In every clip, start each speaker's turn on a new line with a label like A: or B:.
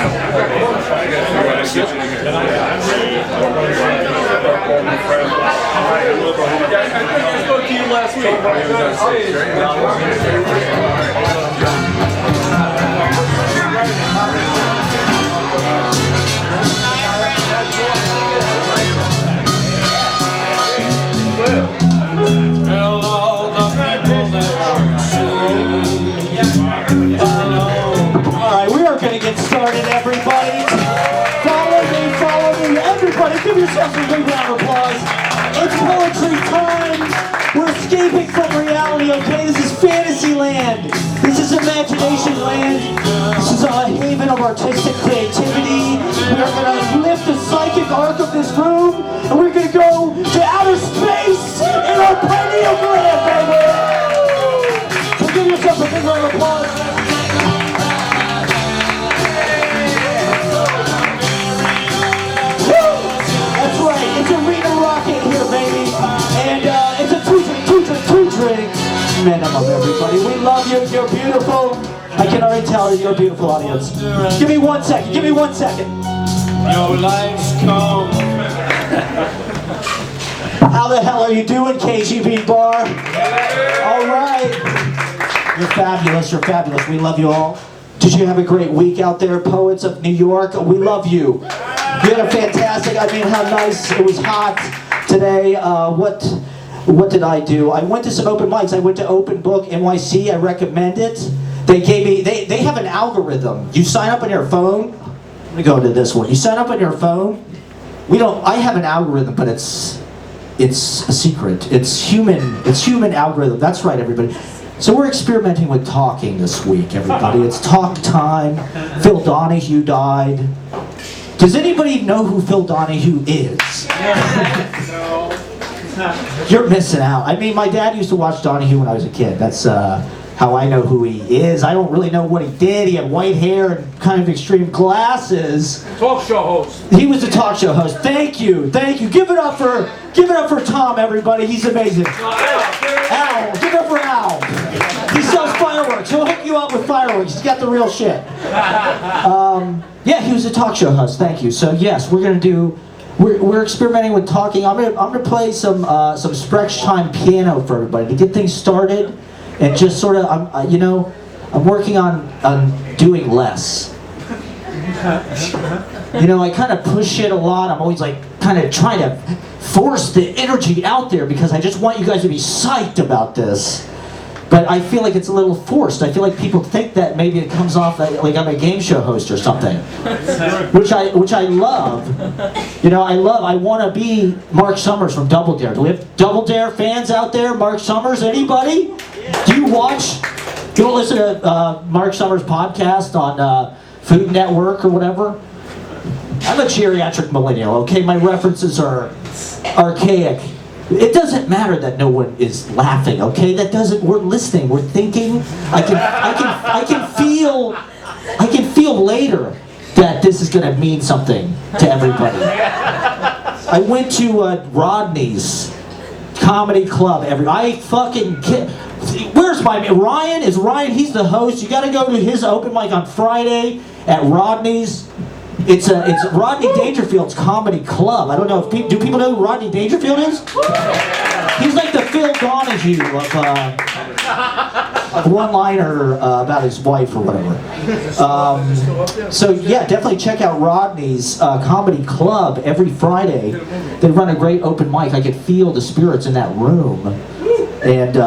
A: I spoke to you last week.
B: Alright, we are going to get started, everybody. Follow me, everybody. Give yourselves a big round of applause. It's poetry time. We're escaping from reality, okay? This is fantasy land. This is imagination land. This is a haven of artistic creativity. We are going to lift the psychic arc of this room, and we're going to go to outer space in our pineal land, baby. So give yourself a big round of applause. That's right, it's arena rocket here, baby. And it's a two drink minimum, everybody. We love you, you're beautiful. I can already tell that you're a beautiful audience. Give me 1 second, give me 1 second.
C: Your life's come.
B: How the hell are you doing, KGB Bar? All right. You're fabulous, you're fabulous. We love you all. Did you have a great week out there, poets of New York? We love you. You had a fantastic, I mean, how nice, it was hot today. What did I do? I went to some open mics. I went to Open Book NYC, I recommend it. They gave me, they have an algorithm. You sign up on your phone. Let me go to this one. You sign up on your phone. I have an algorithm, but it's a secret. It's human algorithm. That's right, everybody. So we're experimenting with talking this week, everybody. It's talk time. Phil Donahue died. Does anybody know who Phil Donahue is?
A: No.
B: You're missing out. I mean, my dad used to watch Donahue when I was a kid. That's how I know who he is. I don't really know what he did. He had white hair and kind of extreme glasses.
A: Talk show host.
B: He was the talk show host. Thank you. Give it up for Tom, everybody. He's amazing. Al, give it up for Al. He sells fireworks. He'll hook you up with fireworks. He's got the real shit. Yeah, he was a talk show host. Thank you. So yes, we're experimenting with talking. I'm gonna play some Sprechtheim piano for everybody to get things started, and just sort of I'm working on doing less. I kind of push it a lot. I'm always like kind of trying to force the energy out there because I just want you guys to be psyched about this. But I feel like it's a little forced. I feel like people think that maybe it comes off like I'm a game show host or something, which I love. I want to be Mark Summers from Double Dare. Do we have Double Dare fans out there? Mark Summers, anybody? Do you listen to Mark Summers' podcast on Food Network or whatever? I'm a geriatric millennial, okay? My references are archaic. It doesn't matter that no one is laughing, okay? We're listening, we're thinking. I can feel later that this is gonna mean something to everybody. I went to Rodney's Comedy Club. Where's Ryan? Is Ryan? He's the host. You got to go to his open mic on Friday at Rodney's. It's Rodney Dangerfield's Comedy Club. I don't know if do people know who Rodney Dangerfield is? He's like the Phil Donahue of one-liner about his wife or whatever. So yeah, definitely check out Rodney's Comedy Club every Friday. They run a great open mic. I could feel the spirits in that room. And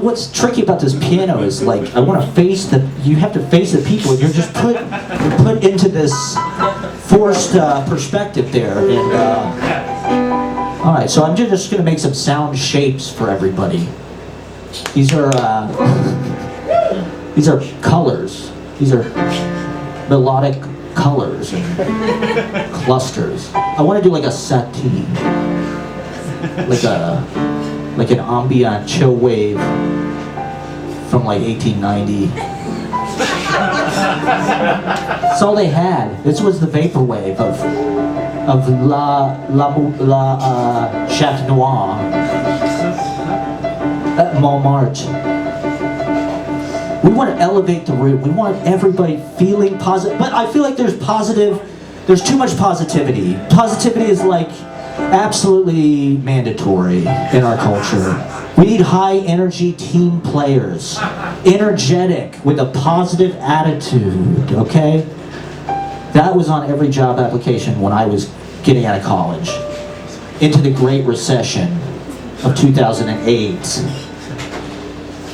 B: what's tricky about this piano is like you have to face the people, and you're just put into this forced perspective there. And all right, so I'm just going to make some sound shapes for everybody. These are colors. These are melodic colors and clusters. I want to do like a settee, like an ambient chill wave from like 1890. That's all they had. This was the vaporwave of La Chat Noir at Montmartre. We want to elevate the room. We want everybody feeling positive. But I feel like there's too much positivity. Positivity is like absolutely mandatory in our culture. We need high energy team players. Energetic, with a positive attitude, okay? That was on every job application when I was getting out of college. Into the Great Recession of 2008.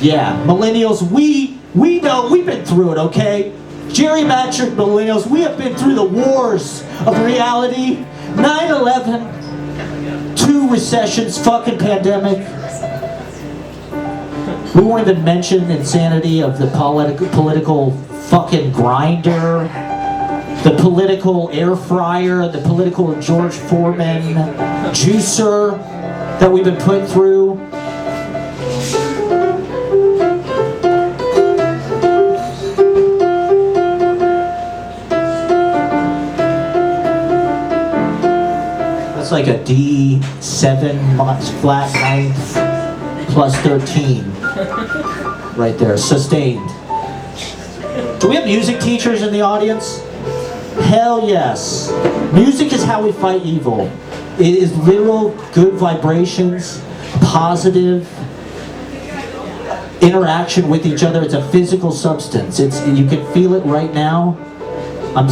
B: Yeah, millennials, we know, we've been through it, okay? Geriatric millennials, we have been through the wars of reality. 9/11, 2 recessions, fucking pandemic. We won't even mention the insanity of the political fucking grinder, the political air fryer, the political George Foreman juicer that we've been put through. That's like a D7 flat ninth plus 13 right there, sustained. Do we have music teachers in the audience? Hell yes. Music is how we fight evil. It is literal good vibrations, positive interaction with each other. It's a physical substance. You can feel it right now. I'm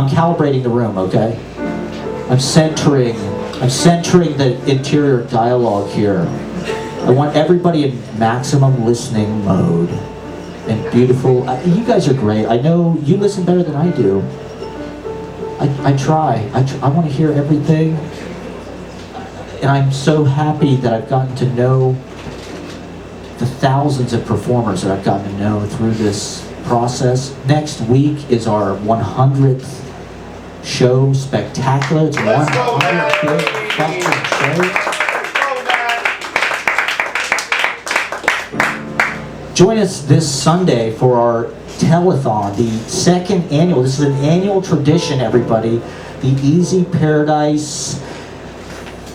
B: calibrating the room, okay? I'm centering the interior dialogue here. I want everybody in maximum listening mode. And beautiful. You guys are great. I know you listen better than I do. I try. I want to hear everything. And I'm so happy that I've gotten to know the thousands of performers that I've gotten to know through this process. Next week is our 100th show. Spectacular. It's 100th big fucking show. Join us this Sunday for our telethon, the second annual. This is an annual tradition, everybody. The Easy Paradise,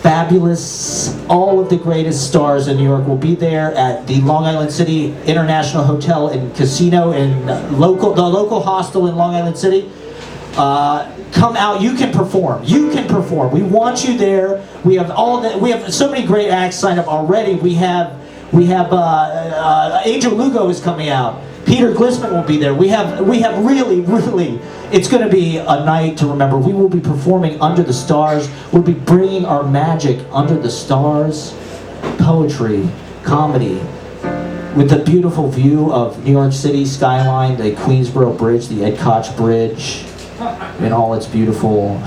B: fabulous, all of the greatest stars in New York will be there at the Long Island City International Hotel and Casino in the local hostel in Long Island City. Come out. You can perform. You can perform. We want you there. We have so many great acts signed up already. We have Angel Lugo is coming out. Peter Glissman will be there. We have really, it's going to be a night to remember. We will be performing under the stars. We'll be bringing our magic under the stars. Poetry, comedy, with the beautiful view of New York City skyline, the Queensboro Bridge, the Ed Koch Bridge, and all its beautiful...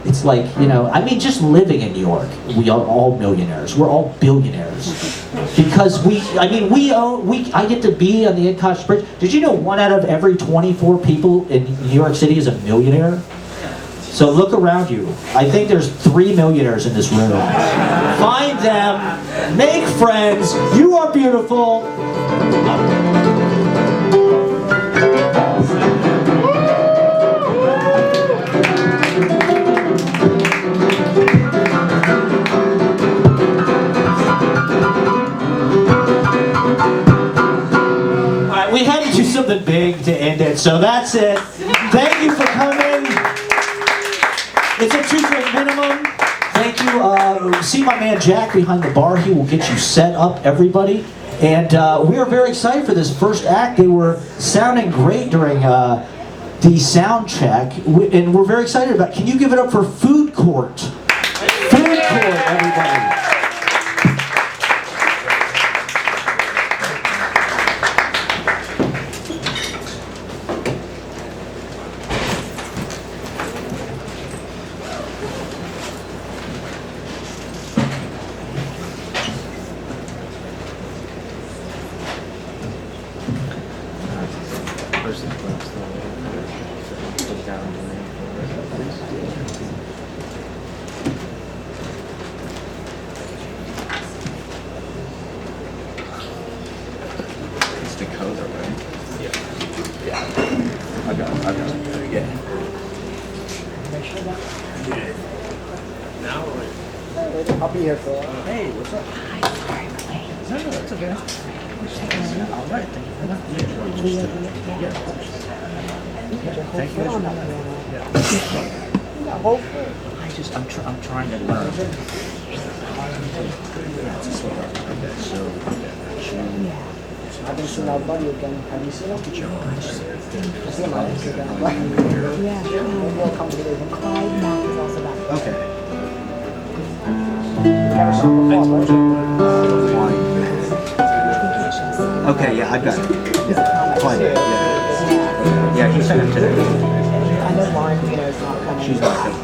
B: It's like, just living in New York, we are all millionaires. We're all billionaires. Because I get to be on the Ed Koch Bridge. Did you know 1 out of every 24 people in New York City is a millionaire? So look around you. I think there's 3 millionaires in this room. Find them, make friends, you are beautiful. We had to do something big to end it, so that's it. Thank you for coming. It's a 2-drink minimum. Thank you. See my man Jack behind the bar. He will get you set up, everybody. And we are very excited for this first act. They were sounding great during the sound check, and we're very excited about it. Can you give it up for Food Court? Food Court, everybody.
D: I'll be here for a while. Hey, what's up? Hi, sorry,
B: that's okay. All right, thank you for that. Thank you. I'm trying to learn.
D: I haven't seen our buddy again. Have you seen him? Get your eyes. I see him on Instagram.
E: Yeah.
D: We'll come together.
E: Clyde Mack is also back.
B: Okay.
D: Never seen him before, right?
B: Okay, yeah, I've got it. Yeah, Clyde, yeah. Yeah, he sent it today.
E: I know Lauren, is not coming.
B: She's not coming.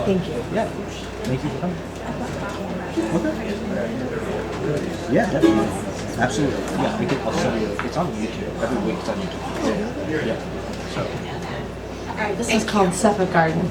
E: Thank you.
B: Yeah, thank you for coming. Okay. Yeah, definitely. Absolutely. Yeah, I'll send you. It's on YouTube. Every week it's on YouTube. Yeah. So.
E: All right, this is called Suffolk Garden.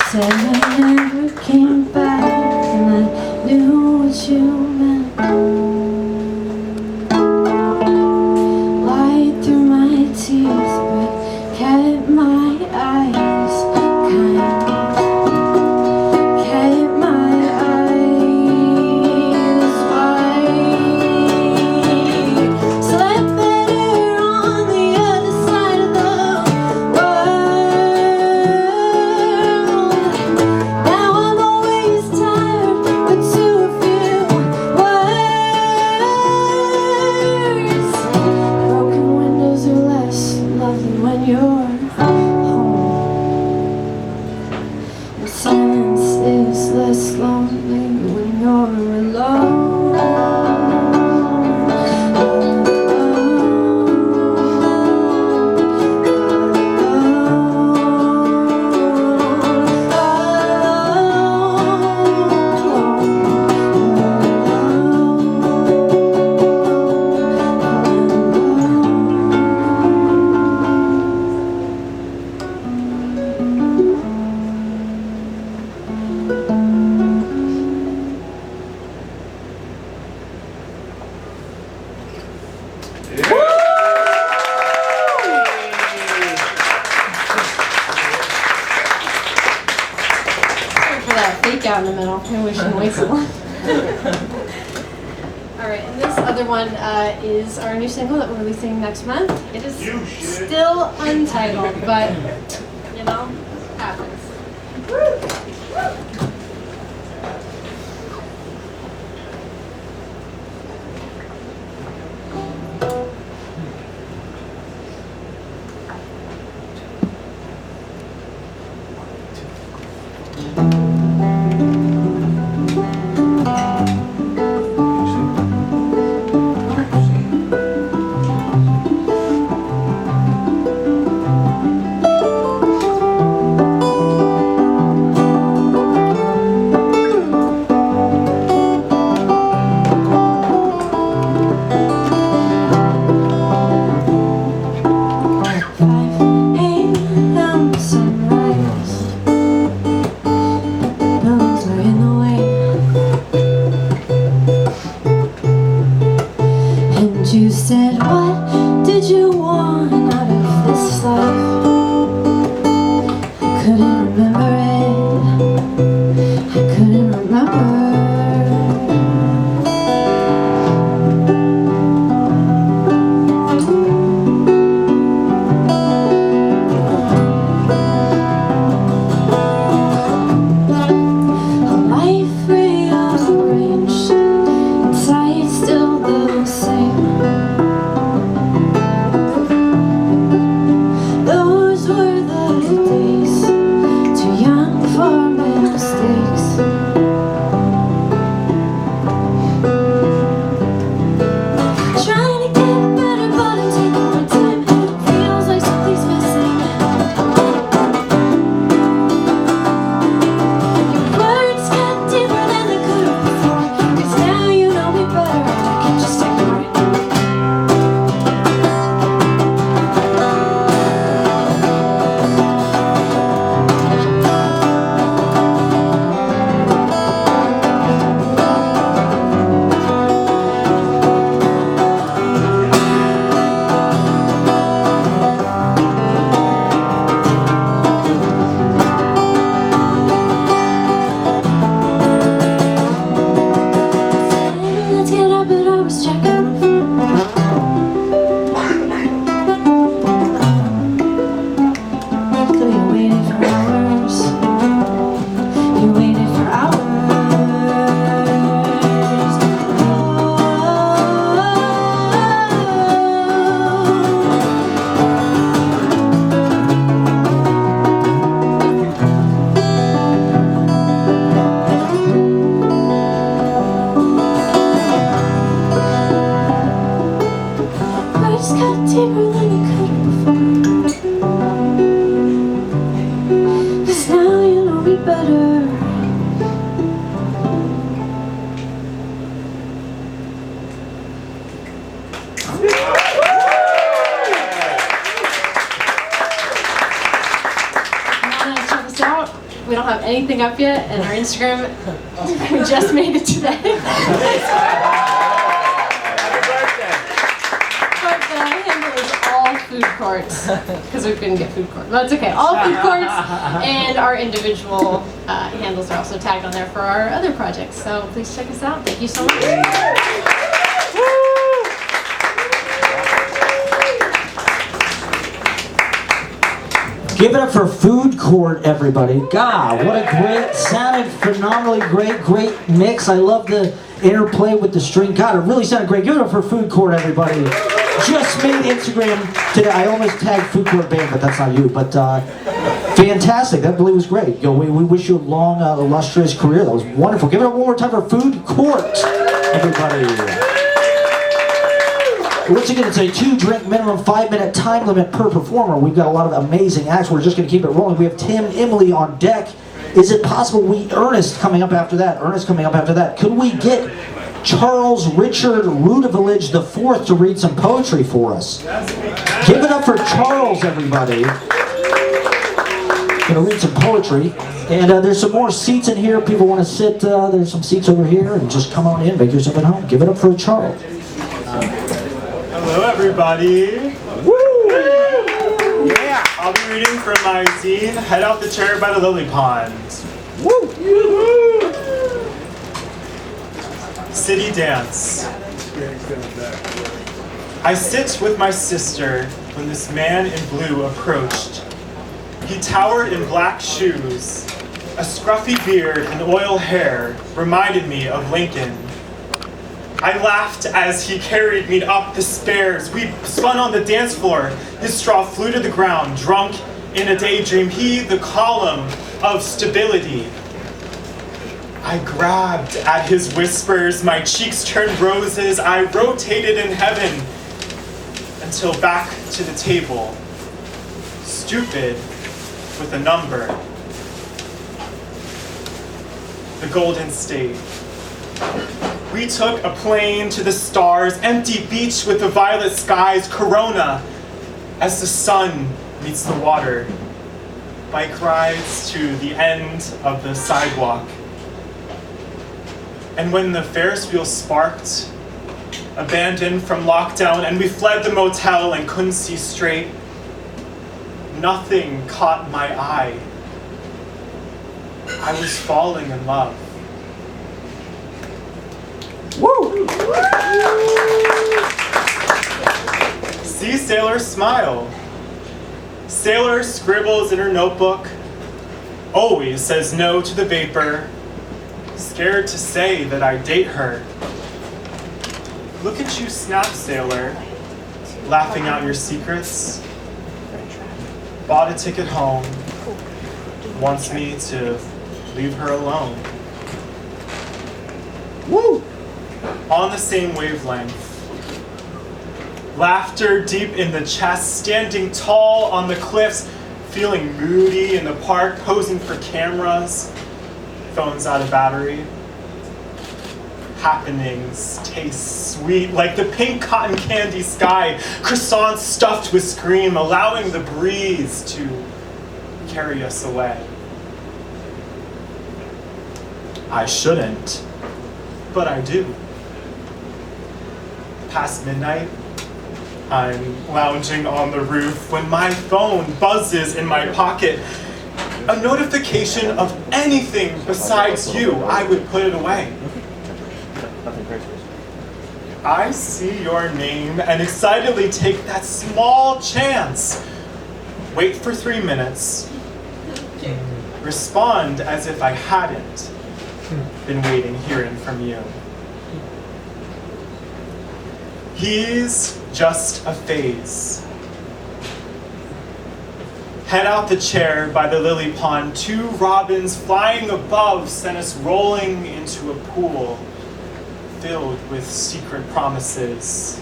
F: Said I never came back, and I knew what you meant. Lied through my teeth, but kept my eyes kind. Kept my eyes wide. Slept better on the other side of the world. Now I'm always tired, but too few words. Broken windows are less lovely when you're home. And silence is less lonely when you're alone.
E: Sorry for that fake out in the middle. I wish I wasted one. All right, and this other one is our new single that we're releasing next month. It is still untitled, but you know, happens.
F: You said, what did you want out of this life? I couldn't remember it. I couldn't remember. A life rearranged, inside still the same. Those were the days, too young for mistakes. Trying to get better, but I'm taking my time. Feels like something's missing. Your words cut deeper than they could have before. 'Cause now you know me better, I can just ignore it. Let's get up, but I was checking my phone. So you waited for hours. You waited for hours. Words cut deeper than they could have before. 'Cause now you know me better.
E: Want to check us out? We don't have anything up yet, and our Instagram, we just made it today. But the handle is all food courts, because we couldn't get food court. But it's okay, all food courts, and our individual handles are also tagged on there for our other projects. So please check us out. Thank you so much.
B: Give it up for Food Court, everybody. God, what a great, sounded phenomenally great mix. I love the interplay with the string. God, it really sounded great. Give it up for Food Court, everybody. Just made Instagram today. I almost tagged Food Court Band, but that's not you. But fantastic. That really was great. You know, we wish you a long, illustrious career. That was wonderful. Give it up one more time for Food Court, everybody. Once again, it's a 2-drink minimum, 5-minute time limit per performer. We've got a lot of amazing acts. We're just going to keep it rolling. We have Tim, Emily on deck. Is it possible Ernest coming up after that? Ernest coming up after that. Could we get Charles Richard Rudevalage IV to read some poetry for us? Give it up for Charles, everybody. Going to read some poetry. And there's some more seats in here. People want to sit. There's some seats over here. And just come on in. Make yourself at home. Give it up for Charles.
G: Hello, everybody. Woo! Yeah, I'll be reading from my zine, Head Out the Chair by the Lily Pond. Woo! City Dance. I sit with my sister when this man in blue approached. He towered in black shoes. A scruffy beard and oil hair reminded me of Lincoln. I laughed as he carried me up the stairs. We spun on the dance floor. His straw flew to the ground, drunk in a daydream. He, the column of stability. I grabbed at his whispers. My cheeks turned roses. I rotated in heaven until back to the table, stupid with a number. The Golden State. We took a plane to the stars, empty beach with the violet skies, Corona as the sun meets the water. Bike rides to the end of the sidewalk. And when the Ferris wheel sparked, abandoned from lockdown, and we fled the motel and couldn't see straight, nothing caught my eye. I was falling in love. Woo! See Sailor smile. Sailor scribbles in her notebook, always says no to the vapor, scared to say that I date her. Look at you snap, Sailor, laughing out your secrets. Bought a ticket home, wants me to leave her alone. Woo! On the same wavelength. Laughter deep in the chest, standing tall on the cliffs, feeling moody in the park, posing for cameras, phones out of battery. Happenings taste sweet like the pink cotton candy sky, croissants stuffed with scream, allowing the breeze to carry us away. I shouldn't, but I do. Past midnight, I'm lounging on the roof when my phone buzzes in my pocket. A notification of anything besides you, I would put it away. I see your name and excitedly take that small chance. Wait for 3 minutes. Respond as if I hadn't been waiting hearing from you. He's just a phase. Head out the chair by the lily pond. 2 robins flying above sent us rolling into a pool filled with secret promises.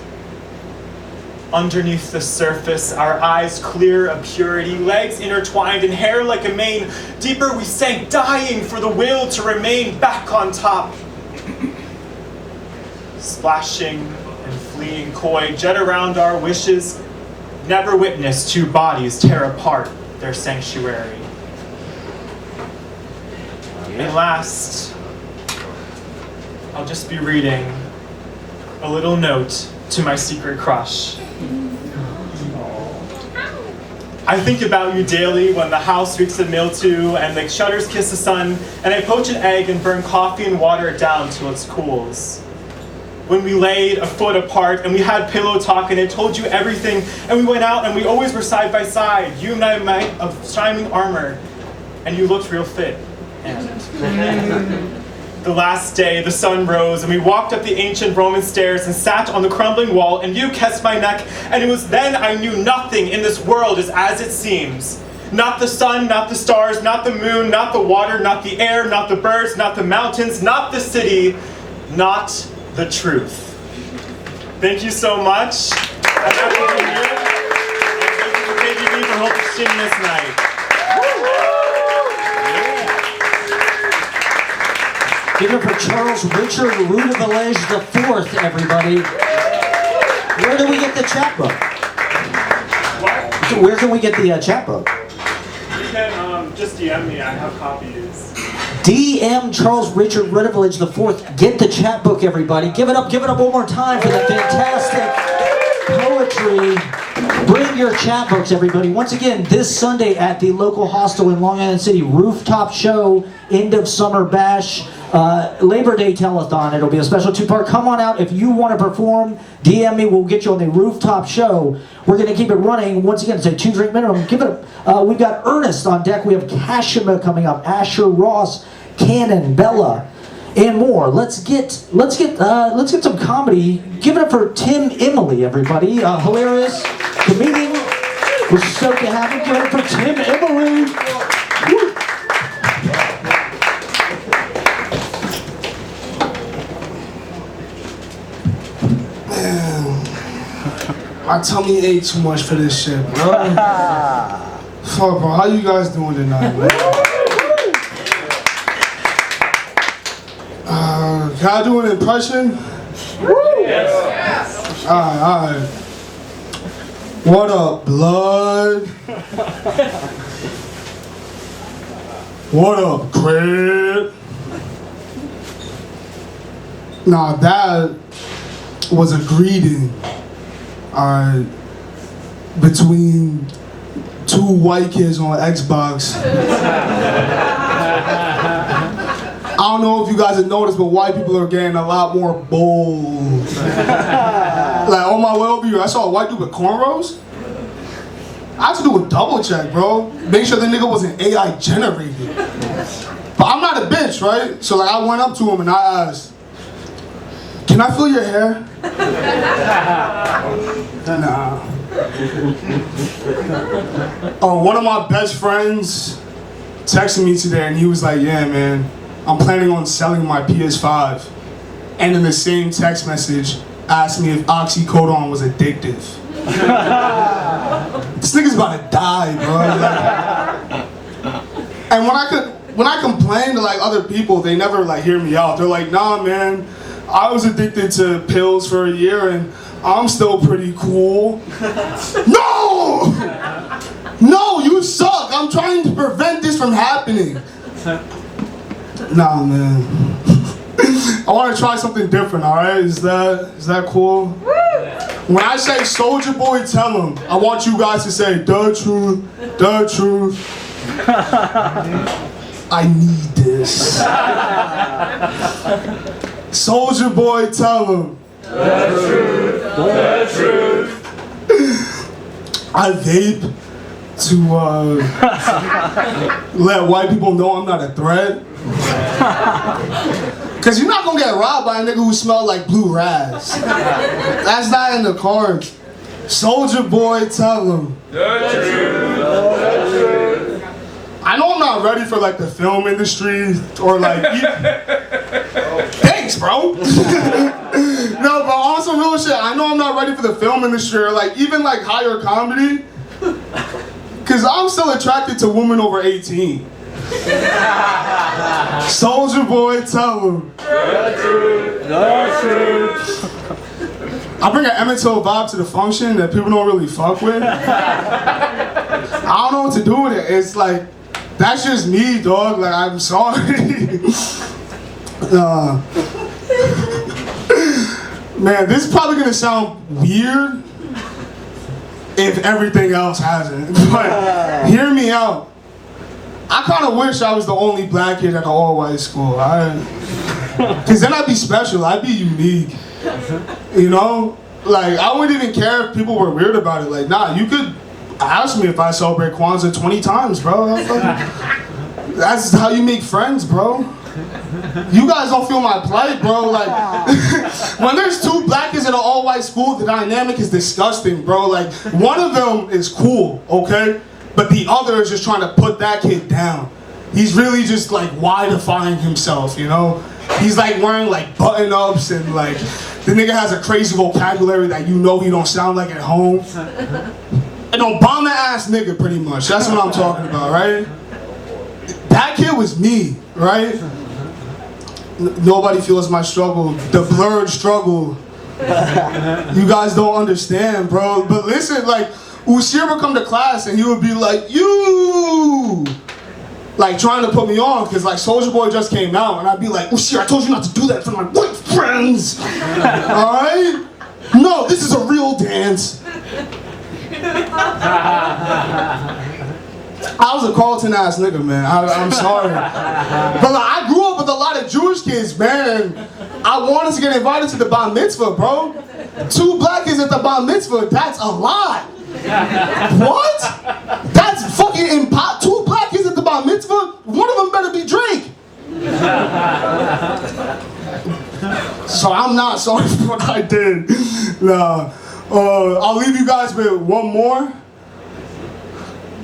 G: Underneath the surface, our eyes clear of purity, legs intertwined and hair like a mane. Deeper we sank, dying for the will to remain back on top. Splashing and fleeing coy, jet around our wishes, never witnessed 2 bodies tear apart their sanctuary. And last, I'll just be reading a little note to my secret crush. I think about you daily when the house reeks of mildew and the shutters kiss the sun, and I poach an egg and burn coffee and water it down till it cools. When we laid a foot apart and we had pillow talk and I told you everything, and we went out and we always were side by side, you and I might of shining armor, and you looked real fit. And the last day, the sun rose, and we walked up the ancient Roman stairs and sat on the crumbling wall, and you kissed my neck, and it was then I knew nothing in this world is as it seems. Not the sun, not the stars, not the moon, not the water, not the air, not the birds, not the mountains, not the city, not the truth. Thank you so much. I'm happy to be here. And thank you for taking me for hosting this night.
B: Give it for Charles Richard Rudevalage IV, everybody. Where do we get the chat book?
G: What?
B: Where can we get the chat book?
G: You can just DM me. I have copies.
B: DM Charles Richard Rudevalage IV. Get the chat book, everybody. Give it up one more time for the fantastic poetry. Bring your chat books, everybody. Once again, this Sunday at the local hostel in Long Island City, rooftop show, end of summer bash. Labor Day telethon. It'll be a special 2-part. Come on out if you want to perform. DM me. We'll get you on the rooftop show. We're going to keep it running. Once again, it's a 2-drink minimum. Give it. We've got Ernest on deck. We have Kashima coming up. Asher, Ross, Cannon, Bella, and more. Let's get some comedy. Give it up for Tim Emili, everybody. Hilarious comedian. We're stoked to have him. Give it up for Tim Emili. Woo.
H: My tummy ate too much for this shit, bro. Fuck, bro. How you guys doing tonight, man? Can I do an impression? Yes. Alright. What up, blood? What up, crib? Nah, that was a greeting. Between 2 white kids on Xbox. I don't know if you guys have noticed, but white people are getting a lot more bold. Like on my Wellview, I saw a white dude with cornrows. I had to do a double check, bro. Make sure the nigga wasn't AI generated. But I'm not a bitch, right? So like I went up to him and I asked, "Can I feel your hair?" Nah. Oh, one of my best friends texted me today and he was like, "Yeah, man, I'm planning on selling my PS5." And in the same text message, asked me if oxycodone was addictive. This nigga's about to die, bro. And when I complain to like other people, they never like hear me out. They're like, "Nah, man, I was addicted to pills for a year and I'm still pretty cool." No! No, you suck. I'm trying to prevent this from happening. Nah, man. I want to try something different, alright? Is that cool? When I say Soulja Boy, tell him, I want you guys to say, "The truth, the truth." I need this. Soulja Boy, tell him. The truth, the truth. I vape to let white people know I'm not a threat. Cause you're not gonna get robbed by a nigga who smells like blue raz. That's not in the cards. Soulja Boy, tell him. The truth, the truth. I know I'm not ready for like the film industry or like. Thanks, bro. No, but on some real shit, I know I'm not ready for the film industry or like even like higher comedy. Cause I'm still attracted to women over 18. Soulja Boy, tell him. The truth, the truth. I bring an Emmett Till vibe to the function that people don't really fuck with. I don't know what to do with it. It's like, that's just me, dog. Like, I'm sorry. Man, this is probably gonna sound weird if everything else hasn't. But hear me out. I kind of wish I was the only black kid at an all-white school. Cause then I'd be special. I'd be unique. You know? Like, I wouldn't even care if people were weird about it. Like, nah, you could ask me if I celebrate Kwanzaa 20 times, bro. That's how you make friends, bro. You guys don't feel my plight, bro. Like, when there's 2 black kids in an all-white school, the dynamic is disgusting, bro. Like, one of them is cool, okay? But the other is just trying to put that kid down. He's really just like wide-defying himself, you know? He's like wearing like button-ups and like, the nigga has a crazy vocabulary that you know he don't sound like at home. An Obama-ass nigga, pretty much. That's what I'm talking about, right? That kid was me, right? Nobody feels my struggle, the blurred struggle. You guys don't understand, bro. But listen, like, Usir would come to class and he would be like, "You!" Like, trying to put me on, because like Soulja Boy just came out, and I'd be like, "Usir, I told you not to do that in front of my white friends." Alright? No, this is a real dance. I was a Carlton ass nigga, man. I'm sorry. But like, I grew up with a lot of Jewish kids kids, man. And I wanted to get invited to the bar mitzvah, bro. 2 black kids at the bar mitzvah, that's a lot. What? That's fucking impossible. 2 black kids at the bar mitzvah? One of them better be Drake. So I'm not sorry for what I did. Nah. I'll leave you guys with one more.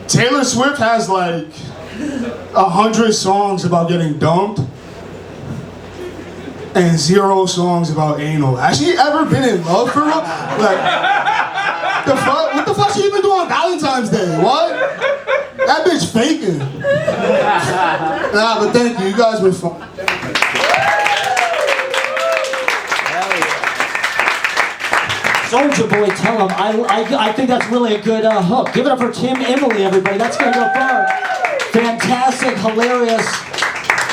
H: Taylor Swift has like 100 songs about getting dumped and 0 songs about anal. Has she ever been in love for real? Like, the fuck? What the fuck she even do on Valentine's Day? What? That bitch faking. Nah, but thank you. You guys were fun.
B: Soldier Boy, tell him. I think that's really a good hook. Give it up for Tim Emily, everybody. That's going to go far. Fantastic, hilarious.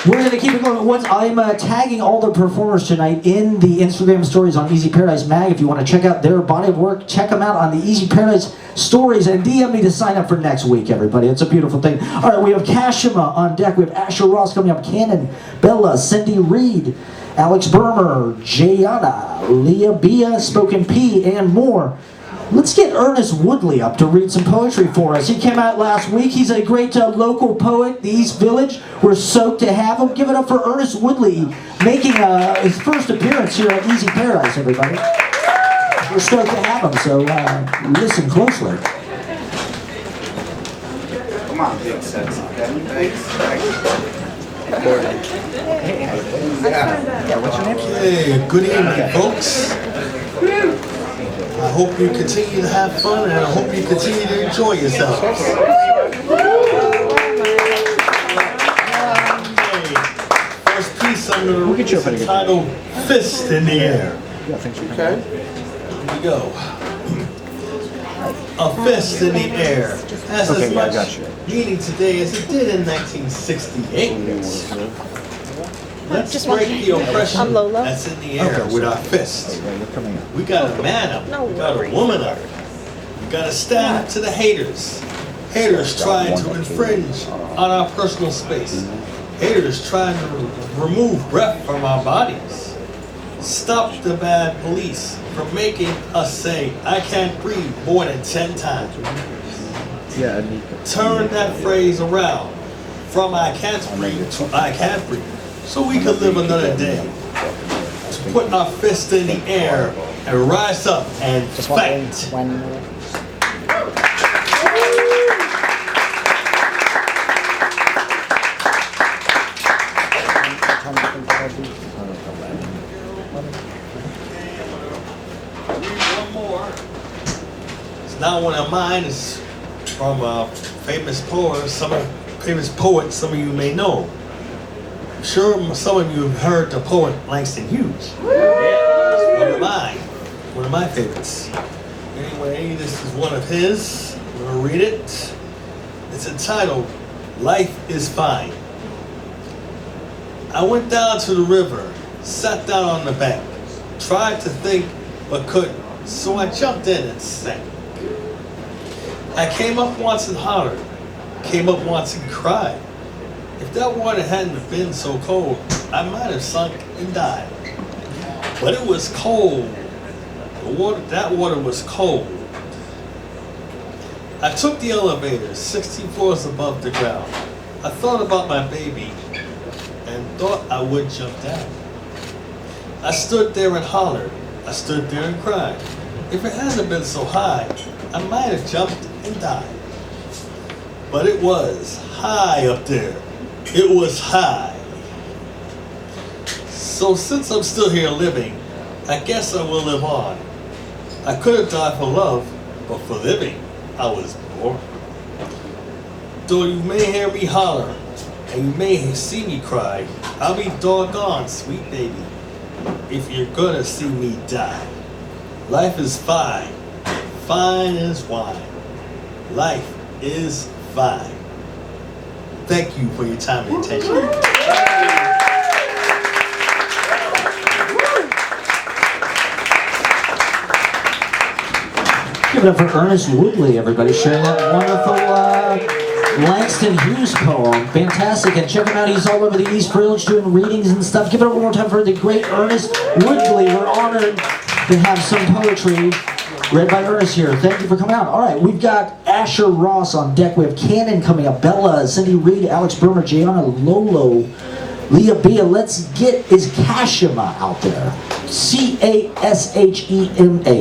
B: We're going to keep it going. I'm tagging all the performers tonight in the Instagram stories on Easy Paradise Mag. If you want to check out their body of work, check them out on the Easy Paradise stories and DM me to sign up for next week, everybody. It's a beautiful thing. All right, we have Kashima on deck. We have Asher Ross coming up, Cannon, Bella, Cindy Reed, Alex Bermor, Jayana, Leah, Bia, Spoken P, and more. Let's get Ernest Woodley up to read some poetry for us. He came out last week. He's a great local poet, the East Village. We're stoked to have him. Give it up for Ernest Woodley, making his first appearance here at Easy Paradise, everybody. We're stoked to have him, so listen closely.
I: Come on, big sense, okay? Thanks.
J: Hey, good evening, folks. I hope you continue to have fun, and I hope you continue to enjoy yourselves. First piece I'm going to read is entitled Fist in the Air. Okay? Here we go. A fist in the air has as much meaning today as it did in 1968. Let's break the oppression that's in the air with our fists. We got a man up, we got a woman up. We got to stand up to the haters. Haters trying to infringe on our personal space. Haters trying to remove breath from our bodies. Stop the bad police from making us say, I can't breathe more than 10 times. Turn that phrase around from I can't breathe to I can't breathe, so we can live another day. To put our fist in the air and rise up and fight. Now one of mine is from a famous poet, some of you may know. I'm sure some of you have heard the poet Langston Hughes. One of my favorites. Anyway, this is one of his. I'm gonna read it. It's entitled, Life is Fine. I went down to the river, sat down on the bank, tried to think but couldn't, so I jumped in and sank. I came up once and hollered, came up once and cried. If that water hadn't been so cold, I might have sunk and died. But it was cold. That water was cold. I took the elevator 60 floors above the ground. I thought about my baby and thought I would jump down. I stood there and hollered. I stood there and cried. If it hadn't been so high, I might have jumped and died. But it was high up there. It was high. So since I'm still here living, I guess I will live on. I could have died for love, but for living, I was born. Though you may hear me holler, and you may see me cry, I'll be doggone, sweet baby, if you're gonna see me die. Life is fine. Fine as wine. Life is fine. Thank you for your time and attention.
B: Give it up for Ernest Woodley, everybody, sharing that wonderful Langston Hughes poem. Fantastic. And check him out. He's all over the East Village doing readings and stuff. Give it up one more time for the great Ernest Woodley. We're honored to have some poetry read by Ernest here. Thank you for coming out. All right, we've got Asher Ross on deck. We have Cannon coming up. Bella, Cindy Reed, Alex Bermor, Jayana, Lolo, Leah Bia. Let's get, is Kashima out there? C-A-S-H-E-M-A.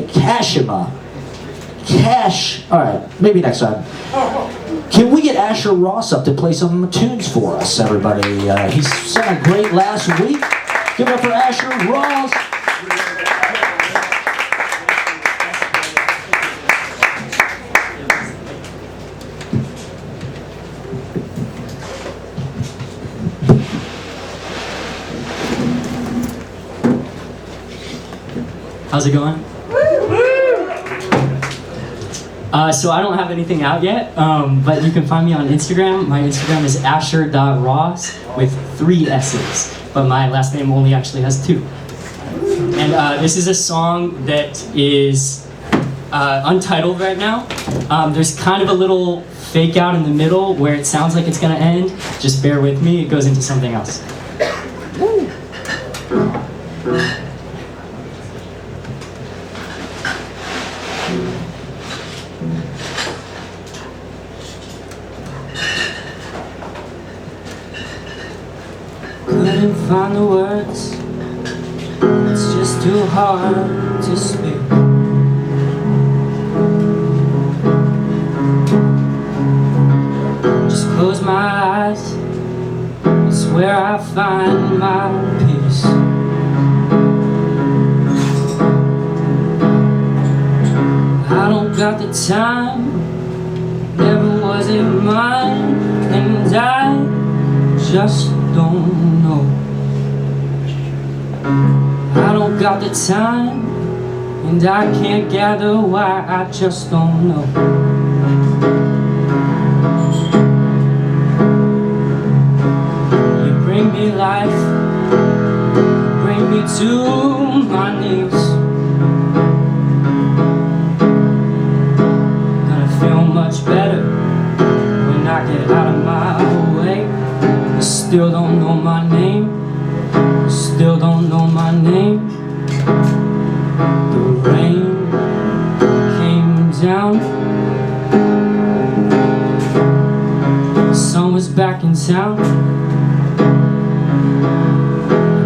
B: Kashima. Cash. All right, maybe next time. Can we get Asher Ross up to play some tunes for us, everybody? He sounded great last week. Give it up for Asher Ross.
K: How's it going? So I don't have anything out yet, but you can find me on Instagram. My Instagram is asher.ross with 3 S's, but my last name only actually has 2. And this is a song that is untitled right now. There's kind of a little fake out in the middle where it sounds like it's gonna end. Just bear with me, it goes into something else. Couldn't find the words, it's just too hard to speak. Just close my eyes, it's where I find my peace. I don't got the time, never was it mine, and I just don't know. I don't got the time, and I can't gather why, I just don't know. You bring me life, bring me to my knees. Gonna feel much better when I get out of my way. I still don't know my name, still don't know my name. The rain came down, the sun was back in town,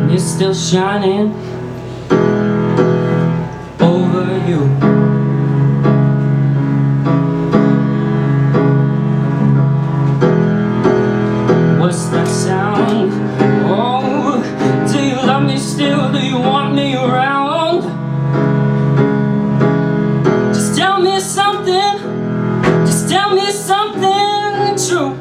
K: and it's still shining over you. What's that sound? Oh, do you love me still? Do you want me around? Just tell me something, just tell me something true.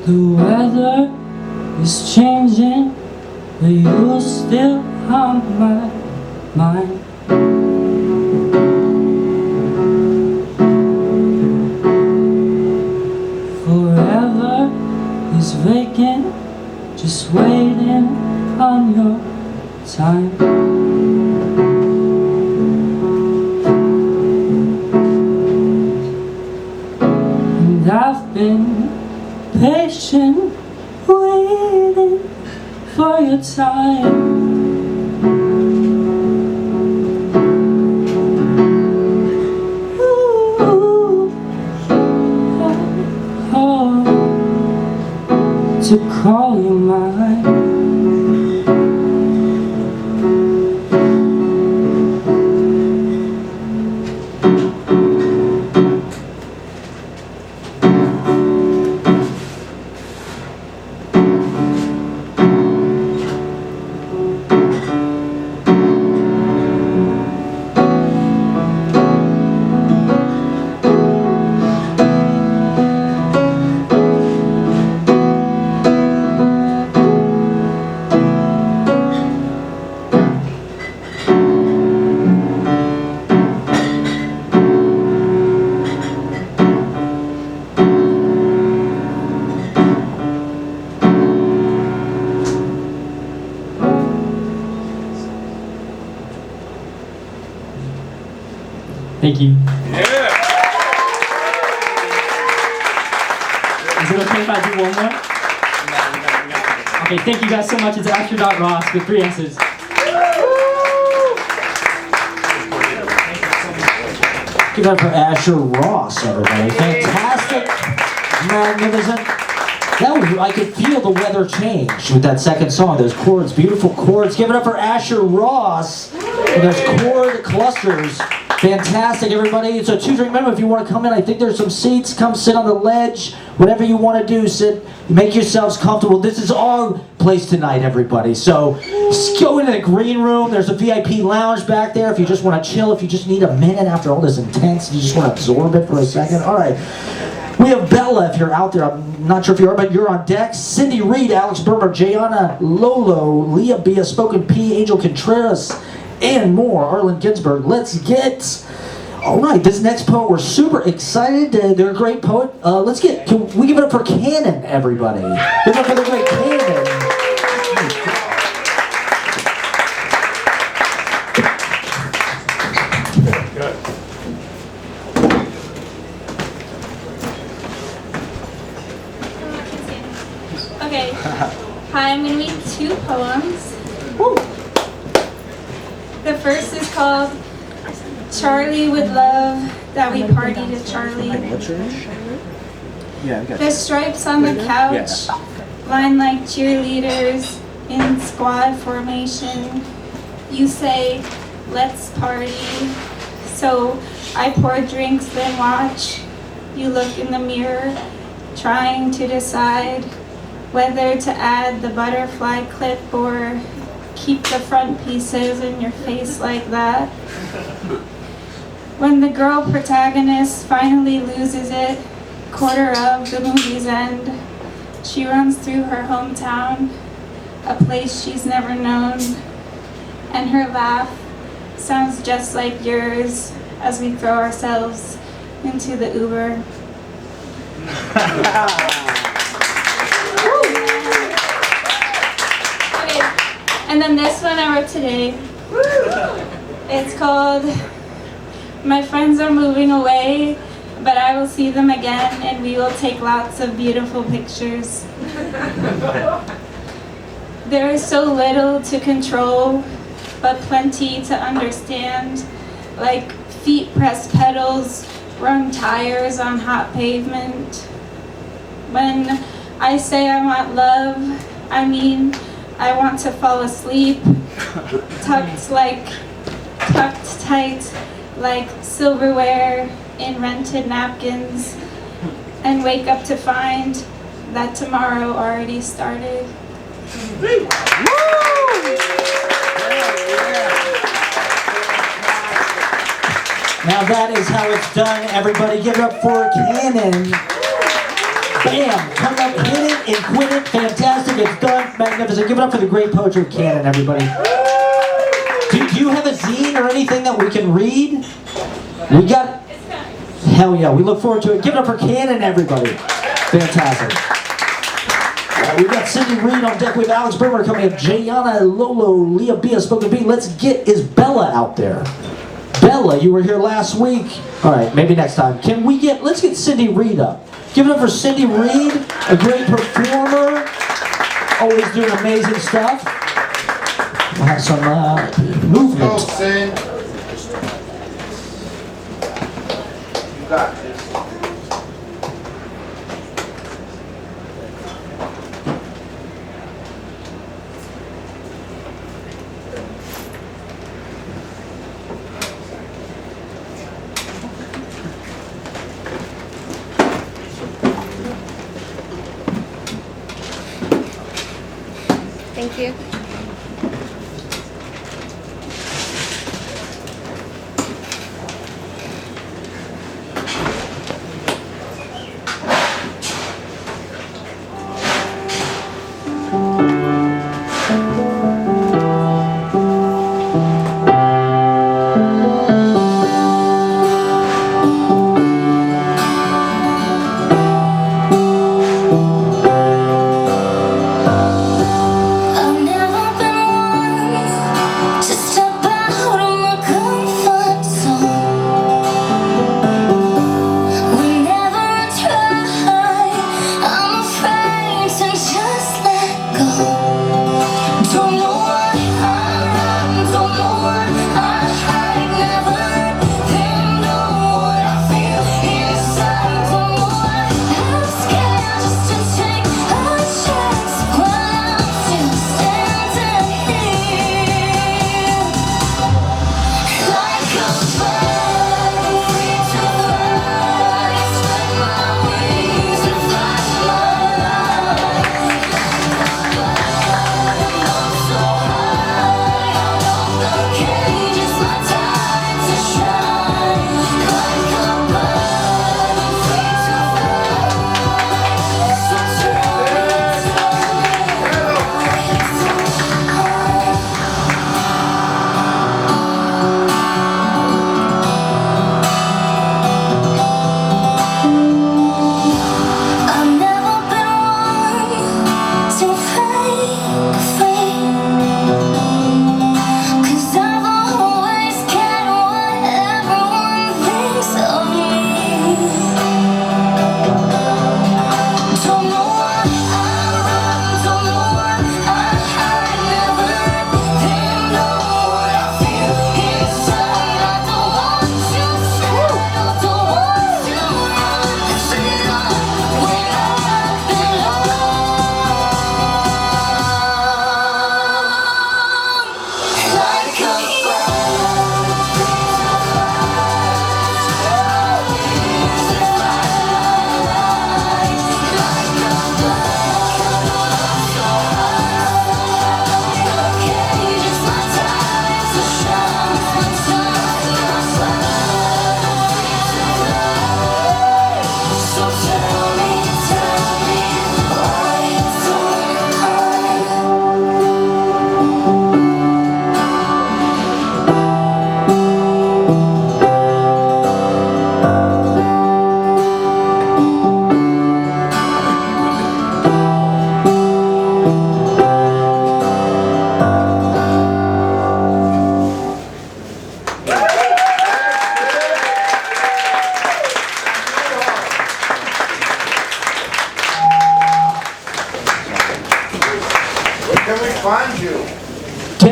K: The weather is changing, but you're still on my mind. Forever is vacant, just waiting on your time. And I've been patient, waiting for your time. Ooh, oh, to call you mine. Thank you.
A: Yeah.
K: Is it okay if I do one more? Okay, thank you guys so much. It's Asher.Ross with 3 S's.
B: Give it up for Asher Ross, everybody. Fantastic, magnificent. That was, I could feel the weather change with that second song. Those chords, beautiful chords. Give it up for Asher Ross. And those chord clusters. Fantastic, everybody. So remember, if you want to come in, I think there's some seats. Come sit on the ledge. Whatever you want to do, sit. Make yourselves comfortable. This is our place tonight, everybody. So just go into the green room. There's a VIP lounge back there if you just want to chill, if you just need a minute after all this intense, you just want to absorb it for a second. All right. We have Bella, if you're out there. I'm not sure if you are, but you're on deck. Cindy Reed, Alex Bermor, Jayana, Lolo, Leah Bia, Spoken P, Angel Contreras, and more. Arlen Ginsburg. Let's get... All right, this next poet, we're super excited. They're a great poet. Can we give it up for Cannon, everybody? Give it up for the great Cannon.
F: Okay. Hi, I'm going to read 2 poems. The first is called Charlie Would Love That We Partied at Charlie. The stripes on the couch, lined like cheerleaders in squad formation. You say, let's party. So I pour drinks, then watch. You look in the mirror, trying to decide whether to add the butterfly clip or keep the front pieces in your face like that. When the girl protagonist finally loses it, quarter of the movie's end, she runs through her hometown, a place she's never known, and her laugh sounds just like yours as we throw ourselves into the Uber. Okay, and then this one I wrote today. It's called My Friends Are Moving Away, but I will see them again and we will take lots of beautiful pictures. There is so little to control, but plenty to understand, like feet press pedals, run tires on hot pavement. When I say I want love, I mean I want to fall asleep, tucked tight like silverware in rented napkins, and wake up to find that tomorrow already started.
B: Now that is how it's done, everybody. Give it up for Cannon. Bam! Come up, hit it, and quit it. Fantastic, it's done. Magnificent. Give it up for the great poetry of Cannon, everybody. Do you have a zine or anything that we can read? We got... Hell yeah, we look forward to it. Give it up for Cannon, everybody. Fantastic. We've got Cindy Reed on deck. We have Alex Bermor coming up. Jayana, Lolo, Leah Bia, Spoken B. Let's get... Is Bella out there? Bella, you were here last week. All right, maybe next time. Let's get Cindy Reed up. Give it up for Cindy Reed, a great performer, always doing amazing stuff. We'll have some movement.
I: Go, Sin. You got this.
E: Thank you.
F: I've never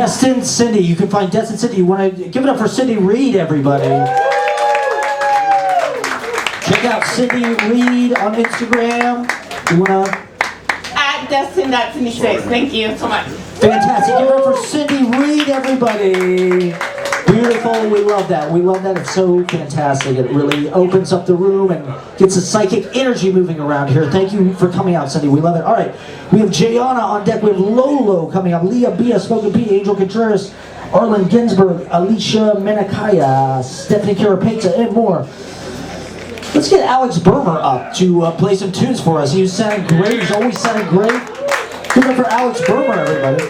B: Destined Cindy. You can find Destined Cindy. You want to give it up for Cindy Reed, everybody. Check out Cindy Reed on Instagram. You want to?
L: At Destin.26. Thank you so much.
B: Fantastic. Give it up for Cindy Reed, everybody. Beautiful. We love that. We love that. It's so fantastic. It really opens up the room and gets the psychic energy moving around here. Thank you for coming out, Cindy. We love it. All right. We have Jayana on deck. We have Lolo coming up. Leah, Bia, Smoking Pete, Angel Contreras, Arlen, Ginsburg, Alysha, Menakaya, Stefanie, Carapezza, and more. Let's get Alex Bermor up to play some tunes for us. He sounded great. He's always sounded great. Give it up for Alex Bermor, everybody.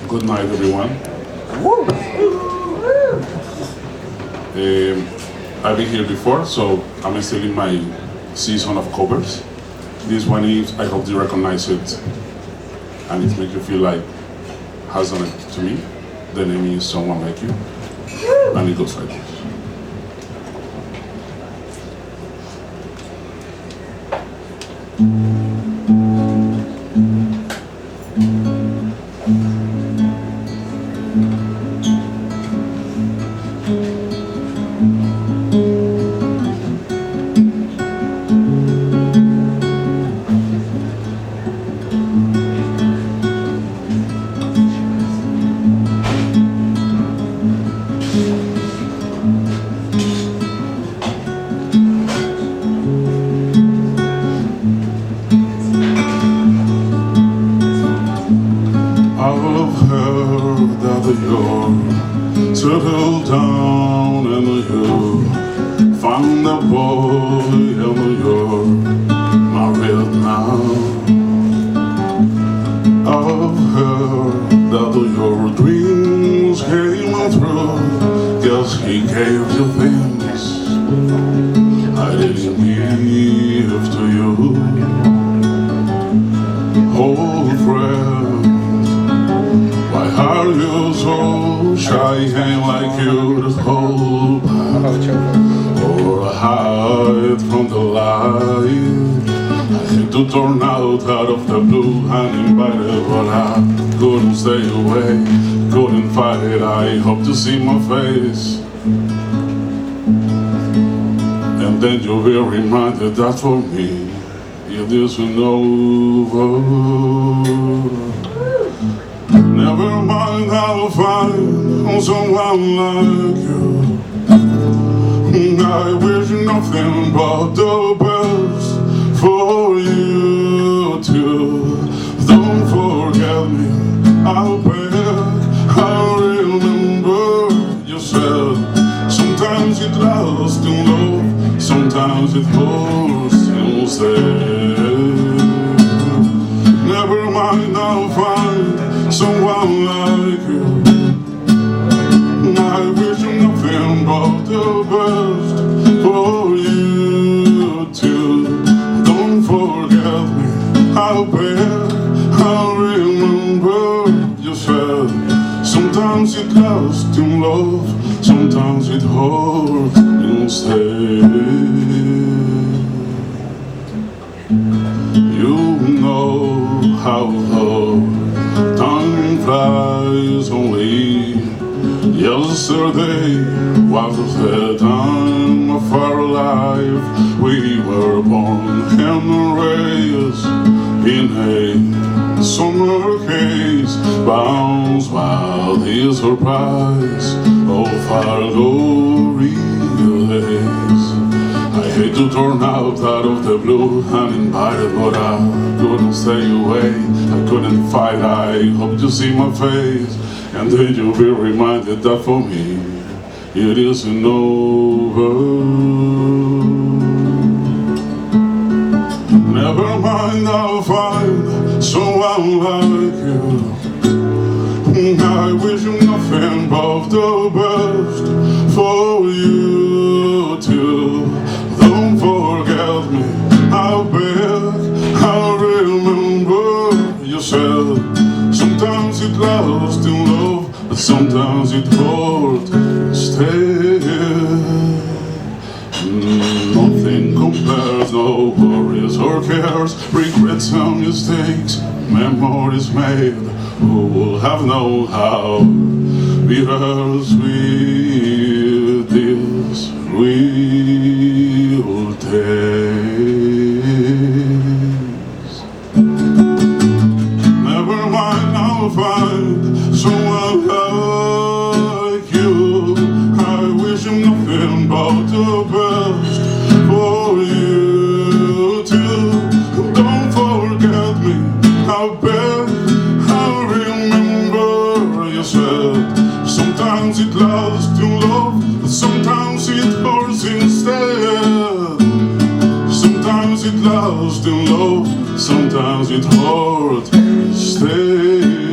M: Good night, everyone. I've been here before, so I'm still in my season of covers. This one is, I hope you recognize it, and it makes you feel like has done it to me. The name is Someone Like You, and it goes like this. Settle down and you found a boy and you're married now. I've heard that your dreams came true, guess he gave you things I didn't give to you. Old friend, why are you so shy? Ain't like you to hold back or hide from the light. I hate to turn out of the blue uninvited, but I couldn't stay away, couldn't fight it. I hope to see my face, and then you'll be reminded that for me it isn't over. Never mind, I'll find someone like you. I wish nothing but the best for you too. Don't forget me, I'll beg. I remember you said sometimes it lasts too low, sometimes it hurts instead. Never mind, I'll find someone like you. I wish nothing but the best for you too. Don't forget me, I'll beg. I remember you said sometimes it lasts in love, sometimes it hurts instead. You know how love time flies. Only yesterday was the time of our life. We were born and raised in a summer haze, bounds by the surprise of our glory days. I hate to turn out of the blue uninvited, but I couldn't stay away, I couldn't fight. I hope you see my face, and then you'll be reminded that for me it isn't over. Never mind, I'll find someone like you. I wish you nothing but the best for you too. Don't forget me, I beg, I remember you said sometimes it lasts in love, but sometimes it hurts instead. Nothing compares, no worries or cares, regrets and mistakes, memories made. Who will have known how bittersweet this will taste? Never mind, I'll find someone like you. I wish him nothing but the best for you too. Don't forget me, I beg. Sometimes it lasts in love, but sometimes it hurts instead. Sometimes it lasts in love, sometimes it hurts instead.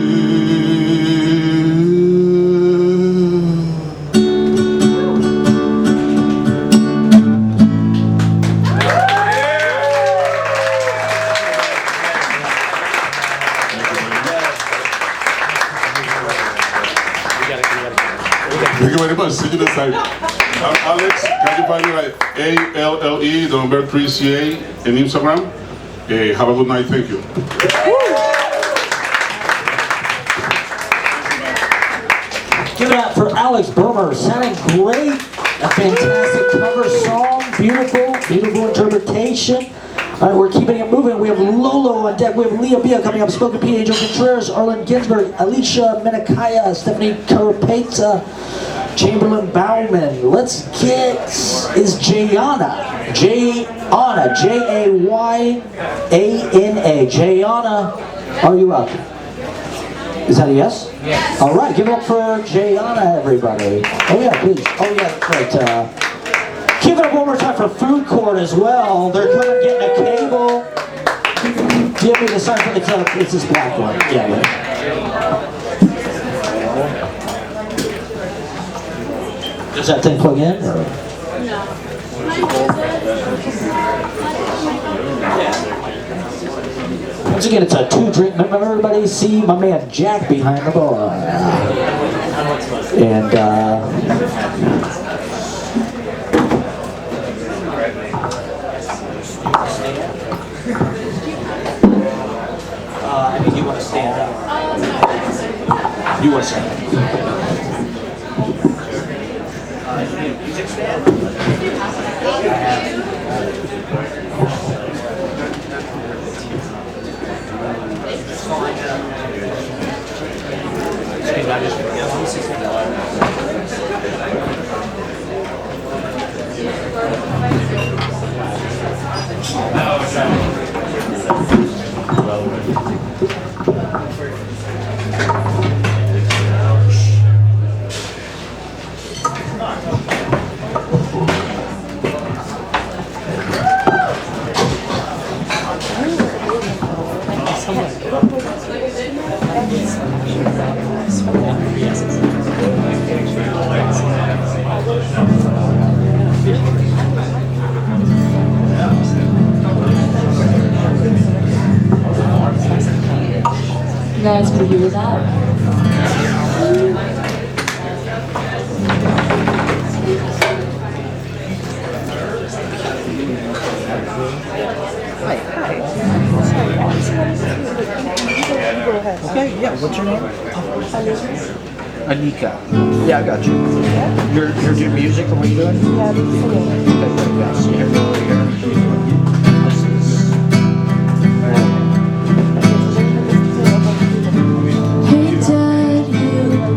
M: Thank you very much. See you next time. I'm Alex. Can you find me like ALLE, the number 3CA, in Instagram? Have a good night. Thank you.
B: Give it up for Alex Bermor, sounding great. A fantastic cover song, beautiful, beautiful interpretation. All right, we're keeping it moving. We have Lolo on deck. We have Leah coming up, spoken PA, Contreras, Arlen, Ginsburg, Alysha, Menakaya, Stefanie, carapezza, Chamberlain, Bauman. Let's get, is jayana, Jayana, Jayana. Jayana, are you up? Is that a yes? Yes. All right, give it up for Jayana, everybody. Oh yeah, please. Oh yeah, that's right. Give it up one more time for food court as well. They're coming, getting a cable. Give me the sign for it's this black one. Yeah, right. Does that thing plug in? Or? Once again, it's a 2-drink. Remember, everybody see my man Jack behind the bar. And I think you want to stand up. You want to stand up. Music stand.
N: You guys can hear that?
D: Okay, yeah, what's your name? Anika. Yeah, I got you. You're doing music or what are you doing? Yeah, I'm singing. Okay, good, yeah, so here we go over here. This is...
N: Hey Dad, you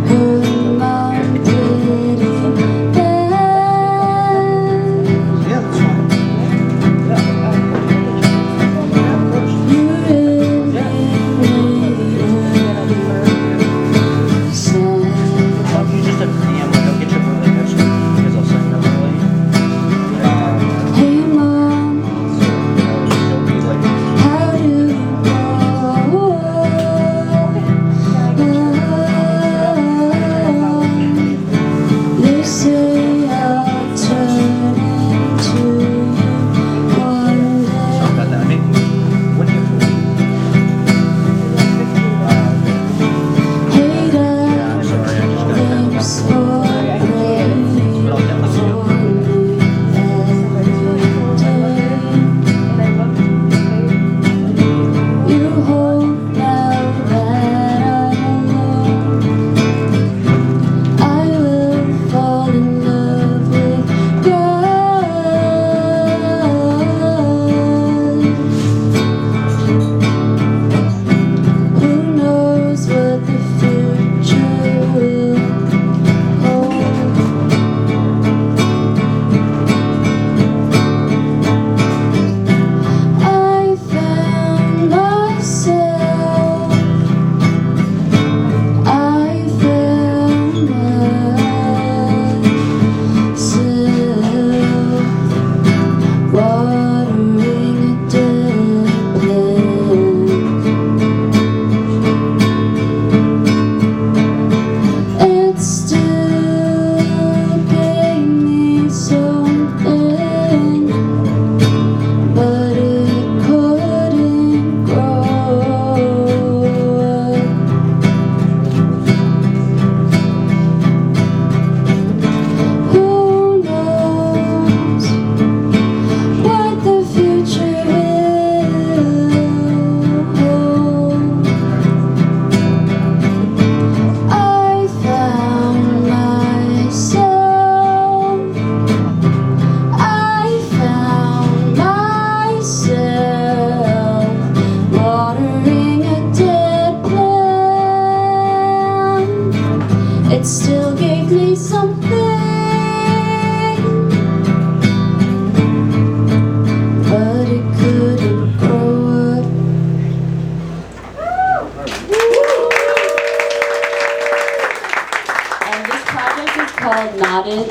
N: heard Mom did it bad.
D: Yeah, that's fine.
N: You really made her sad.
D: You just have to go get your brother next week.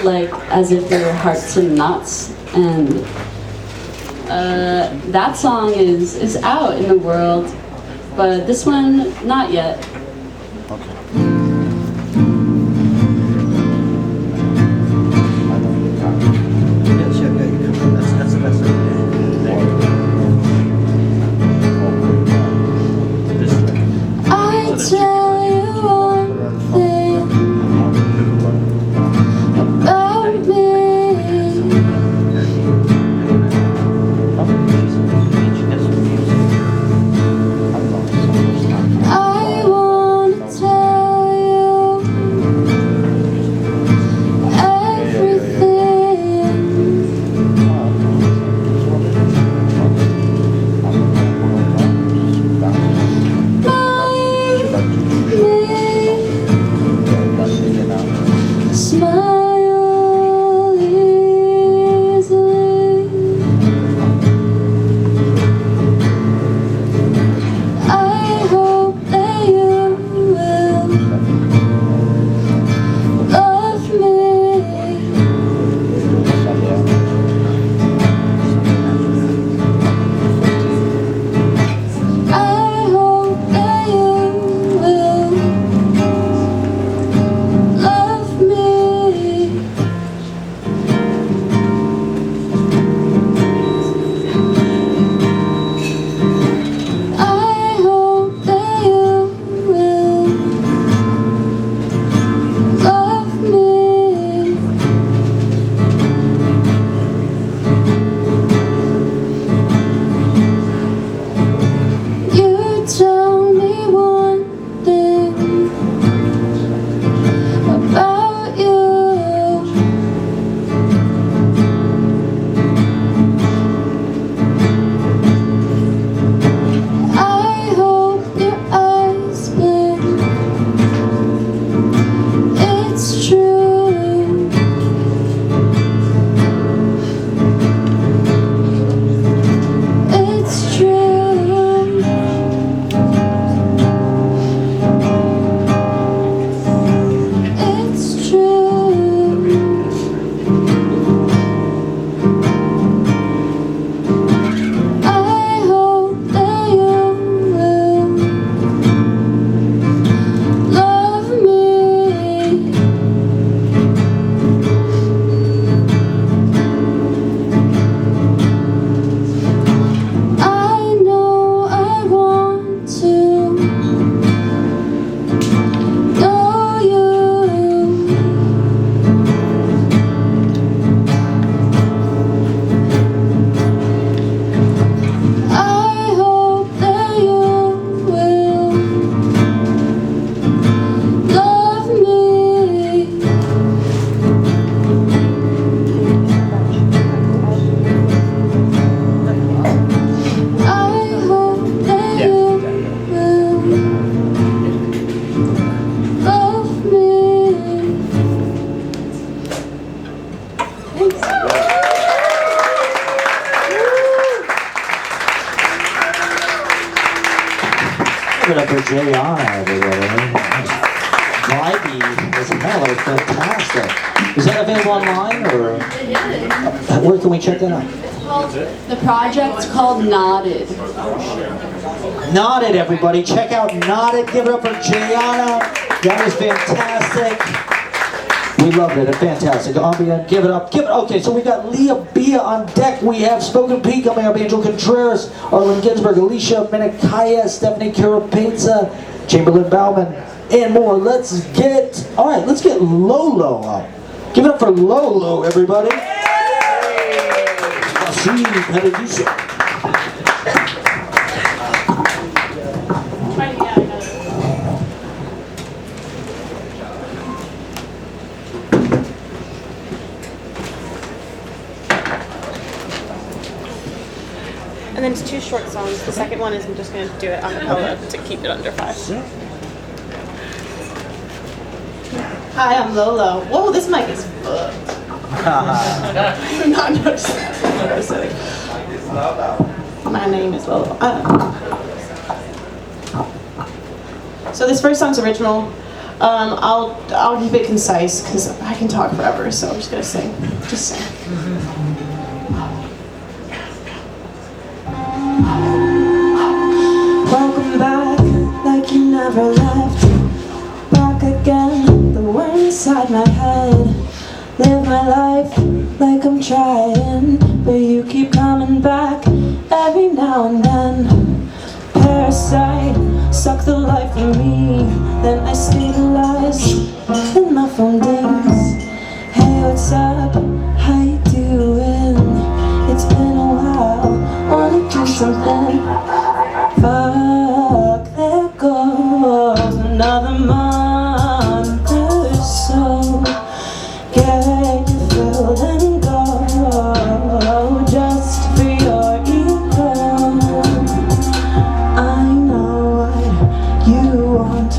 N: like as if they were hearts and knots, and that song is out in the world, but this one not yet. I tell you one thing about me. I wanna tell you everything. Smile easily. I hope that you will love me. I hope that you will love me. I hope that you will love me. You tell me one thing about you. I hope your eyes blink. It's true. It's true. It's true. I hope that you will love me. I know I want to know you. I hope that you will love me. I hope that you will love me.
B: Give it up for Jayana, everybody. Vibey as hell, it's fantastic. Is that available online, or where can we check that out?
N: The project's called Nodded.
B: Nodded, everybody. Check out Nodded. Give it up for Jayana. That was fantastic. We loved it. Fantastic. Ambient, give it up. Give it. Okay, so we got Leah Bia on deck. We have Spoken Peak coming up. Angel Contreras, Arlen, Ginsburg, Alysha, Menakaya, Stefanie, Carapezza, Chamberlain Bauman, and more. Let's get Lolo up. Give it up for Lolo, everybody.
O: And then it's 2 short songs. The second one is I'm just going to do it a cappella to keep it under 5.
E: Hi, I'm Lolo. Whoa, this mic is fucked. I'm not noticing that. My name is Lolo. So this first song's original.
O: I'll keep it concise because I can talk forever, so I'm just gonna sing. Just sing. Welcome back, like you never left. Back again, the worm inside my head. Live my life like I'm trying, but you keep coming back every now and then. Parasite, suck the life from me, then I stabilize, and my phone dings. Hey, what's up? How you doing? It's been a while, wanna do something. Fuck, there goes another month or so. Get you filled and go, just for your ego. I know what you want.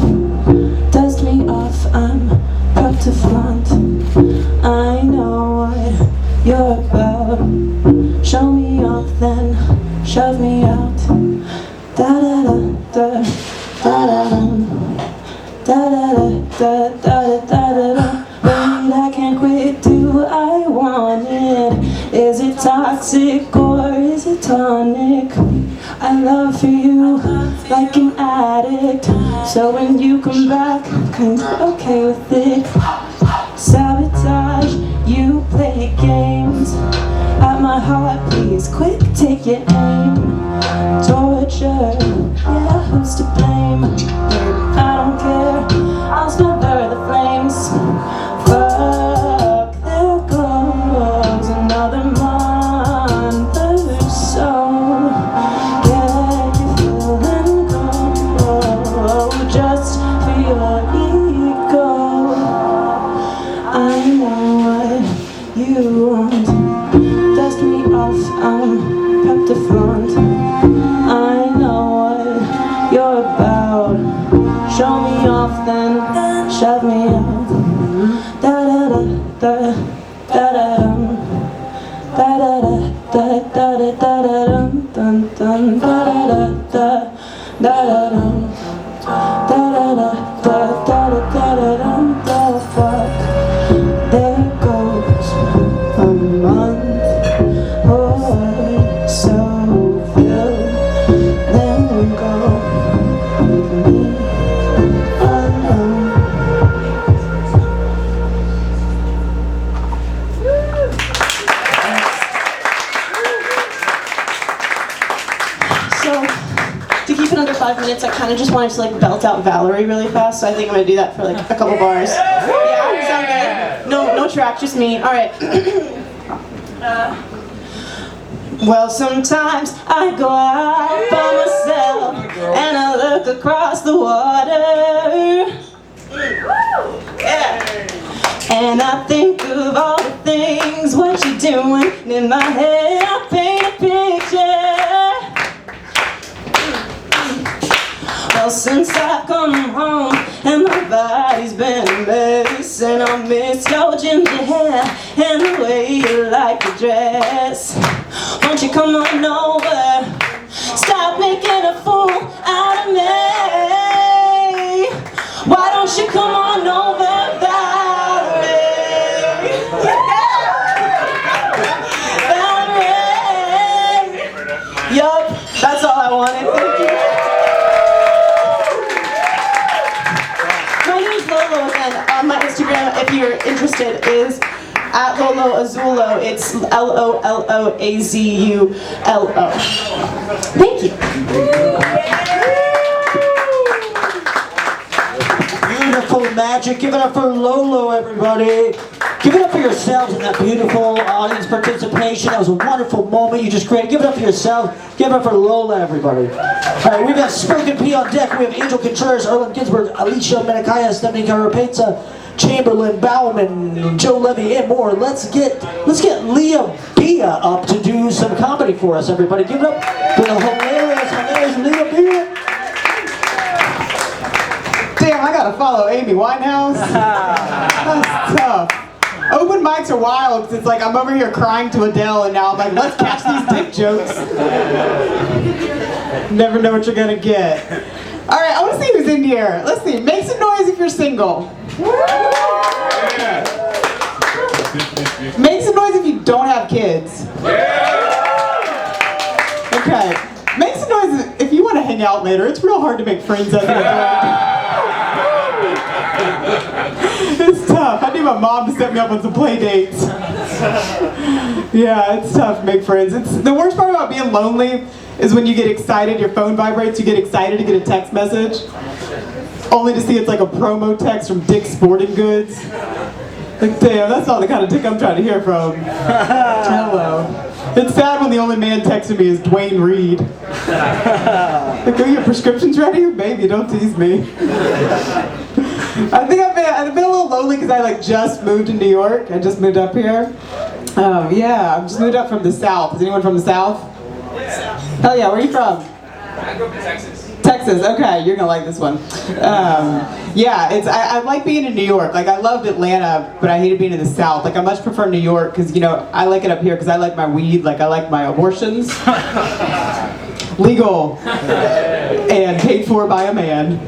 O: Dust me off, I'm proud to flaunt. I know what you're about. Show me off, then shove me out. Da da da da da da da da da da da da da. Wait, I can't quit. Do I want it? Is it toxic or is it tonic? I love for you like an addict. So when you come back, I'm kinda okay with it. Sabotage, you play games at my heart, please quick take your aim. Torture, yeah, who's to blame? I don't care, I'll smother the flames. Fuck, there goes another month or so. Get you feeling go, just for your ego. I know what you want. Dust me off, I'm prepped to flaunt. I know what you're about. Show me off, then shove me out. Da da da da da da dum. Da da da da da da da dum dum dum. Da da da da da dum. Da da da da da da da dum. The fuck, there goes a month or so. Filled, then go with me alone. So, to keep it under 5 minutes, I kind of just wanted to like belt out Valerie really fast, so I think I'm gonna do that for like a couple bars. Yeah, sound good? No track, just me. All right. Well, sometimes I go out by myself and I look across the water. Yeah. And I think of all the things, what you're doing. And in my head I paint a picture. Well, since I've come home and my body's been a mess, and I miss your ginger hair and the way you like to dress. Won't you come on over? Stop making a fool out of me. Why don't you come on over, Valerie? Valerie. Yup, that's all I wanted. Thank you. My name's Lolo, and on my Instagram, if you're interested, is at Lolo Azulo. It's LOLOAZULO. Thank you.
B: Beautiful magic. Give it up for Lolo, everybody. Give it up for yourselves in that beautiful audience participation. That was a wonderful moment you just created. Give it up for yourself. Give it up for Lola, everybody. All right, we've got Spoken P on deck. We have Angel Contreras, Arlen, Ginsburg, Alysha, Menakaya, Stefanie, Carapezza, Chamberlain, Bauman, Joe Levy, and more. Let's get Leah up to do some comedy for us, everybody. Give it up for the hilarious Leah.
P: Damn, I gotta follow Amy Winehouse. That's tough. Open mics are wild because it's like I'm over here crying to Adele and now I'm like, let's catch these dick jokes. Never know what you're gonna get. All right, I want to see who's in here. Let's see. Make some noise if if you're single. Okay. Make some noise if you don't have kids. Okay. Make some noise if you want to hang out later. It's real hard to make friends as an adult. It's tough. I need my mom to set me up on some play dates. Yeah, it's tough to make friends. It's the worst part about being lonely is when you get excited, your phone vibrates, you get excited to get a text message, only to see it's like a promo text from Dick's Sporting Goods. Like, damn, that's not the kind of dick I'm trying to hear from. Hello. It's sad when the only man texting me is Dwayne Reed. Like, are your prescriptions ready? Baby, don't tease me. I think I've been a little lonely because I like just moved to New York. I just moved up here. Yeah, I've just moved up from the South. Is anyone from the South? Hell yeah, where are you from?
A: I grew up in Texas.
P: Texas, okay, you're gonna like this one. Yeah, I like being in New York. Like, I loved Atlanta, but I hated being in the South. Like, I much prefer New York because, you know, I like it up here because I like my weed, like I like my abortions. Legal and paid for by a man.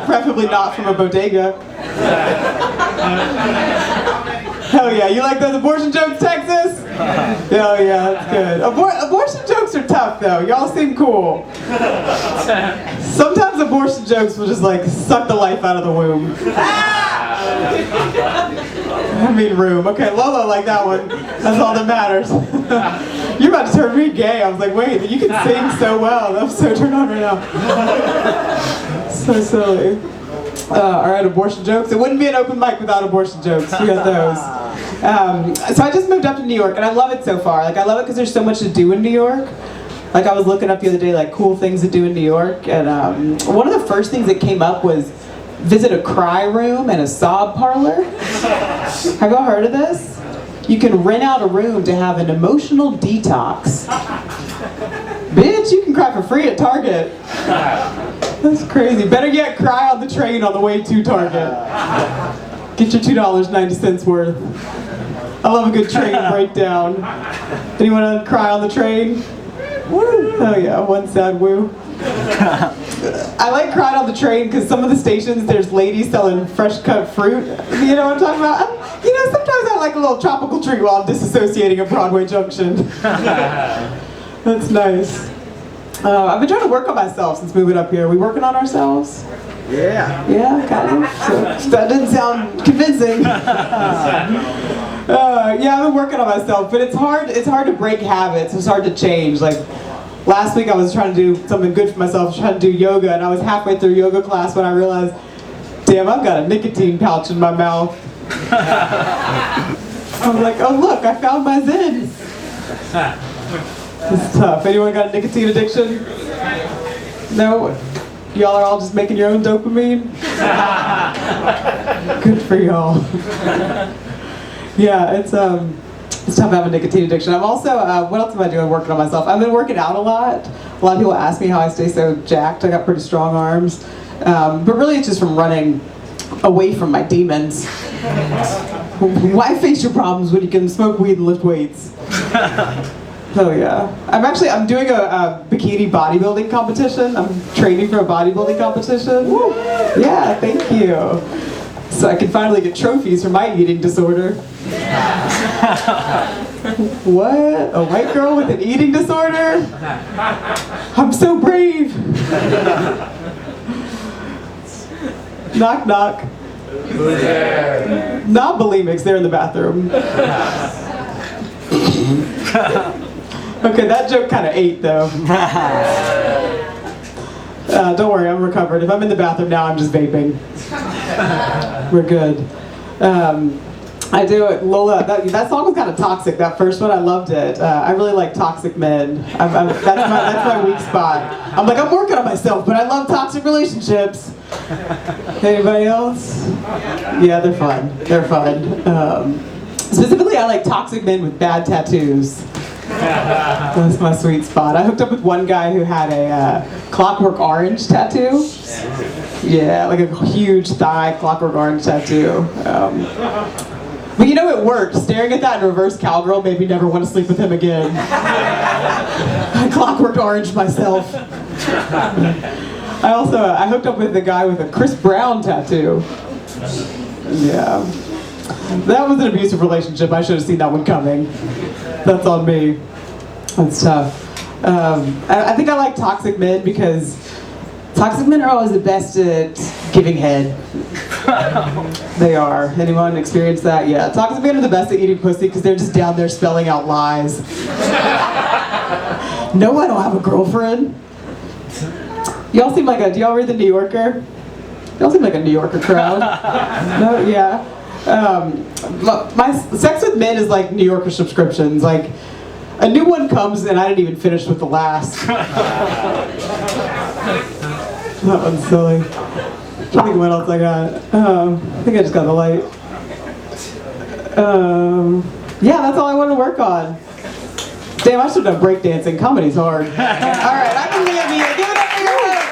P: Preferably not from a bodega. Hell yeah, you like those abortion jokes, Texas? Hell yeah, that's good. Abortion jokes are tough though, y'all seem cool. Sometimes abortion jokes will just like suck the life out of the womb. I mean room. Okay, Lolo like that one. That's all that matters. You're about to turn me gay. I was like, wait, you can sing so well. I'm so turned on right now. So silly. Alright, abortion jokes. It wouldn't be an open mic without abortion jokes. We got those. So I just moved up to New York, and I love it so far. Like, I love it because there's so much to do in New York. Like, I was looking up the other day, like, cool things to do in New York, and one of the first things that came up was visit a cry room and a sob parlor. Have y'all heard of this? You can rent out a room to have an emotional detox. Bitch, you can cry for free at Target. That's crazy. Better yet, cry on the train on the way to Target. Get your $2.90 worth. I love a good train breakdown. Anyone want to cry on the train? Woo! Oh yeah, one sad woo. I like crying on the train because some of the stations there's ladies selling fresh cut fruit. You know what I'm talking about? You know, sometimes I like a little tropical treat while I'm disassociating at Broadway Junction. That's nice. I've been trying to work on myself since moving up here. Are we working on ourselves?
D: Yeah.
P: Yeah, kind of. So that didn't sound convincing. Yeah, I've been working on myself, but it's hard to break habits. It's hard to change. Like, last week I was trying to do something good for myself. I was trying to do yoga, and I was halfway through yoga class when I realized, damn, I've got a nicotine pouch in my mouth. I was like, oh look, I found my zen. It's tough. Anyone got a nicotine addiction? No? Y'all are all just making your own dopamine? Good for y'all. Yeah, it's tough to have a nicotine addiction. I'm also, what else am I doing working on myself? I've been working out a lot. A lot of people ask me how I stay so jacked. I got pretty strong arms. But really it's just from running away from my demons. Why face your problems when you can smoke weed and lift weights? Oh yeah. I'm doing a bikini bodybuilding competition. I'm training for a bodybuilding competition. Woo. Yeah, thank you. So I can finally get trophies for my eating disorder. What? A white girl with an eating disorder? I'm so brave. Knock knock.
A: Who's there?
P: Not bulimics, they're in the bathroom. Okay, that joke kind of ate though. Don't worry, I'm recovered. If I'm in the bathroom now, I'm just vaping. We're good. I do it, Lola. That song was kind of toxic. That first one, I loved it. I really like toxic men. That's my weak spot. I'm like, I'm working on myself, but I love toxic relationships. Anybody else? Yeah, they're fun. They're fun. Specifically, I like toxic men with bad tattoos. That's my sweet spot. I hooked up with one guy who had a Clockwork Orange tattoo. Yeah, like a huge thigh Clockwork Orange tattoo. But you know it worked. Staring at that in reverse cowgirl made me never want to sleep with him again. I Clockwork Orange myself. I hooked up with a guy with a Chris Brown tattoo. Yeah. That was an abusive relationship. I should have seen that one coming. That's on me. That's tough. I think I like toxic men because toxic men are always the best at giving head. They are. Anyone experience that? Yeah. Toxic men are the best at eating pussy because they're just down there spelling out lies. No, I don't have a girlfriend. Y'all seem like do y'all read The New Yorker? Y'all seem like a New Yorker crowd. No, yeah. My sex with men is like New Yorker subscriptions. Like, a new one comes and I didn't even finish with the last. That one's silly. I can't think of what else I got. I think I just got the light. Yeah, that's all I wanted to work on. Damn, I should have done breakdancing. Comedy's hard. All right, I can leave you. Give it up for your head.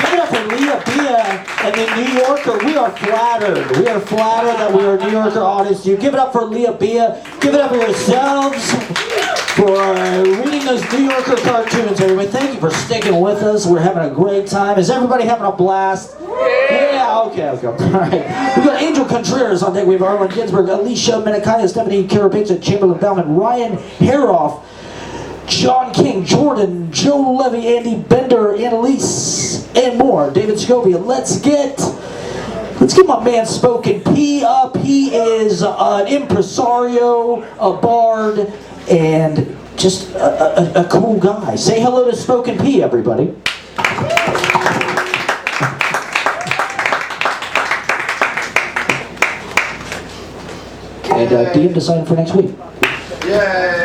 B: Give it up for Leah and the New Yorker. We are flattered. We are flattered that we are a New Yorker audience. You give it up for Leah Bia. Give it up for yourselves for reading those New Yorker cartoons, everybody. Thank you for sticking with us. We're having a great time. Is everybody having a blast? Yeah, okay. All right. We've got Angel Contreras on deck. We have Arlen, Ginsburg, Alysha, Menakaya, Stefanie, Carapezza, Chamberlain, Bauman, Ryan, Harroff, John King, Jordan, Joe Levy, Andy Bender, Annelise, and more. David Segovia. Let's get my man Spoken P up. He is an impresario, a bard, and just a cool guy. Say hello to Spoken P, everybody. And DM decided for next week.
I: Yay!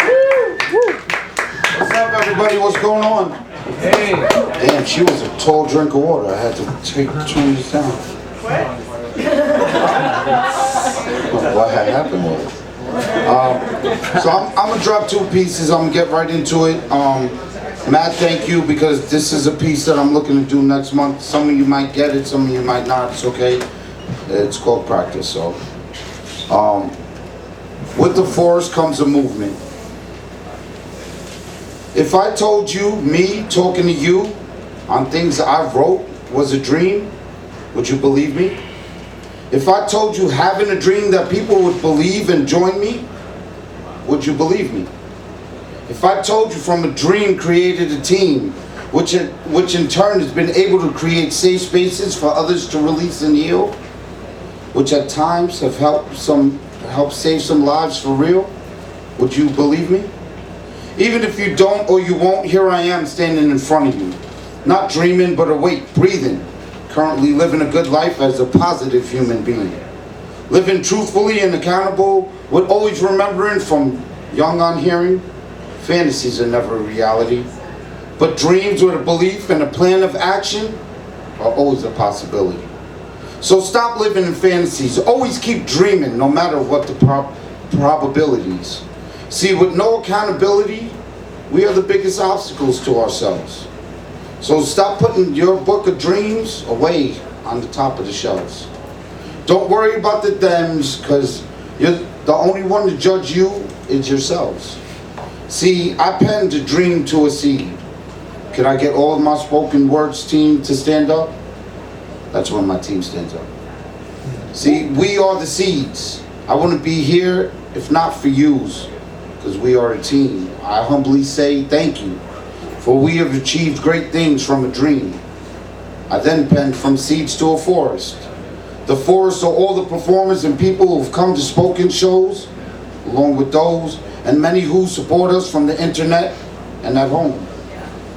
I: What's up, everybody? What's going on? Hey! Damn, she was a tall drink of water. I had to turn this down. What had happened was so I'm gonna drop two pieces. I'm gonna get right into it. Matt, thank you, because this is a piece that I'm looking to do next month. Some of you might get it, some of you might not. It's okay. It's called practice. So, with the forest comes a movement. If I told you me talking to you on things I wrote was a dream, would you believe me? If I told you having a dream that people would believe and join me, would you believe me? If I told you from a dream created a team, which in turn has been able to create safe spaces for others to release and heal, which at times have helped save some lives for real, would you believe me? Even if you don't or you won't, here I am standing in front of you. Not dreaming, but awake, breathing. Currently living a good life as a positive human being. Living truthfully and accountable, with always remembering from young on hearing, fantasies are never a reality. But dreams with a belief and a plan of action are always a possibility. So stop living in fantasies. Always keep dreaming, no matter what the probabilities. See, with no accountability, we are the biggest obstacles to ourselves. So stop putting your book of dreams away on the top of the shelves. Don't worry about the thems, because the only one to judge you is yourselves. See, I penned a dream to a seed. Can I get all of my spoken words team to stand up? That's when my team stands up. See, we are the seeds. I wouldn't be here if not for yous, because we are a team. I humbly say thank you, for we have achieved great things from a dream. I then penned from seeds to a forest. The forest are all the performers and people who have come to spoken shows, along with those and many who support us from the internet and at home.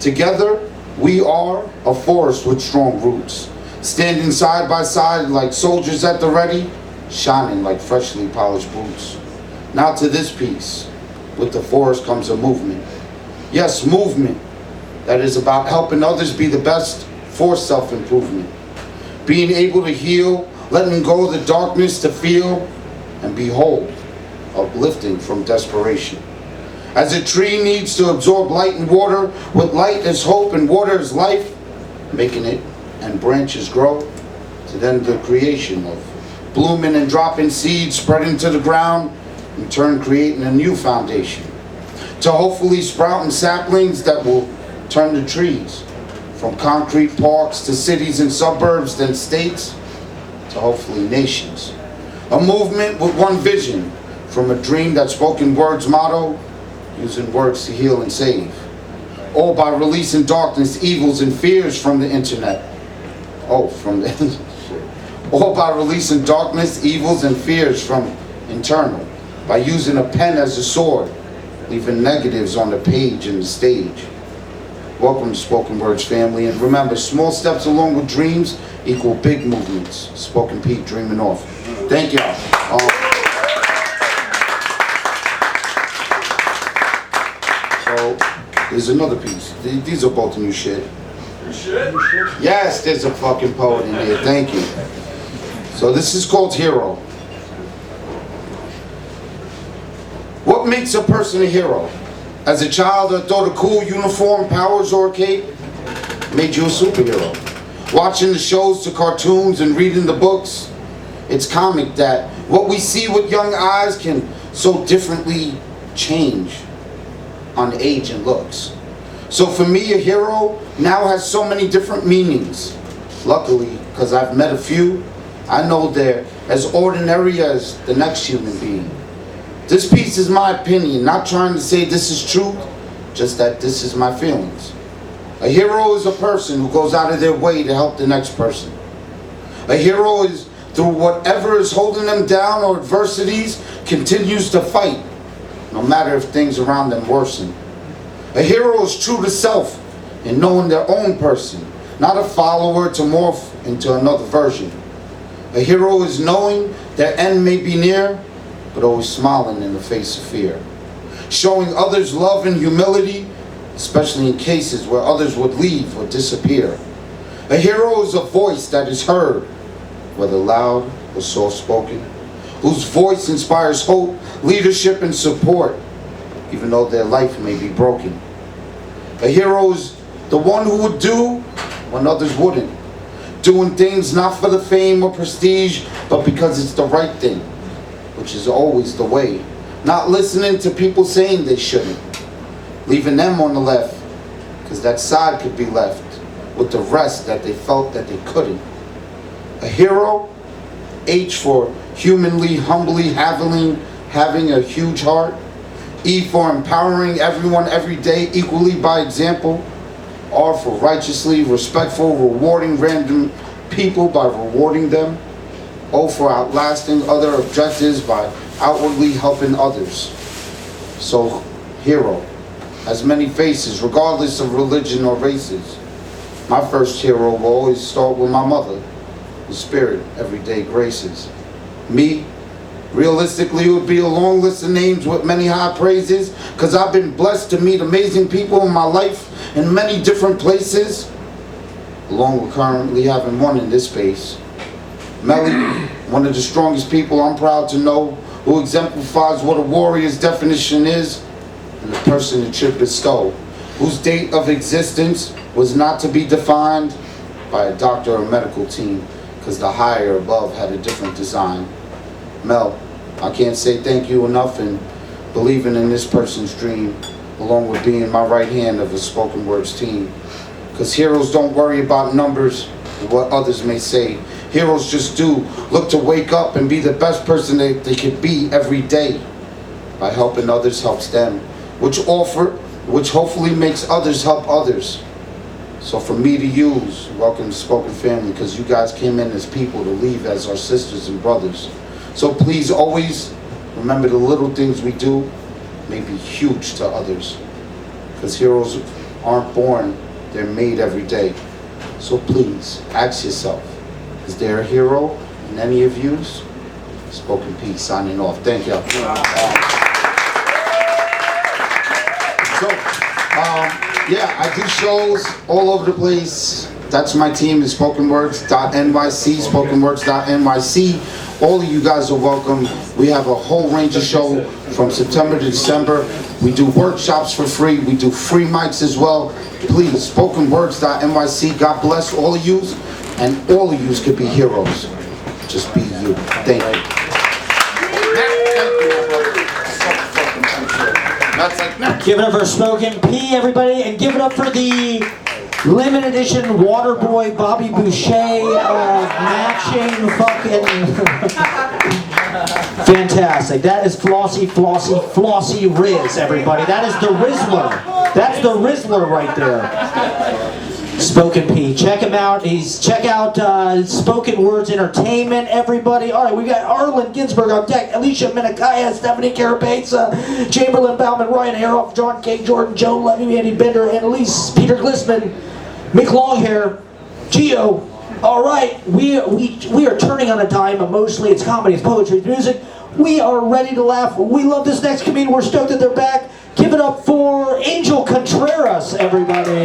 I: Together, we are a forest with strong roots, standing side by side like soldiers at the ready, shining like freshly polished boots. Now to this piece, with the forest comes a movement. Yes, movement that is about helping others be the best for self-improvement. Being able to heal, letting go of the darkness to feel and be whole, uplifting from desperation. As a tree needs to absorb light and water, with light as hope and water as life, making it and branches grow, to then the creation of blooming and dropping seeds spreading to the ground, in turn creating a new foundation, to hopefully sprouting saplings that will turn to trees. From concrete parks to cities and suburbs, then states, to hopefully nations. A movement with one vision, from a dream that spoken words motto, using words to heal and save. All by releasing darkness, evils, and fears from the internet. All by releasing darkness, evils, and fears from internal. By using a pen as a sword, leaving negatives on the page and the stage. Welcome to Spoken Words family, and remember, small steps along with dreams equal big movements. Spoken Pete dreaming off. Thank y'all. So, there's another piece. These are both new shit.
A: You should?
I: Yes, there's a fucking poet in here. Thank you. So this is called Hero. What makes a person a hero? As a child, I thought a cool uniform, powers, or a cape made you a superhero. Watching the shows to cartoons and reading the books, it's comic that what we see with young eyes can so differently change on age and looks. So for me, a hero now has so many different meanings. Luckily, because I've met a few, I know they're as ordinary as the next human being. This piece is my opinion, not trying to say this is true, just that this is my feelings. A hero is a person who goes out of their way to help the next person. A hero is, through whatever is holding them down or adversities, continues to fight, no matter if things around them worsen. A hero is true to self in knowing their own person, not a follower to morph into another version. A hero is knowing their end may be near, but always smiling in the face of fear. Showing others love and humility, especially in cases where others would leave or disappear. A hero is a voice that is heard, whether loud or soft-spoken, whose voice inspires hope, leadership, and support, even though their life may be broken. A hero is the one who would do when others wouldn't, doing things not for the fame or prestige, but because it's the right thing, which is always the way. Not listening to people saying they shouldn't, leaving them on the left, because that side could be left with the rest that they felt that they couldn't. A hero, H for humanly, humbly, having a huge heart. E for empowering everyone every day equally by example. R for righteously, respectful, rewarding random people by rewarding them. O for outlasting other objectives by outwardly helping others. So, hero has many faces, regardless of religion or races. My first hero will always start with my mother, the spirit everyday graces. Me, realistically, it would be a long list of names with many high praises, because I've been blessed to meet amazing people in my life in many different places, along with currently having one in this space. Melly, one of the strongest people I'm proud to know, who exemplifies what a warrior's definition is, and the person it should bestow, whose date of existence was not to be defined by a doctor or medical team, because the higher above had a different design. Mel, I can't say thank you enough in believing in this person's dream, along with being my right hand of a spoken words team. Because heroes don't worry about numbers or what others may say. Heroes just do look to wake up and be the best person they could be every day. By helping others helps them, which hopefully makes others help others. So for me to use, welcome to Spoken Family, because you guys came in as people to leave as our sisters and brothers. So please always remember the little things we do may be huge to others. Because heroes aren't born, they're made every day. So please, ask yourself, is there a hero in any of yous? Spoken Peace, signing off. Thank y'all. Yeah, I do shows all over the place. That's my team is spokenwords.nyc, spokenwords.nyc. All of you guys are welcome. We have a whole range of show from September to December. We do workshops for free. We do free mics as well. Please, spokenwords.nyc. God bless all of yous, and all of yous could be heroes. Just be you. Thank you. That's like next.
B: Give it up for Spoken P, everybody, and give it up for the limited edition Waterboy Bobby Boucher matching fucking fantastic. That is Flossy, Flossy, Flossy Riz, everybody. That is the Rizzler. That's the Rizzler right there. Spoken P. Check him out. Check out Spoken Words Entertainment, everybody. All right, we got Arlen, Ginsburg on deck, Alysha, Menakaya, Stefanie, Carapezza, Chamberlain, Bauman, Ryan, Harroff, John K, Jordan, Joe, Levy, Andy Bender, annelise, Peter Glissman, Mick Longhair, Gio. All right, we are turning on a dime emotionally. It's comedy, it's poetry, it's music. We are ready to laugh. We love this next comedian. We're stoked that they're back. Give it up for Angel Contreras, everybody.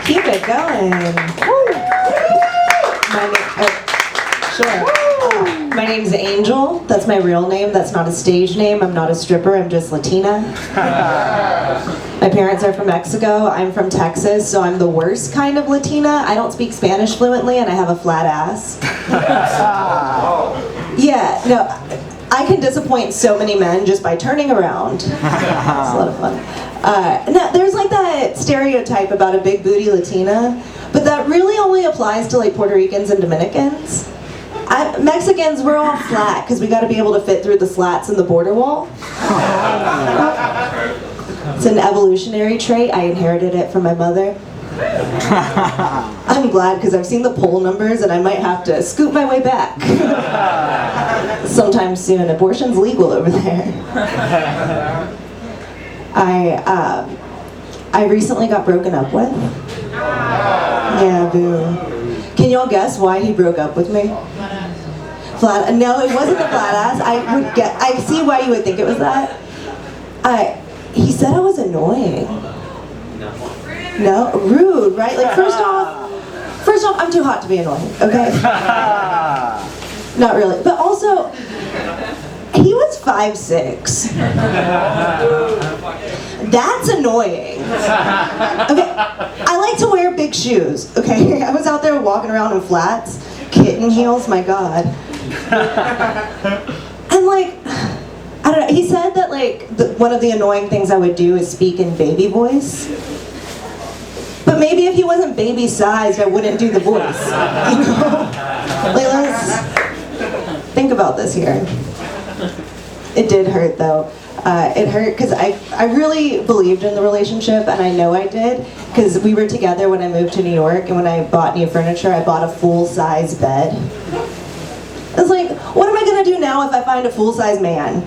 O: Keep it going. My name's Angel. That's my real name. That's not a stage name. I'm not a stripper. I'm just Latina. My parents are from Mexico. I'm from Texas, so I'm the worst kind of Latina. I don't speak Spanish fluently, and I have a flat ass. Yeah, no, I can disappoint so many men just by turning around. It's a lot of fun. No, there's like that stereotype about a big booty Latina, but that really only applies to like Puerto Ricans and Dominicans. Mexicans, we're all flat because we got to be able to fit through the slats in the border wall. It's an evolutionary trait. I inherited it from my mother. I'm glad because I've seen the poll numbers and I might have to scoot my way back. Sometime soon. Abortion's legal over there. I recently got broken up with. Yeah, boo. Can y'all guess why he broke up with me? Flat? No, it wasn't the flat ass. I see why you would think it was that. He said I was annoying. No, rude, right? Like first off, I'm too hot to be annoying. Okay. Not really, but also. He was 5'6". That's annoying. Okay, I like to wear big shoes, okay? I was out there walking around in flats, kitten heels, my God. And like, I don't know, he said that like, one of the annoying things I would do is speak in baby voice. But maybe if he wasn't baby sized, I wouldn't do the voice, you know? Like, let's think about this here. It did hurt though. It hurt because I really believed in the relationship, and I know I did because we were together when I moved to New York, and when I bought new furniture, I bought a full-size bed. I was like, what am I gonna do now if I find a full-size man?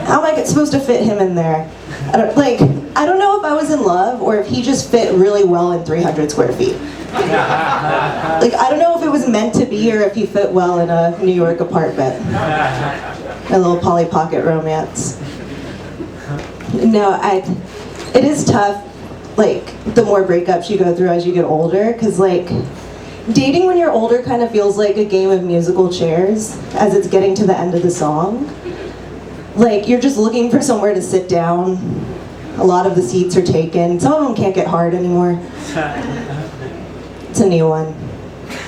O: How am I supposed to fit him in there? I don't know if I was in love or if he just fit really well in 300 square feet. Like, I don't know if it was meant to be or if he fit well in a New York apartment. A little Polly Pocket romance. No, it is tough, like, the more breakups you go through as you get older, because, like, dating when you're older kind of feels like a game of musical chairs as it's getting to the end of the song. Like, you're just looking for somewhere to sit down. A lot of the seats are taken. Some of them can't get hard anymore. It's a new one.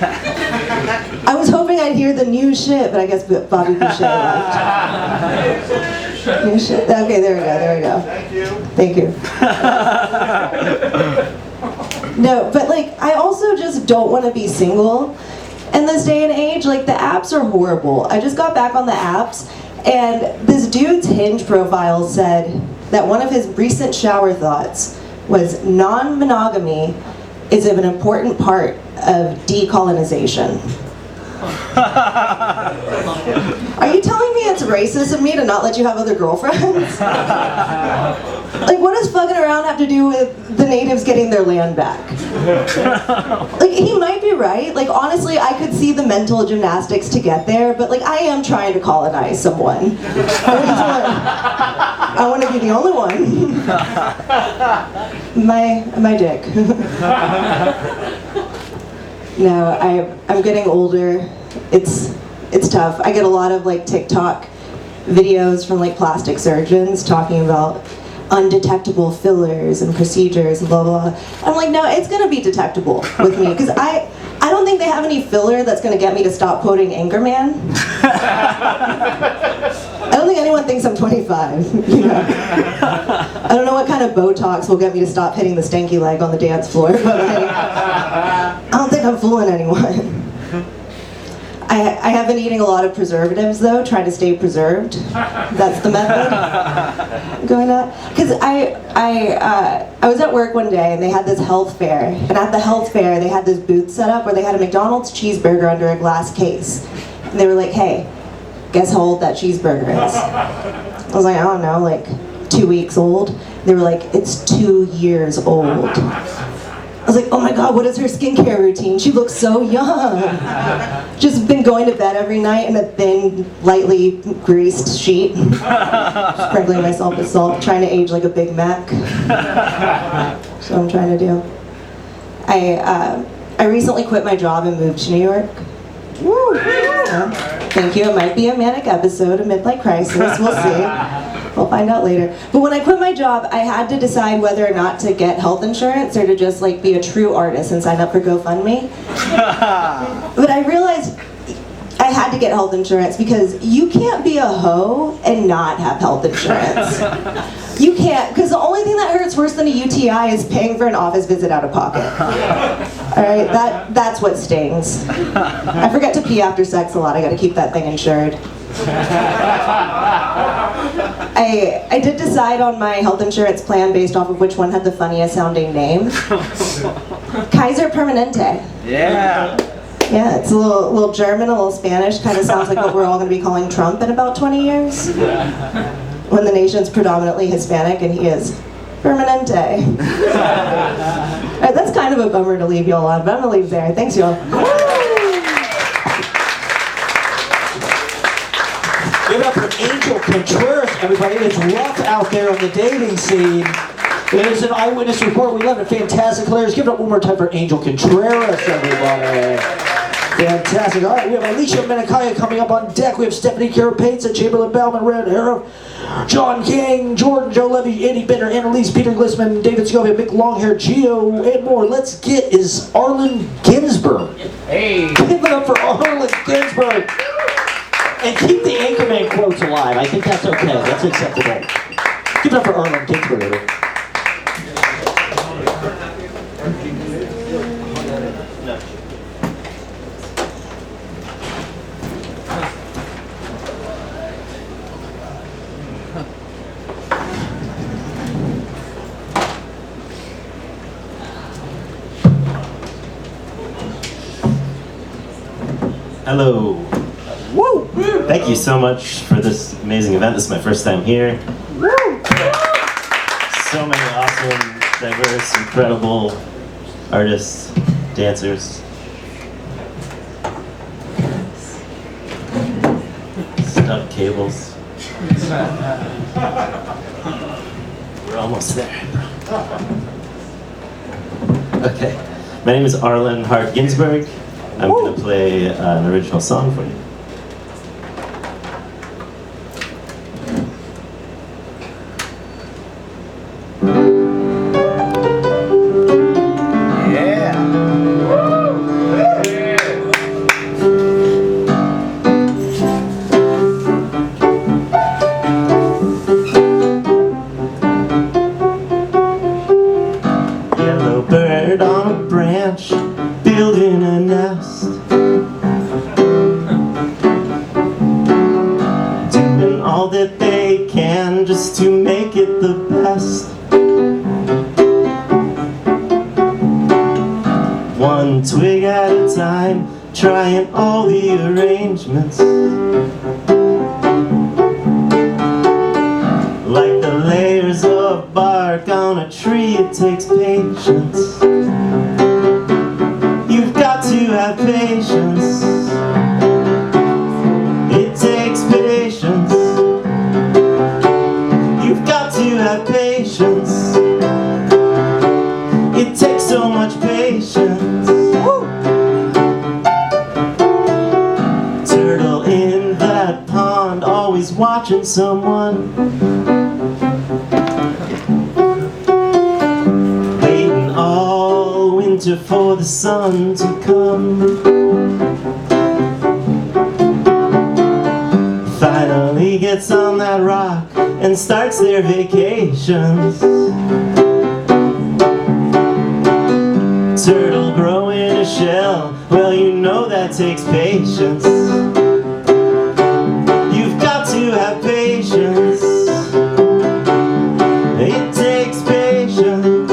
O: I was hoping I'd hear the new shit, but I guess Bobby Boucher left. New shit. Okay, there we go. Thank you. No, but like, I also just don't want to be single in this day and age. Like, the apps are horrible. I just got back on the apps, and this dude's Hinge profile said that one of his recent shower thoughts was non-monogamy is an important part of decolonization. Are you telling me it's racist of me to not let you have other girlfriends? Like, what does fucking around have to do with the natives getting their land back? Like, he might be right. Like, honestly, I could see the mental gymnastics to get there, but like, I am trying to colonize someone. I want to be the only one. My dick. No, I'm getting older. It's tough. I get a lot of like TikTok videos from like plastic surgeons talking about undetectable fillers and procedures and blah blah blah. I'm like, no, it's gonna be detectable with me because I don't think they have any filler that's gonna get me to stop quoting Anchorman. I don't think anyone thinks I'm 25. You know? I don't know what kind of Botox will get me to stop hitting the stanky leg on the dance floor, but like, I don't think I'm fooling anyone. I have been eating a lot of preservatives though, trying to stay preserved. That's the method. Going on, because I was at work one day and they had this health fair, and at the health fair they had this booth set up where they had a McDonald's cheeseburger under a glass case, and they were like, "Hey, guess how old that cheeseburger is?" I was like, "I don't know, like 2 weeks old." They were like, "It's 2 years old." I was like, "Oh my God, what is her skincare routine? She looks so young." Just been going to bed every night in a thin, lightly greased sheet. Sprinkling myself with salt, trying to age like a Big Mac. That's what I'm trying to do. I recently quit my job and moved to New York. Woo. Thank you. It might be a manic episode, a midlife crisis. We'll see. We'll find out later. But when I quit my job, I had to decide whether or not to get health insurance or to just like be a true artist and sign up for GoFundMe. But I realized I had to get health insurance because you can't be a hoe and not have health insurance. You can't, because the only thing that hurts worse than a UTI is paying for an office visit out of pocket. All right, that's what stings. I forget to pee after sex a lot. I got to keep that thing insured. I did decide on my health insurance plan based off of which one had the funniest sounding name. Kaiser Permanente.
D: Yeah.
O: Yeah, it's a little German, a little Spanish. Kind of sounds like what we're all going to be calling Trump in about 20 years. When the nation's predominantly Hispanic and he is Permanente. All right, that's kind of a bummer to leave y'all on, but I'm going to leave there. Thanks, y'all.
B: Give it up for Angel Contreras, everybody. It's rough out there on the dating scene. It is an eyewitness report. We love it. Fantastic players. Give it up one more time for Angel Contreras, everybody. Fantastic. All right, we have Alysha Menakaya coming up on deck. We have Stefanie, Carapezza, Chamberlain, Bauman, Red, harroff, John King, Jordan, Joe Levy, Andy Bender, Annelise, Peter Glissman, David Segovia, Mick Longhair, Gio, and more. Let's get is Arlen Ginsburg.
D: Hey.
B: Give it up for Arlen Ginsburg. And keep the Anchorman quotes alive. I think that's okay. That's acceptable. Give it up for Arlen Ginsburg.
Q: Hello. Woo! Thank you so much for this amazing event. This is my first time here. Woo! So many awesome, diverse, incredible artists, dancers. Stuck cables. We're almost there. Okay. My name is Arlen Hart Ginsburg. I'm going to play an original song for you. Yellow bird on a branch, building a nest, doing all that they can just to make it the best. One twig at a time, trying all the arrangements. Like the layers of bark on a tree, it takes patience. You've got to have patience. It takes patience. You've got to have patience. It takes so much patience. Woo! Turtle in that pond, always watching someone. Waiting all winter for the sun to come. Finally He gets on that rock and starts their vacations. Turtle grow in a shell, well you know that takes patience. You've got to have patience. It takes patience.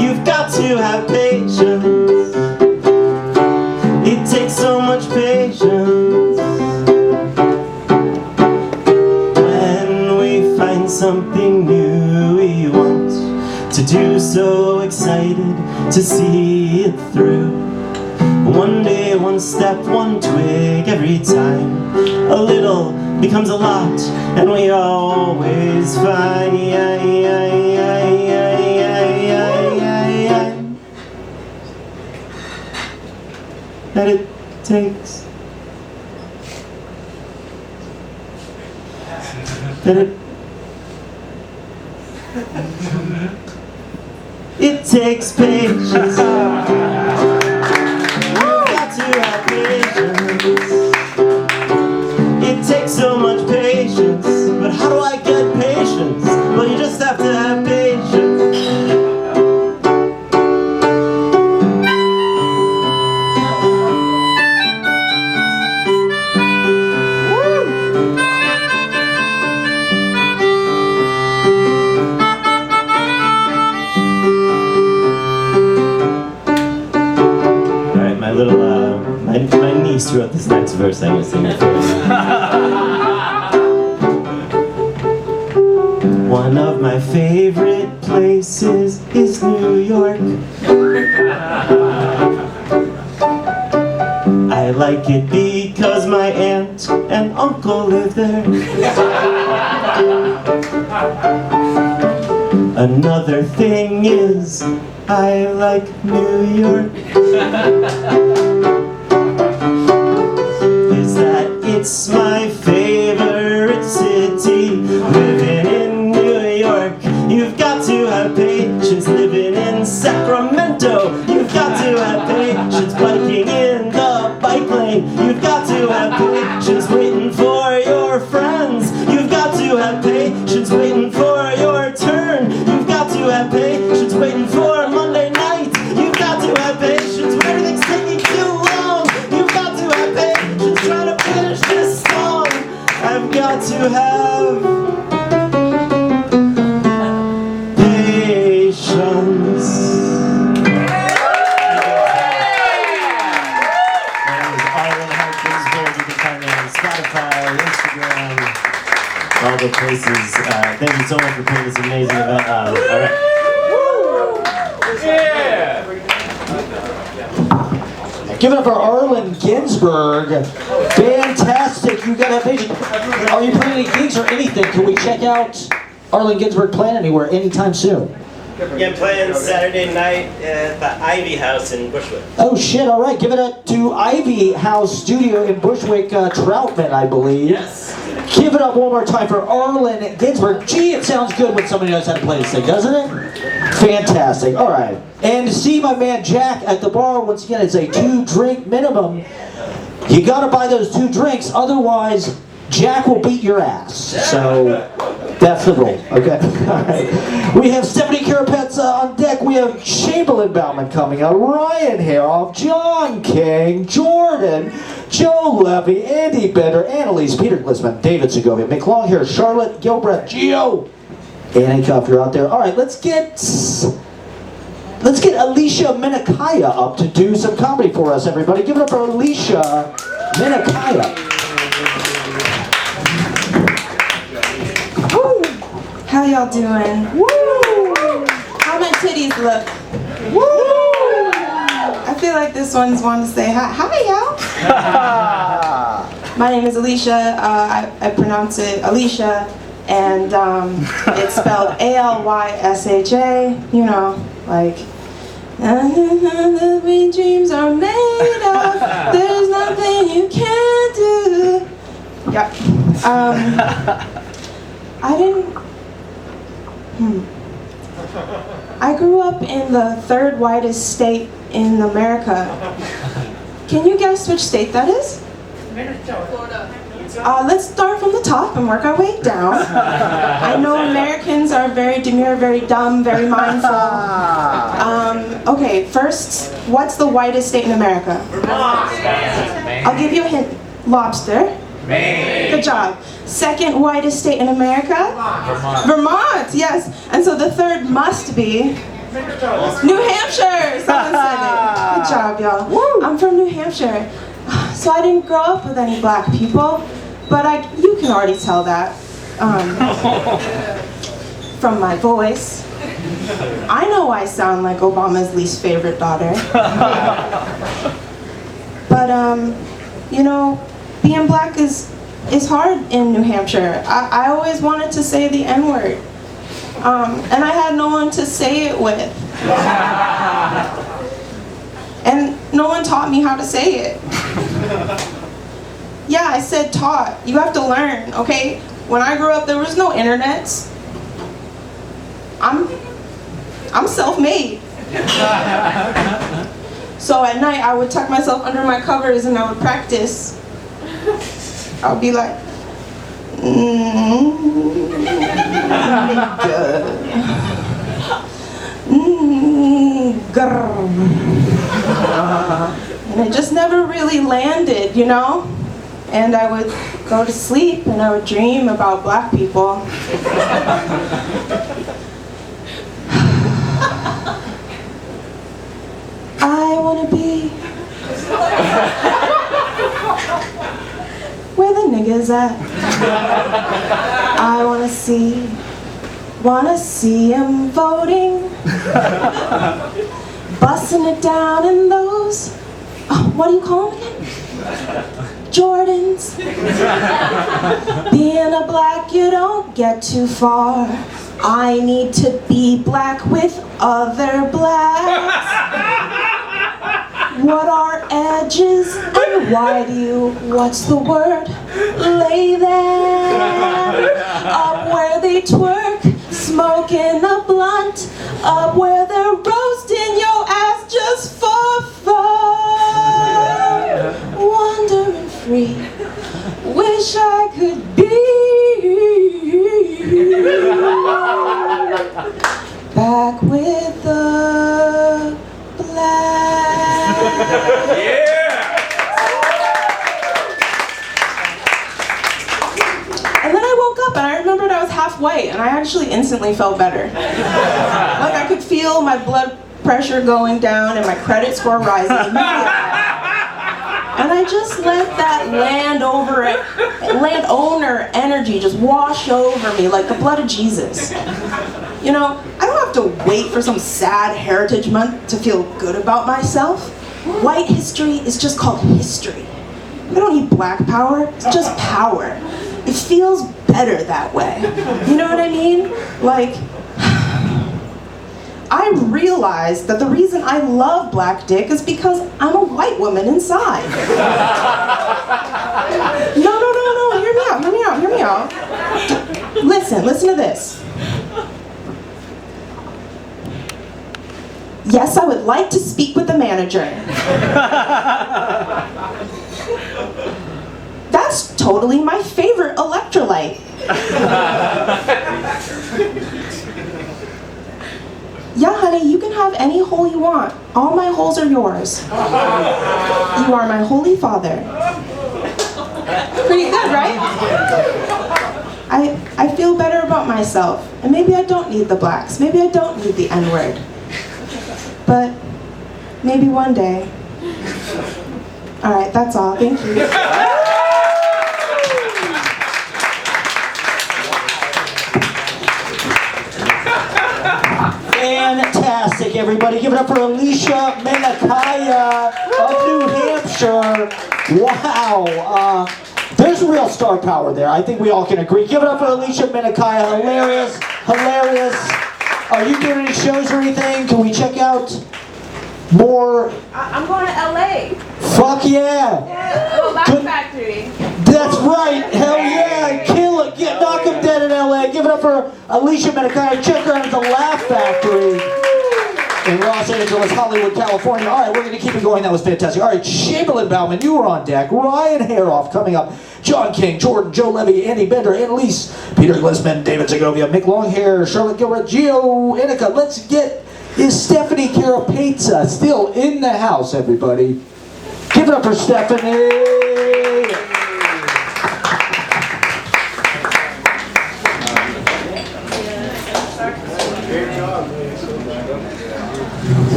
Q: You've got to have patience. It takes so much patience. When we find something new we want to do, so excited to see it through. One day, one step, one twig every time. A little becomes a lot, and we always find that it takes. It takes patience. You've got to have patience. It takes so much patience. But how do I get patience? Well, you just have to have patience. My niece wrote this next verse I'm going to sing it for you. One of my favorite places is New York. I like it because my aunt and uncle live there. Another thing is, I like New York. It's my favorite city. Living in New York, you've got to have patience. Living in Sacramento, you've got to have patience. Biking in the bike lane, you've got to have patience. Waiting for your friends, you've got to have patience. Waiting for your turn, you've got to have patience. Waiting for Monday night, you've got to have patience. When everything's taking too long, you've got to have patience. Trying to finish this song, I've got to have patience. My name is Arlen Ginsburg. You can find me on Spotify, Instagram, all the places. Thank you so much for putting this amazing event on. All right.
B: Give it up for Arlen Ginsburg. Fantastic. You got to have patience. Are you playing any gigs or anything? Can we check out Arlen Ginsburg playing anywhere anytime soon?
Q: Yeah, I'm playing Saturday night at the Ivy House in Bushwick.
B: Oh shit, all right. Give it up to Ivy House Studio in Bushwick, Troutman, I believe. Yes. Give it up one more time for Arlen Ginsburg. Gee, it sounds good when somebody knows how to play this thing, doesn't it? Fantastic. All right. And to see my man Jack at the bar, once again, it's a 2-drink minimum. You got to buy those 2 drinks, otherwise Jack will beat your ass. So that's the rule. Okay. All right. We have Stefanie Carapezza on deck. We have Chamberlain Bauman coming out. Ryan Harroff, John King, Jordan, Joe Levy, Andy Bender, Annelise, Peter Glissman, David Segovia, Mick Longhair, Charlotte, Gilbreath, Gio, Annie Cuff, you're out there. All right, let's get Alysha Menakaya up to do some comedy for us, everybody. Give it up for Alysha Menakaya.
O: Woo! How y'all doing? Woo! How my titties look? Woo! I feel like this one's wanting to say hi, y'all. My name is Alysha. I pronounce it Alysha, and it's spelled A-L-Y-S-H-A. You know, like. The dreams are made of. There's nothing you can't do. Yeah. I grew up in the 3rd whitest state in America. Can you guess which state that is?
E: Florida.
O: Let's start from the top and work our way down. I know Americans are very demure, very dumb, very mindful. Okay, first, what's the whitest state in America? I'll give you a hint. Lobster.
A: Maine.
O: Good job. Second whitest state in America?
A: Vermont.
O: Vermont, yes. And so the third must be New Hampshire. Someone said it. Good job, y'all. I'm from New Hampshire. So I didn't grow up with any black people, but you can already tell that from my voice. I know I sound like Obama's least favorite daughter. But, you know, being black is hard in New Hampshire. I always wanted to say the N-word. And I had no one to say it with. And no one taught me how to say it. Yeah, I said taught. You have to learn, okay? When I grew up, there was no internets. I'm self-made. So at night, I would tuck myself under my covers and I would practice. I would be like, and it just never really landed, you know? And I would go to sleep and I would dream about black people. I wanna be where the niggas at. I wanna see him voting, busting it down in those, what do you call them again? Jordans. Being a black, you don't get too far. I need to be black with other blacks. What are edges and why do you, what's the word? Lay them up where they twerk, smoking a blunt, up where they're roasting your ass just for fun. Wandering free, wish I could be back with the black. And then I woke up and I remembered I was half white and I actually instantly felt better. Like I could feel my blood pressure going down and my credit score rising. And I just let that landowner energy just wash over me like the blood of Jesus. You know, I don't have to wait for some sad Heritage Month to feel good about myself. White history is just called history. We don't need black power, it's just power. It feels better that way. You know what I mean? Like, I realized that the reason I love black dick is because I'm a white woman inside. No, hear me out. Listen to this. Yes, I would like to speak with the manager. That's totally my favorite electrolyte. Yeah, honey, you can have any hole you want. All my holes are yours. You are my holy father. Pretty good, right? I feel better about myself. And maybe I don't need the blacks. Maybe I don't need the N-word. But maybe one day. All right, that's all. Thank you.
B: Fantastic, everybody. Give it up for Alysha Menakaya of New Hampshire. Wow. There's real star power there. I think we all can agree. Give it up for Alysha Menakaya. Hilarious. Are you doing any shows or anything? Can we check out more?
F: I'm going to LA.
B: Fuck yeah.
F: Laugh Factory.
B: That's right. Hell yeah. Kill it. Knock them dead in LA. Give it up for Alysha Menakaya. Check her out at the Laugh Factory in Los Angeles, Hollywood, California. All right, we're going to keep it going. That was fantastic. All right, Chamberlain Bauman, you were on deck. Ryan Harroff coming up. John King, Jordan, Joe Levy, Andy Bender, Annelise, Peter Glissman, David Segovia, Mick Longhair, Charlotte Gilbreath, Gio Inica. Let's get is Stefanie Carapezza still in the house, everybody. Give it up for Stefanie.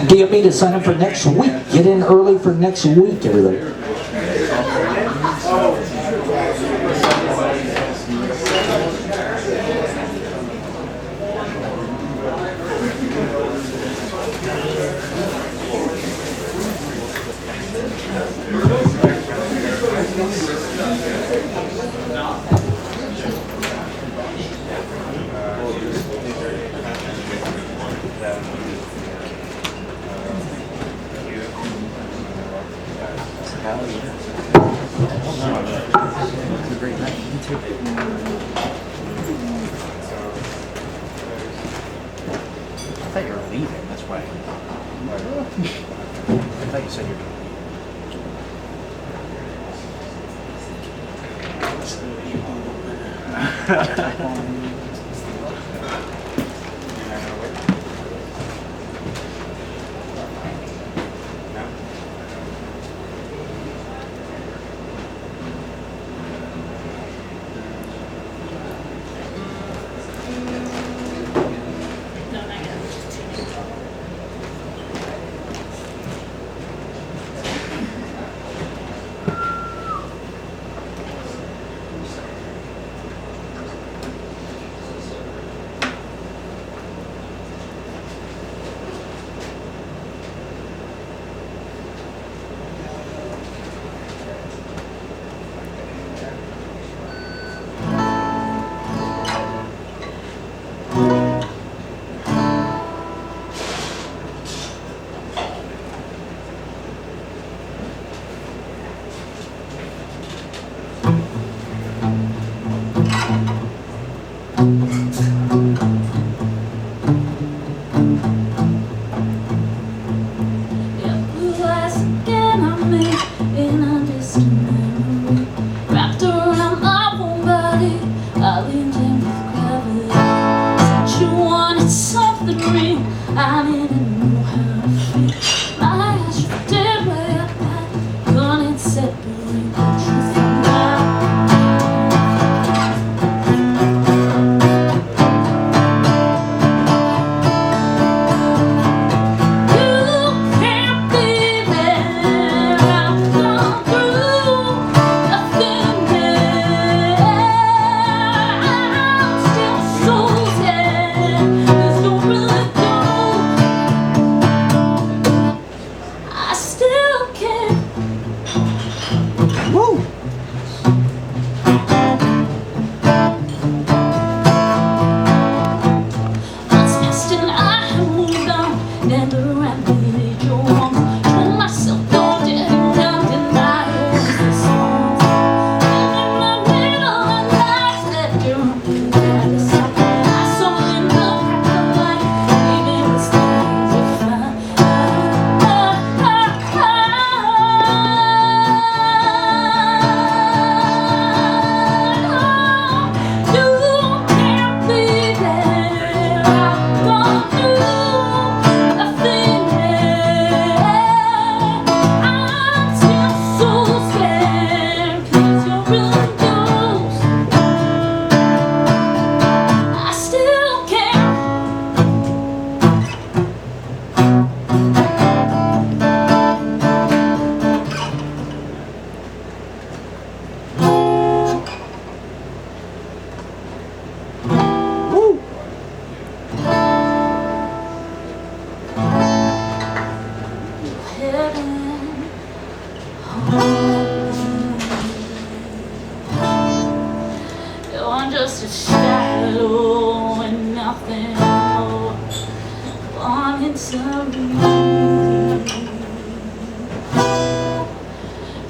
B: Get me to sign up for next week. Get in early for next week, everybody.
D: I thought you were leaving, that's why. I thought you said you were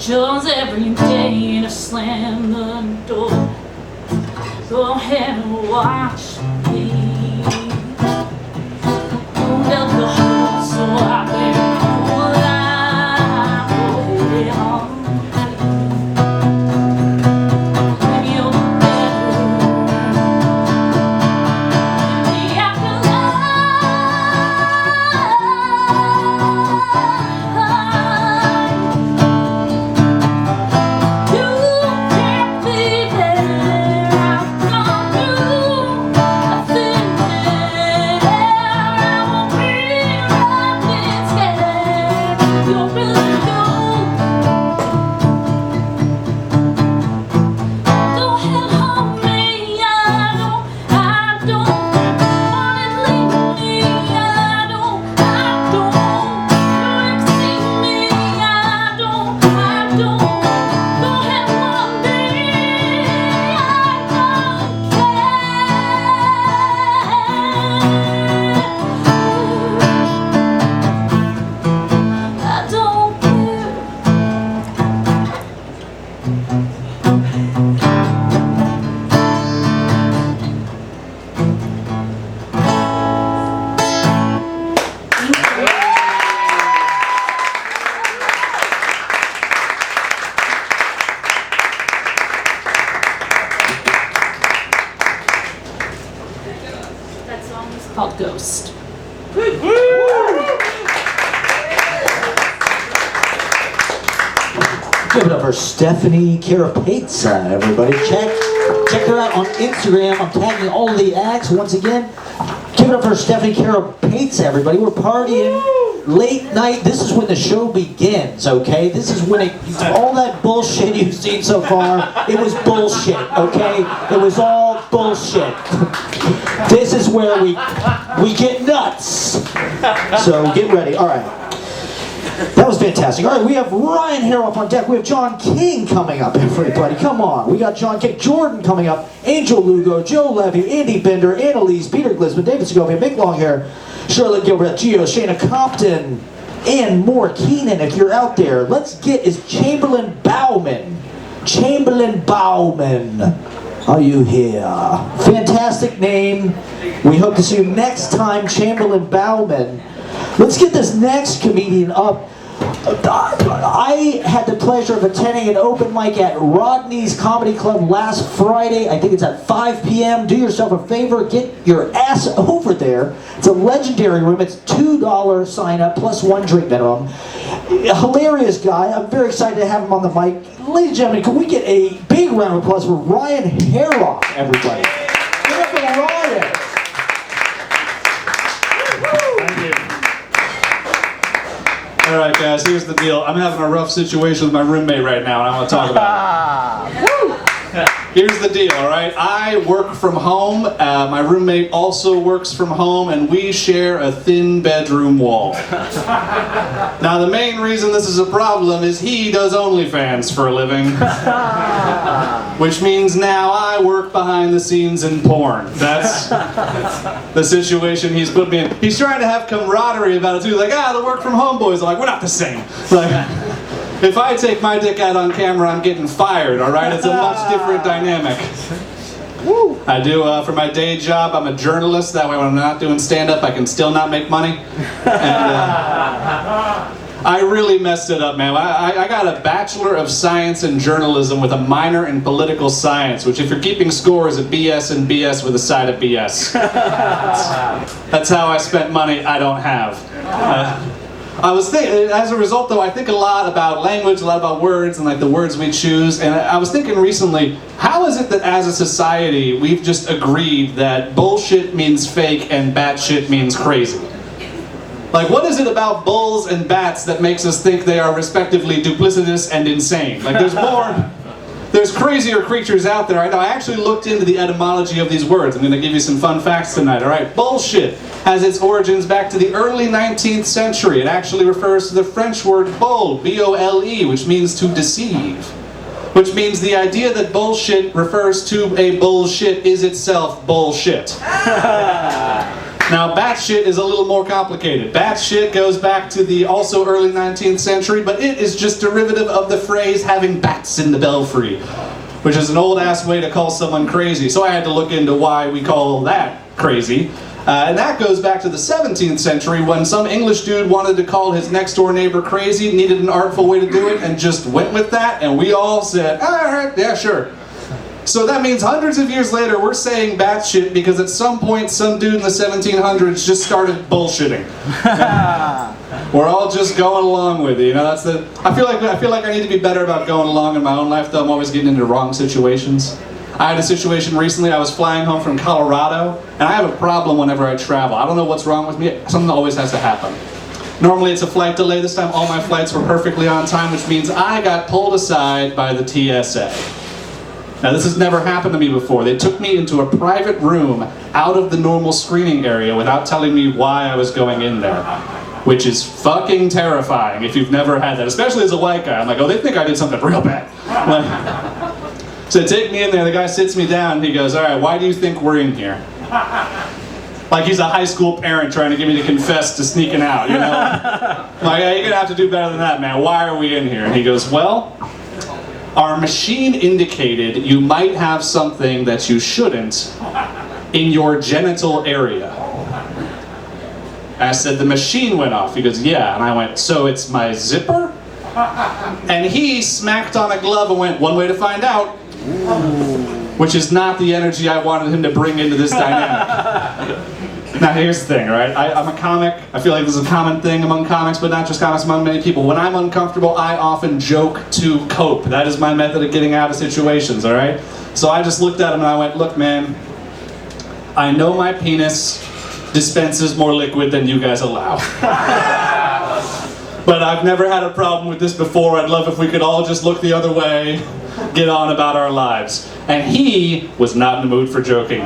R: Chose every day to slam the door. Go ahead and watch me. Hold up the hole so I can pull out. called Ghost.
B: Give it up for Stefanie Carapezza, everybody. Check her out on Instagram. I'm tagging all the acts once again. Give it up for Stefanie Carapezza, everybody. We're partying late night. This is when the show begins, okay? This is when all that bullshit you've seen so far, it was bullshit, okay? It was all bullshit. This is where we get nuts. So get ready. All right. That was fantastic. All right, we have Ryan Harroff on deck. We have John King coming up, everybody. Come on. We got John King, Jordan coming up, Angel Lugo, Joe Levy, Andy Bender, Annelise, Peter Glissman, David Segovia, Mick Longhair, Charlotte Gilbreath, Gio, Shayna Compton, and more. Keenan, if you're out there, let's get is Chamberlain Bauman. Chamberlain Bauman. Are you here? Fantastic name. We hope to see you next time, Chamberlain Bauman. Let's get this next comedian up. I had the pleasure of attending an open mic at Rodney's Comedy Club last Friday. I think it's at 5 p.m. Do yourself a favor, get your ass over there. It's a legendary room. It's $2 sign up plus 1 drink minimum. A hilarious guy. I'm very excited to have him on the mic. Ladies and gentlemen, can we get a big round of applause for Ryan Harroff, everybody? Give it up for Ryan.
S: All right, guys, here's the deal. I'm having a rough situation with my roommate right now, and I want to talk about it. Here's the deal, all right? I work from home. My roommate also works from home, and we share a thin bedroom wall. Now, the main reason this is a problem is he does OnlyFans for a living, which means now I work behind the scenes in porn. That's the situation he's put me in. He's trying to have camaraderie about it too. Like, the work from home boys. I'm like, we're not the same. Like, if I take my dick out on camera, I'm getting fired, all right? It's a much different dynamic. I do, for my day job, I'm a journalist. That way when I'm not doing stand-up, I can still not make money. And I really messed it up, man. I got a Bachelor of Science in Journalism with a minor in Political Science, which if you're keeping score is a BS and BS with a side of BS. That's how I spent money I don't have. I was thinking, as a result though, I think a lot about language, a lot about words, and like the words we choose, and I was thinking recently, how is it that as a society, we've just agreed that bullshit means fake and batshit means crazy? Like, what is it about bulls and bats that makes us think they are respectively duplicitous and insane? Like, there's crazier creatures out there. I actually looked into the etymology of these words. I'm going to give you some fun facts tonight, all right? Bullshit has its origins back to the early 19th century. It actually refers to the French word bull, B-O-L-E, which means to deceive. Which means the idea that bullshit refers to a bullshit is itself bullshit. Now, batshit is a little more complicated. Batshit goes back to the also early 19th century, but it is just derivative of the phrase having bats in the belfry, which is an old-ass way to call someone crazy. So I had to look into why we call that crazy. And that goes back to the 17th century when some English dude wanted to call his next-door neighbor crazy, needed an artful way to do it, and just went with that, and we all said, all right, yeah, sure. So that means hundreds of years later, we're saying batshit because at some point, some dude in the 1700s just started bullshitting. We're all just going along with it, you know. That's the. I feel like I need to be better about going along in my own life, though. I'm always getting into wrong situations. I had a situation recently. I was flying home from Colorado, and I have a problem whenever I travel. I don't know what's wrong with me. Something always has to happen. Normally it's a flight delay. This time all my flights were perfectly on time, which means I got pulled aside by the TSA. Now this has never happened to me before. They took me into a private room out of the normal screening area without telling me why I was going in there. Which is fucking terrifying if you've never had that, especially as a white guy. I'm like, oh, they think I did something real bad. So they take me in there, the guy sits me down, and he goes, all right, why do you think we're in here? Like he's a high school parent trying to get me to confess to sneaking out, you know? Like, yeah, you're gonna have to do better than that, man. Why are we in here? And he goes, well, our machine indicated you might have something that you shouldn't in your genital area. I said, the machine went off. He goes, yeah. And I went, so it's my zipper? And he smacked on a glove and went, one way to find out. Which is not the energy I wanted him to bring into this dynamic. Now here's the thing, right? I'm a comic. I feel like this is a common thing among comics, but not just comics, among many people. When I'm uncomfortable, I often joke to cope. That is my method of getting out of situations, all right? So I just looked at him and I went, look, man, I know my penis dispenses more liquid than you guys allow. But I've never had a problem with this before. I'd love if we could all just look the other way, get on about our lives. And he was not in the mood for joking.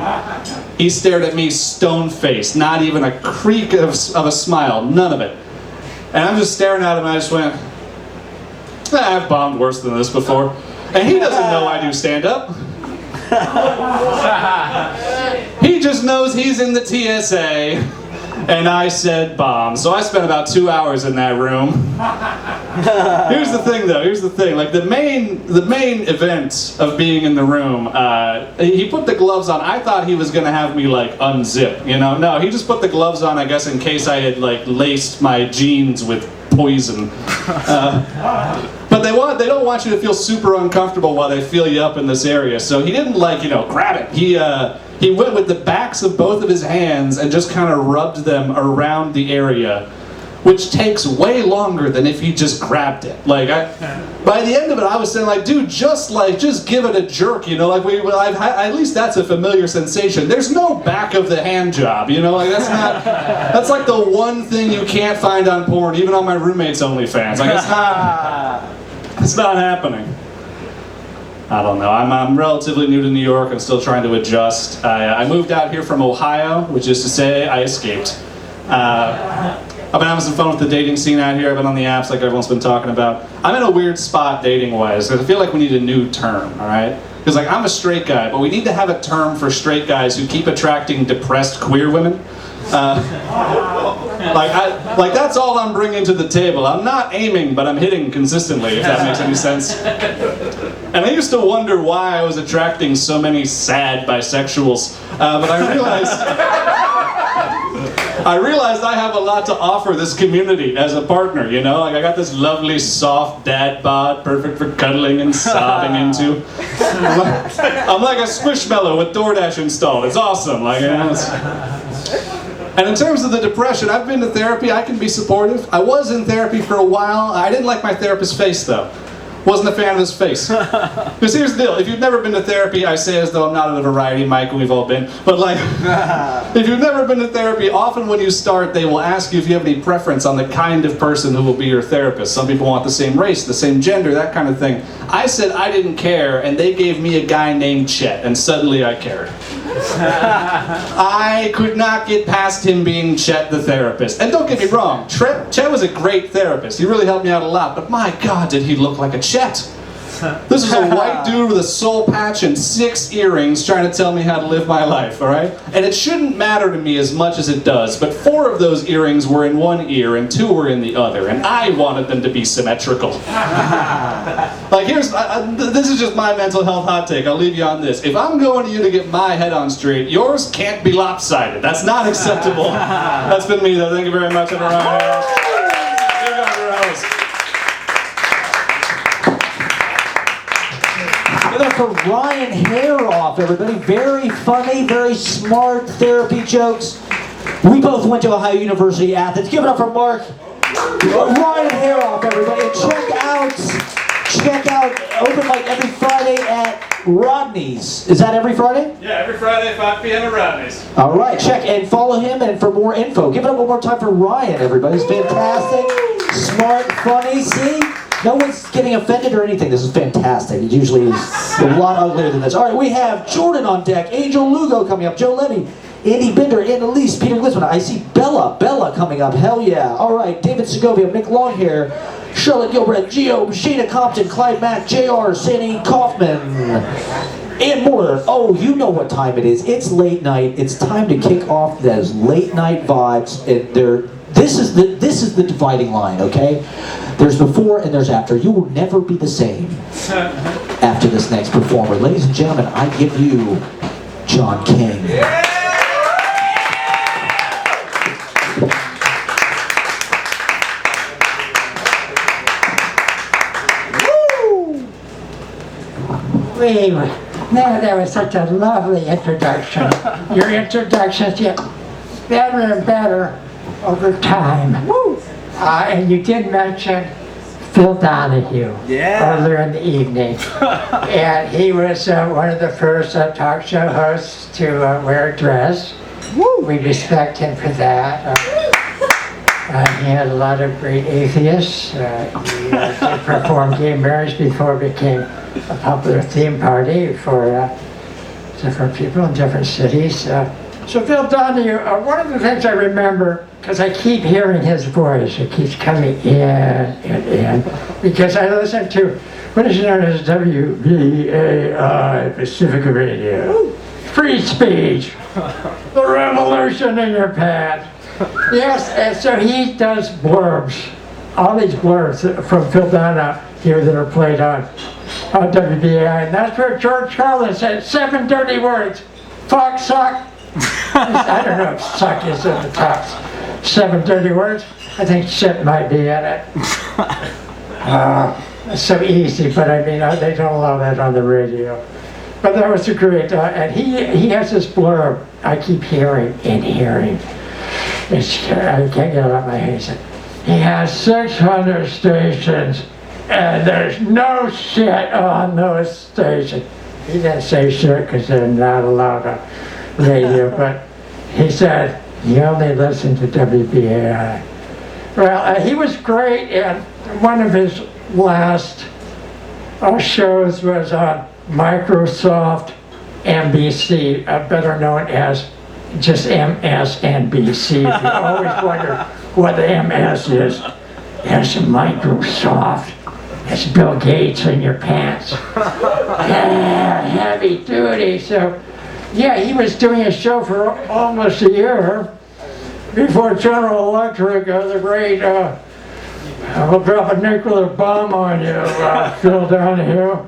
S: He stared at me stone-faced, not even a creak of a smile, none of it. And I'm just staring at him and I just went, I've bombed worse than this before. And he doesn't know I do stand-up. He just knows he's in the TSA. And I said bomb. So I spent about 2 hours in that room. Here's the thing though, here's the thing. Like the main event of being in the room, he put the gloves on. I thought he was gonna have me like unzip, you know? No, he just put the gloves on, I guess, in case I had like laced my jeans with poison. But they don't want you to feel super uncomfortable while they feel you up in this area. So he didn't like, grab it. He went with the backs of both of his hands and just kind of rubbed them around the area, which takes way longer than if he just grabbed it. Like, by the end of it, I was saying, like, dude, just give it a jerk, at least that's a familiar sensation. There's no back of the hand job, that's like the one thing you can't find on porn, even on my roommate's OnlyFans. Like, it's not happening. I don't know. I'm relatively new to New York. I'm still trying to adjust. I moved out here from Ohio, which is to say I escaped. I've been having some fun with the dating scene out here. I've been on the apps like everyone's been talking about. I'm in a weird spot dating-wise, because I feel like we need a new term, all right? Because like I'm a straight guy, but we need to have a term for straight guys who keep attracting depressed queer women. Like that's all I'm bringing to the table. I'm not aiming, but I'm hitting consistently, if that makes any sense. And I used to wonder why I was attracting so many sad bisexuals, but I realized I have a lot to offer this community as a partner, Like I got this lovely, soft dad bod, perfect for cuddling and sobbing into. I'm like a squishmallow with DoorDash installed. It's awesome. And in terms of the depression, I've been to therapy. I can be supportive. I was in therapy for a while. I didn't like my therapist's face, though. Wasn't a fan of his face. Because here's the deal. If you've never been to therapy, I say as though I'm not at a variety mic, and we've all been. But if you've never been to therapy, often when you start, they will ask you if you have any preference on the kind of person who will be your therapist. Some people want the same race, the same gender, that kind of thing. I said I didn't care, and they gave me a guy named Chet, and suddenly I cared. I could not get past him being Chet the therapist. And don't get me wrong, Chet was a great therapist. He really helped me out a lot, but my God, did he look like a Chet. This is a white dude with a soul patch and 6 earrings trying to tell me how to live my life, all right? And it shouldn't matter to me as much as it does, but 4 of those earrings were in one ear and 2 were in the other, and I wanted them to be symmetrical. Like this is just my mental health hot take. I'll leave you on this. If I'm going to you to get my head on straight, yours can't be lopsided. That's not acceptable. That's been me, though. Thank you very much, everyone.
B: For Ryan Harroff, everybody. Very funny, very smart therapy jokes. We both went to Ohio University, Athens. Give it up for Mark. Ryan Harroff, everybody. And check out open mic every Friday at Rodney's. Is that every Friday?
S: Yeah, every Friday, 5 p.m. at Rodney's.
B: All right, check and follow him and for more info. Give it up one more time for Ryan, everybody. He's fantastic, smart, funny. See? No one's getting offended or anything. This is fantastic. It usually is a lot uglier than this. All right, we have Jordan on deck, Angel Lugo coming up, Joe Levy, Andy Bender, annelise, Peter Glissman. I see Bella coming up. Hell yeah. All right, David Segovia, Nick Longhair, Charlotte Gilbreath, Gio, Sheena Compton, Clyde Mack, JR, Sandy Kaufman, and more. Oh, you know what time it is. It's late night. It's time to kick off those late night vibes. And this is the dividing line, okay? There's before and there's after. You will never be the same after this next performer. Ladies and gentlemen, I give you John King.
T: That was such a lovely introduction. Your introductions, better and better over time. And you did mention Phil Donahue earlier in the evening. And he was one of the first talk show hosts to wear a dress. We respect him for that. He had a lot of great atheists. He did perform gay marriage before it became a popular theme party for different people in different cities. So Phil Donahue, one of the things I remember, because I keep hearing his voice, it keeps coming in and in, because I listen to what is known as WBAI Pacific Radio. Free speech, the revolution in your pants. Yes, and so he does blurbs, all these blurbs from Phil Donahue that are played on WBAI, and that's where George Carlin said 7 dirty words. Fuck, suck. I don't know if suck is in the top 7 dirty words. I think shit might be in it. It's so easy, but I mean, they don't allow that on the radio. But that was a great, and he has this blurb I keep hearing and hearing. I can't get it out of my head. He has 600 stations, and there's no shit on those stations. He didn't say shit because they're not allowed on radio, but he said he only listened to WBAI. Well, he was great, and one of his last shows was on Microsoft NBC, better known as just MSNBC. If you always wonder what the MS is, it's Microsoft. It's Bill Gates in your pants. Yeah, heavy duty. So, yeah, he was doing a show for almost a year before General Electric, the great, we'll drop a nuclear bomb on you, Phil Donahue.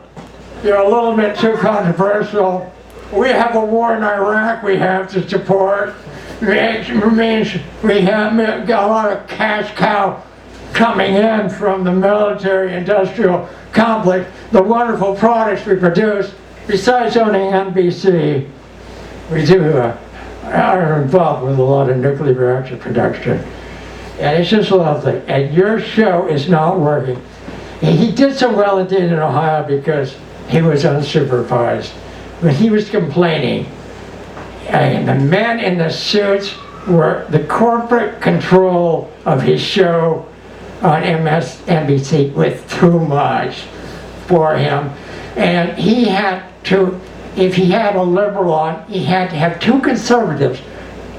T: You're a little bit too controversial. We have a war in Iraq we have to support. It means we have got a lot of cash cow coming in from the military-industrial complex, the wonderful products we produce. Besides owning NBC, we are involved with a lot of nuclear reactor production. And it's just lovely. And your show is not working. He did so well in Dayton, Ohio because he was unsupervised. When he was complaining, and the men in the suits were the corporate control of his show on MSNBC with too much for him. And he had to, if he had a liberal on, he had to have 2 conservatives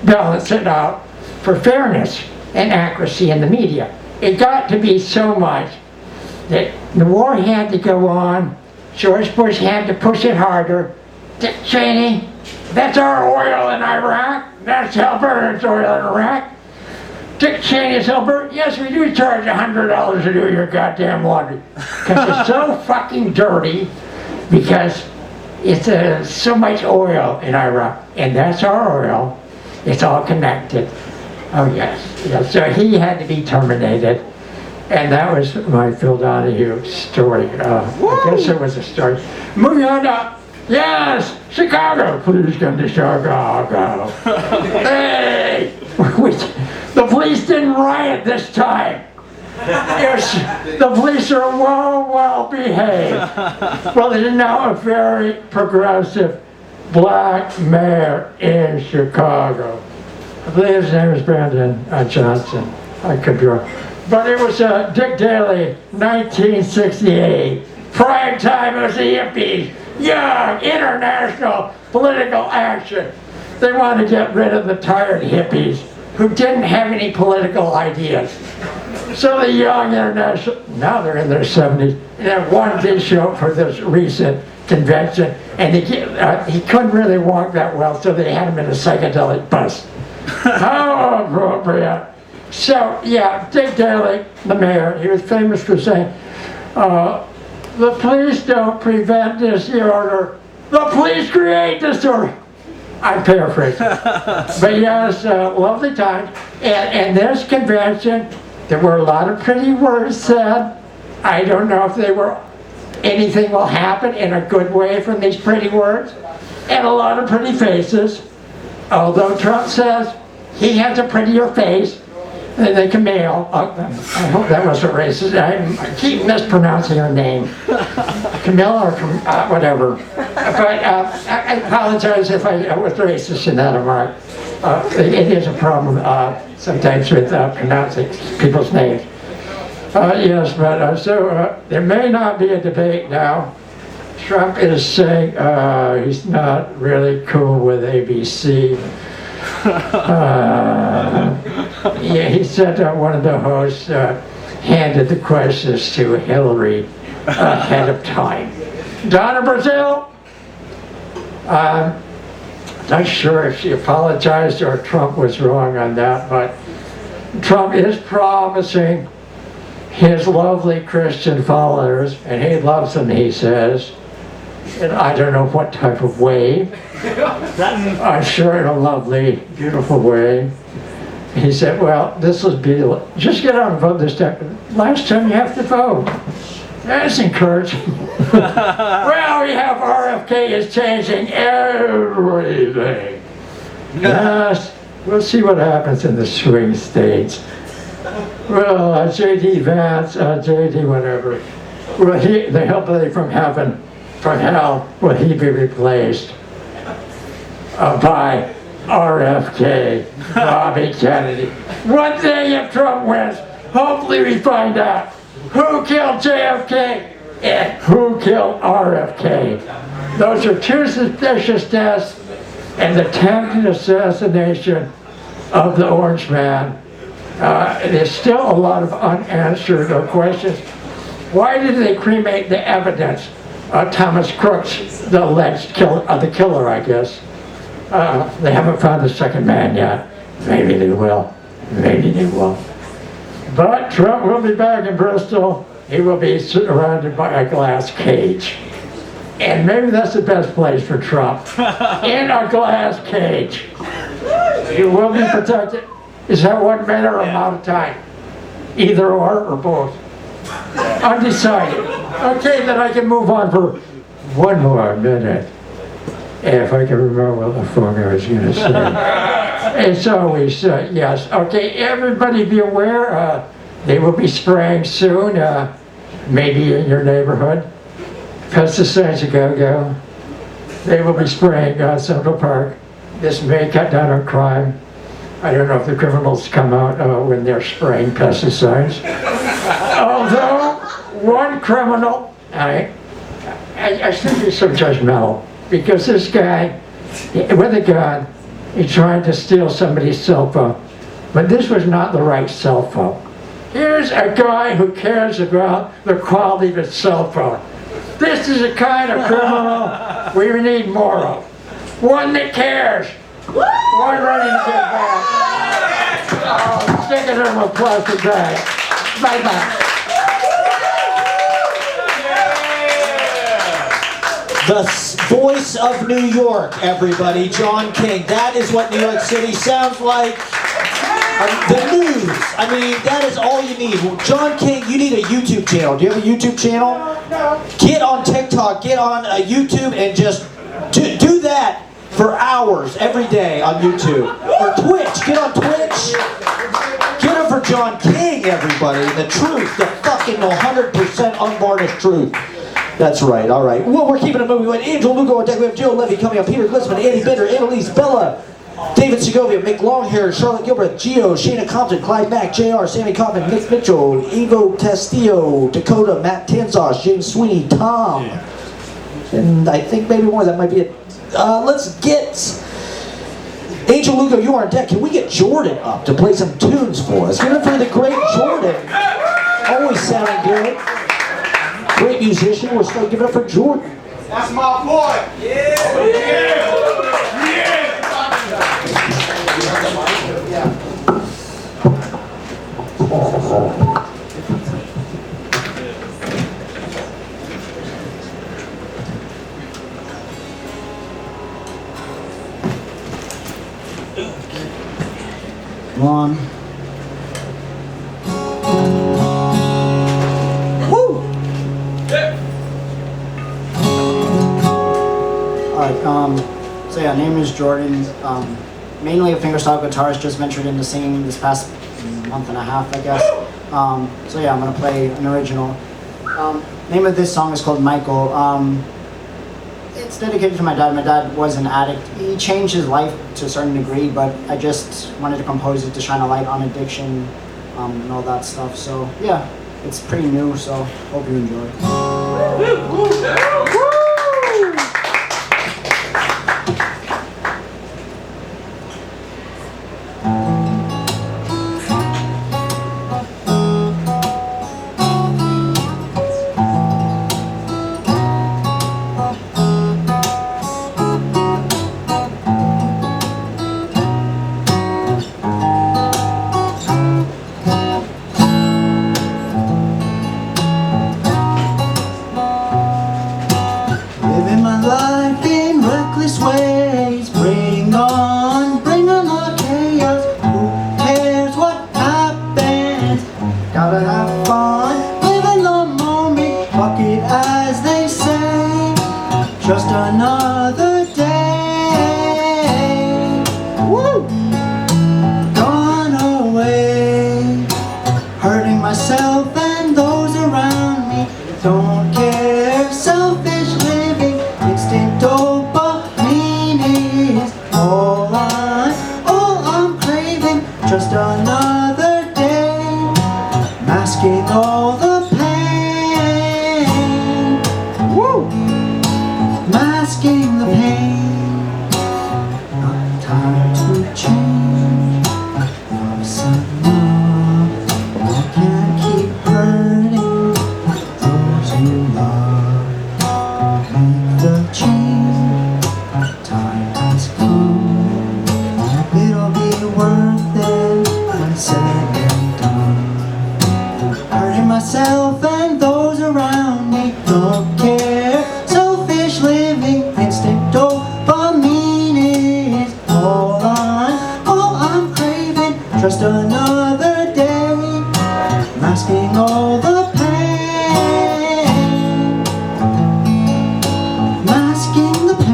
T: balance it out for fairness and accuracy in the media. It got to be so much that the war had to go on. George Bush had to push it harder. Dick Cheney, that's our oil in Iraq. That's Alberta's oil in Iraq. Dick Cheney's Alberta. Yes, we do charge $100 to do your goddamn laundry. Because it's so fucking dirty. Because it's so much oil in Iraq. And that's our oil. It's all connected. Oh yes. So he had to be terminated. And that was my Phil Donahue story. I guess it was a story. Moving on up. Yes, Chicago. Please come to Chicago. Hey! The police didn't riot this time. The police are well behaved. Well, there's now a very progressive black mayor in Chicago. I believe his name is Brandon Johnson. I could be wrong. But it was Dick Daley, 1968. Prime time of the hippies. Young, international political action. They want to get rid of the tired hippies who didn't have any political ideas. So the young international, now they're in their 70s, and one did show up for this recent convention, and he couldn't really walk that well, so they had him in a psychedelic bus. How appropriate. So, yeah, Dick Daley, the mayor, he was famous for saying, the police don't prevent disorder, the police create disorder. I'm paraphrasing. But yes, lovely times. And this convention, there were a lot of pretty words said. I don't know if anything will happen in a good way from these pretty words. And a lot of pretty faces. Although Trump says he has a prettier face than Camille. I hope that wasn't racist. I keep mispronouncing her name. Camille or whatever. But I apologize if I was racist in that remark. It is a problem sometimes with pronouncing people's names. Yes, but so there may not be a debate now. Trump is saying he's not really cool with ABC. Yeah, he said one of the hosts handed the questions to Hillary ahead of time. Donna Brazil? Not sure if she apologized or Trump was wrong on that, but Trump is promising his lovely Christian followers, and he loves them, he says, and I don't know what type of way. I'm sure in a lovely, beautiful way. He said, well, this will be, just get out and vote this time. Last time you have to vote. That's encouraging. Well, we have RFK is changing everything. Yes, we'll see what happens in the swing states. Well, J.D. Vance, J.D. whatever, will he, the hillbilly from heaven, from hell, will he be replaced by RFK, Bobby Kennedy? One day if Trump wins, hopefully we find out who killed JFK and who killed RFK. Those are two suspicious deaths and the attempted assassination of the Orange Man. There's still a lot of unanswered questions. Why did they cremate the evidence? Thomas Crooks, the alleged killer, I guess. They haven't found the second man yet. Maybe they will. Maybe they won't. But Trump will be back in Bristol. He will be surrounded by a glass cage. And maybe that's the best place for Trump. In a glass cage. He will be protected. Is that 1 minute or amount of time? Either or both? Undecided. Okay, then I can move on for 1 more minute. If I can remember what the fuck I was going to say. It's always, yes. Okay, everybody be aware, they will be spraying soon, maybe in your neighborhood. Pesticides a go-go. They will be spraying Central Park. This may cut down on crime. I don't know if the criminals come out when they're spraying pesticides. Although, one criminal, I shouldn't be so judgmental, because this guy, with a gun, he tried to steal somebody's cell phone. But this was not the right cell phone. Here's a guy who cares about the quality of his cell phone. This is the kind of criminal we need more of. One that cares. One ready to get back. Oh, stick it in a plastic bag. Bye-bye.
B: The voice of New York, everybody, John King. That is what New York City sounds like. The news. I mean, that is all you need. John King, you need a YouTube channel. Do you have a YouTube channel? Get on TikTok, get on YouTube, and just do that for hours every day on YouTube. Or Twitch. Get on Twitch. Get it for John King, everybody. The truth. The fucking 100% unvarnished truth. That's right, all right. Well, we're keeping it moving. We have Angel Lugo on deck. We have Joe Levy coming up. Peter Glissman, Andy Bitter, Annelise, Bella, David Segovia, Mick Longhair, Charlotte Gilbreath, Gio, Shayna Compton, Clyde Mack, JR, Sammy Kaufman, Nick Mitchell, Ivo Castillo, Dakota, Matt Tanzos, James Sweeney, Tom. And I think maybe more. That might be it. Let's get Angel Lugo, you are on deck. Can we get Jordan up to play some tunes for us? Give it for the great Jordan. Always sounding good. Great musician. We're still giving it up for Jordan.
A: That's my boy. Yeah.
B: Come on.
U: Alright, so yeah, name is Jordan. mainly a fingerstyle guitarist, just ventured into singing this past month and a half, I guess. So yeah, I'm gonna play an original. Name of this song is called Michael. It's dedicated to my dad. My dad was an addict. He changed his life to a certain degree, but I just wanted to compose it to shine a light on addiction and all that stuff. So yeah, it's pretty new, so hope you enjoy.
B: Just another day. Woo! Gone away. Hurting myself and those around me. Don't care. Selfish living. Instant dopamine is all I'm craving. Just another day. Masking all the pain. Woo! Masking the pain. Not time to change. I'm someone I can't keep hurting those you love. Make the change. Time has come. It'll be worth it when said and done. Hurting myself and those around me. Don't care. Selfish living, instant dopamine is all I'm craving. Just another day, masking all the pain, masking the pain.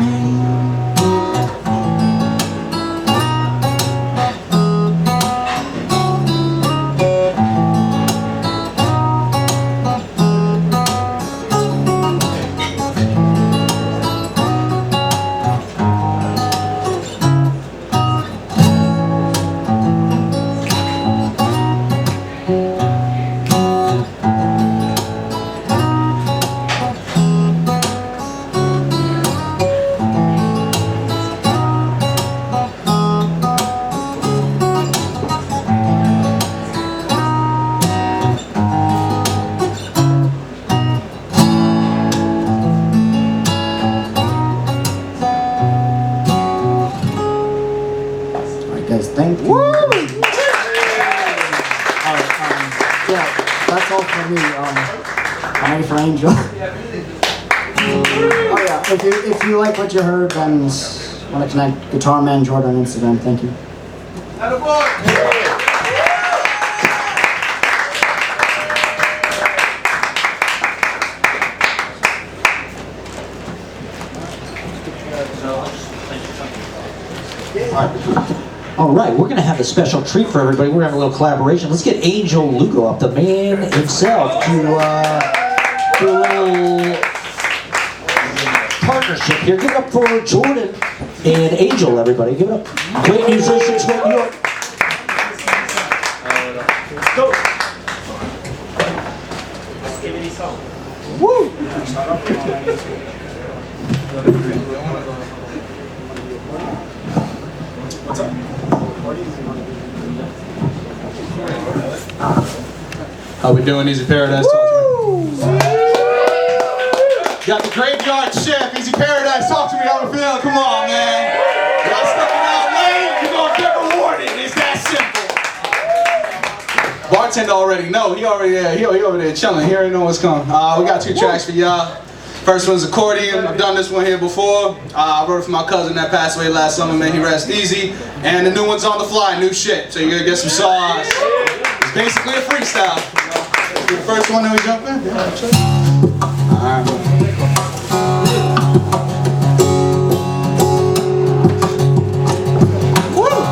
B: Thank you. Alright, yeah, that's all for me. I'm ready for Angel. Oh yeah, if you like what you heard, then want to connect Guitar Man Jordan on Instagram. Thank you. All right, we're going to have a special treat for everybody. We're going to have a little collaboration. Let's get Angel Lugo up, the man himself, to do a little partnership here. Give it up for Jordan and Angel, everybody. Give it up. Great musicians from New York. Go. Woo!
G: What's up?
S: How we doing, Easy Paradise? Talk to me. Got the graveyard chef, Easy Paradise. Talk to me. How we feeling? Come on, man. Y'all stepping out late, you're gonna get rewarded. It's that simple. Bartender already know. He over there chilling. He already know what's coming. We got 2 tracks for y'all. First one's accordion. I've done this one here before. I wrote it for my cousin that passed away last summer. May he rest easy. And the new one's on the fly, new shit. So you're gonna get some sauce. It's basically a freestyle. The first one that we jump in? Yeah, sure. Alright. Woo!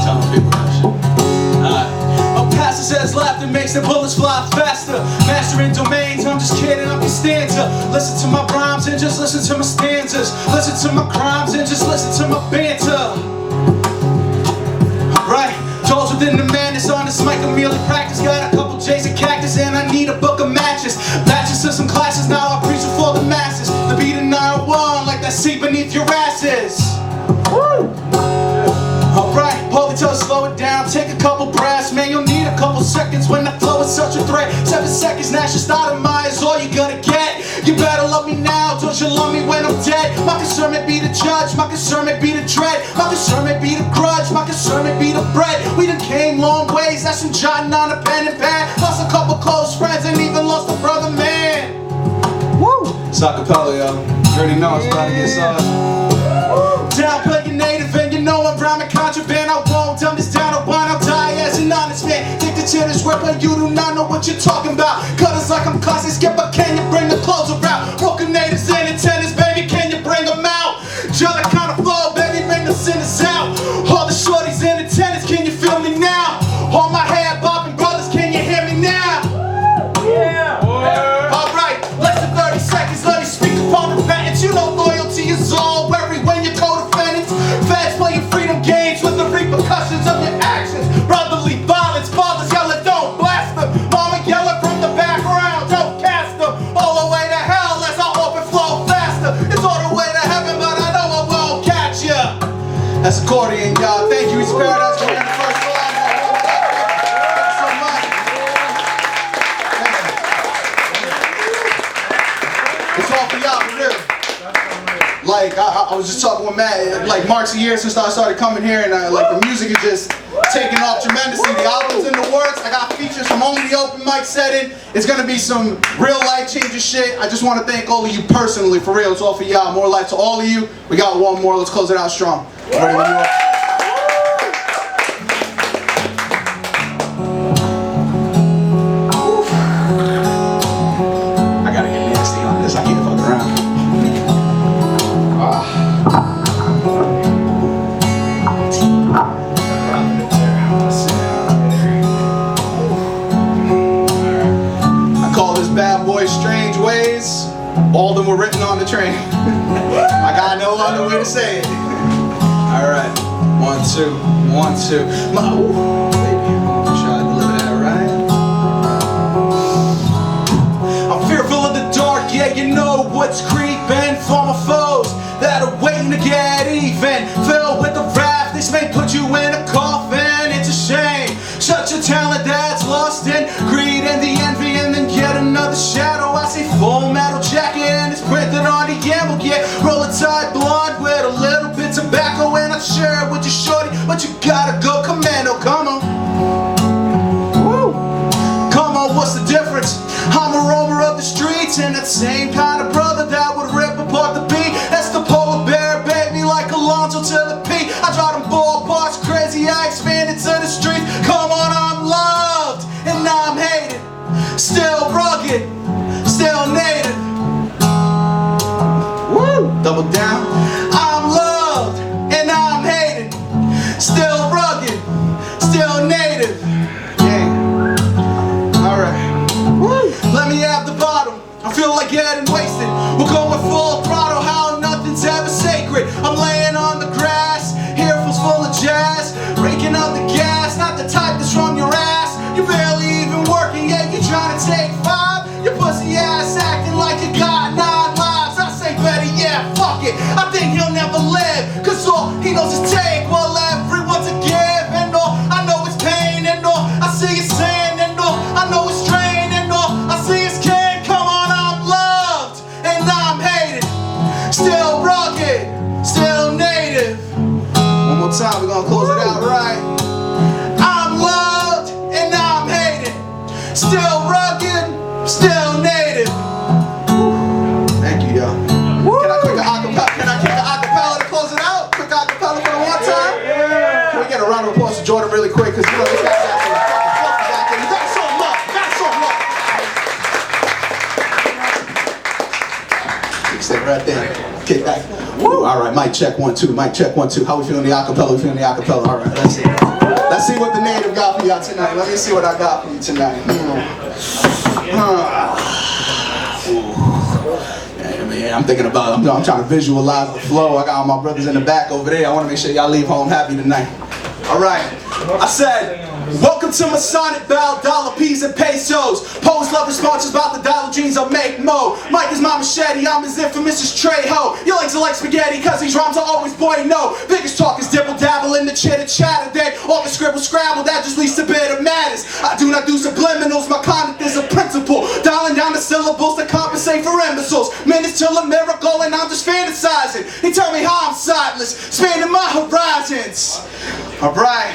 S: telling people that shit. A pastor says laughter makes the bullets fly faster. Mastering domains, I'm just kidding, I'm your stanza. Listen to my rhymes and just listen to my stanzas. Listen to my crimes and just listen to my banter. Right, those within the madness on this mic, emili practice. Got a couple J's and cactus and I need a book of matches. Matches to some classes, now I preach it for the masses. The beat of 901 like that seat beneath your asses. Woo! Alright, Paulie, tell us slow it down, take a couple breaths. Man, you'll need a couple seconds when the flow is such a threat. 7 seconds, Nash just out of my is all you're gonna get. You better love me now, don't you love me when I'm dead. My concern may be the judge, my concern may be the dread. My concern may be the grudge, my concern may be the bread. We done came long ways, that's from jotting on a pen and pad. Lost a couple close friends and even lost a brother man. Woo! It's acapella, yo. You already know it's about to get started. Downplay your native and you know I'm rhyming contraband. I won't dumb this down or wine, I'll die as an honest man. Addicted to this rap and you do not know what you're talking about. Cutters like I'm classy skip, but can you bring the clothes around? Broken natives and antennas, baby, can you bring them out? Jelly kind of flow, baby, bring the sinners out. All the shorties and the tennis, can you feel me now? All my hair bobbing brothers, can you hear me now? Yeah! Alright, less than 30 seconds, let me speak upon repentance. You know loyalty is all worry when you're co-defendants. Feds playing freedom games with the repercussions of your actions. Brotherly violence, fathers yelling, don't blast them. Mama yelling from the background, don't cast them. All the way to hell as I overflow faster. It's all the way to heaven, but I know I won't catch ya. That's accordion, y'all. Thank you, it's Paradise. We're in the first line. Thank you so much. It's all for y'all, for real. Like, I was just talking with Matt, like Mark's a year since I started coming here, and like the music is just taking off tremendously. The album's in the works, I got features from only the open mic setting. It's gonna be some real life-changing shit. I just want to thank all of you personally, for real. It's all for y'all. More life to all of you. We got one more, let's close it out strong. Ready when you are. I gotta get nasty on this, I can't fuck around. I call this bad boy Strange Ways. All of them were written on the train. I got no other way to say it. Alright, 1, 2, 1, 2. Baby, I'm gonna try to deliver that right. I'm fearful of the dark, yeah, you know what's creeping. For my foes that are waiting to get even. Filled with the wrath, this may put you in a coffin. It's a shame, such a talent that's lost in greed and the envy. And then yet another shadow, I see Full Metal Jacket and it's printed on the ammo. Yeah, roll a tight blonde with a little bit tobacco. And I share it with you shorty, but you gotta go commando, come on. Woo. Come on, what's the difference? I'm a roamer of the streets and that same kind of brother that would rip apart the beat. That's the polar bear, baby, like Alonzo to the P. I draw them ballparks crazy, I expanded to the streets. Come on, I'm loved and I'm hated. Still rugged, still native. Woo! Double down. I'm loved and I'm hated. Still rugged, still native. Yeah. Alright. Let me have the bottom. I feel like getting wasted. We're going full throttle, how nothing's ever sacred. I'm laying on the grass, earphones full of jazz, raking up the gas, not the type that's from your ass. You're barely even working, yet you're trying to take 5. Your pussy ass acting like you got 9 lives. I say better, yeah, fuck it. I think he'll never live, cause all he knows is take. Well, everyone's a give, and all I know is pain, and all I see is sin, and all I know is strain, and all I see is kin. Come on, I'm loved and I'm hated. Still rugged, still native. One more time, we're gonna close it out right. I'm loved and I'm hated. Still rugged, still native. Thank you, y'all. Can I kick an acapella to close it out? Quick acapella for the one time? Yeah. Can we get a round of applause to Jordan really quick? Because you know this guy's actually fucking back there. You got so much. Stay right there. Kick back. Woo. All right, mic check 1 2. Mic check 1 2. How we feeling the acapella? We feeling the acapella. All right, let's see.
H: got tonight? Let me see what I got for you tonight. Man, I'm thinking about, I'm trying to visualize the flow. I got all my brothers in the back over there. I want to make sure y'all leave home happy tonight. All right. I said, welcome to Masonic Bell, dollar, peas, and pesos. Pose love responses about the dollar jeans I make mo. Mike is my machete, I'm his infamous as Trejo. Your legs are like spaghetti, cause these rhymes are always bueno. Biggest talk is dibble dabble in the chitter chatter. Then all the scribble scrabble, that just leads to bitter matters. I do not do subliminals, my conduct is a principle. Dialing down the syllables to compensate for imbeciles. Minutes till a miracle and I'm just fantasizing. They tell me how I'm sightless, spanning my horizons. Alright.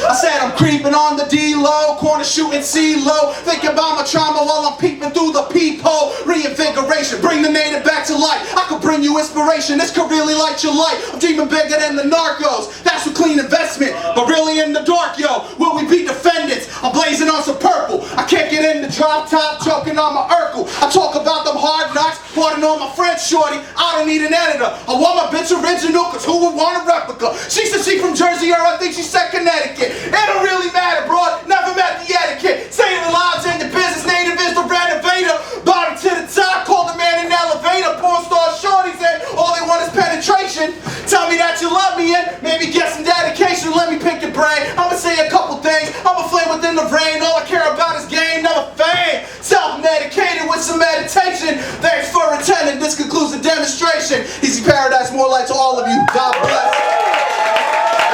H: I said I'm creeping on the D-low, corner shooting C-low, thinking about my trauma while I'm peeping through the peephole. Reinvigoration, bring the native back to life. I could bring you inspiration, this could really light your life. I'm dreaming bigger than the narcos, that's a clean investment. But really in the dark, yo, will we be defendants? I'm blazing on some purple, I can't get in the drop top, choking on my Urkel. I talk about them hard knocks, pardon on my French shorty, I don't need an editor. I want my bitch original, cause who would want a replica? She said she from Jersey or I think she said Connecticut. It don't really matter, bro. Never met the etiquette. Saving the lives in the business. Native is the renovator. Bottom to the top. Call the man an elevator. Porn star shorties and all they want is penetration. Tell me that you love me and maybe get some dedication. Let me pick your brain. I'ma say a couple things. I'm a flame within the rain. All I care about is game, never fame. Self-medicated with some meditation. Thanks for attending. This concludes the demonstration. Easy Paradise, more light to all of you. God bless.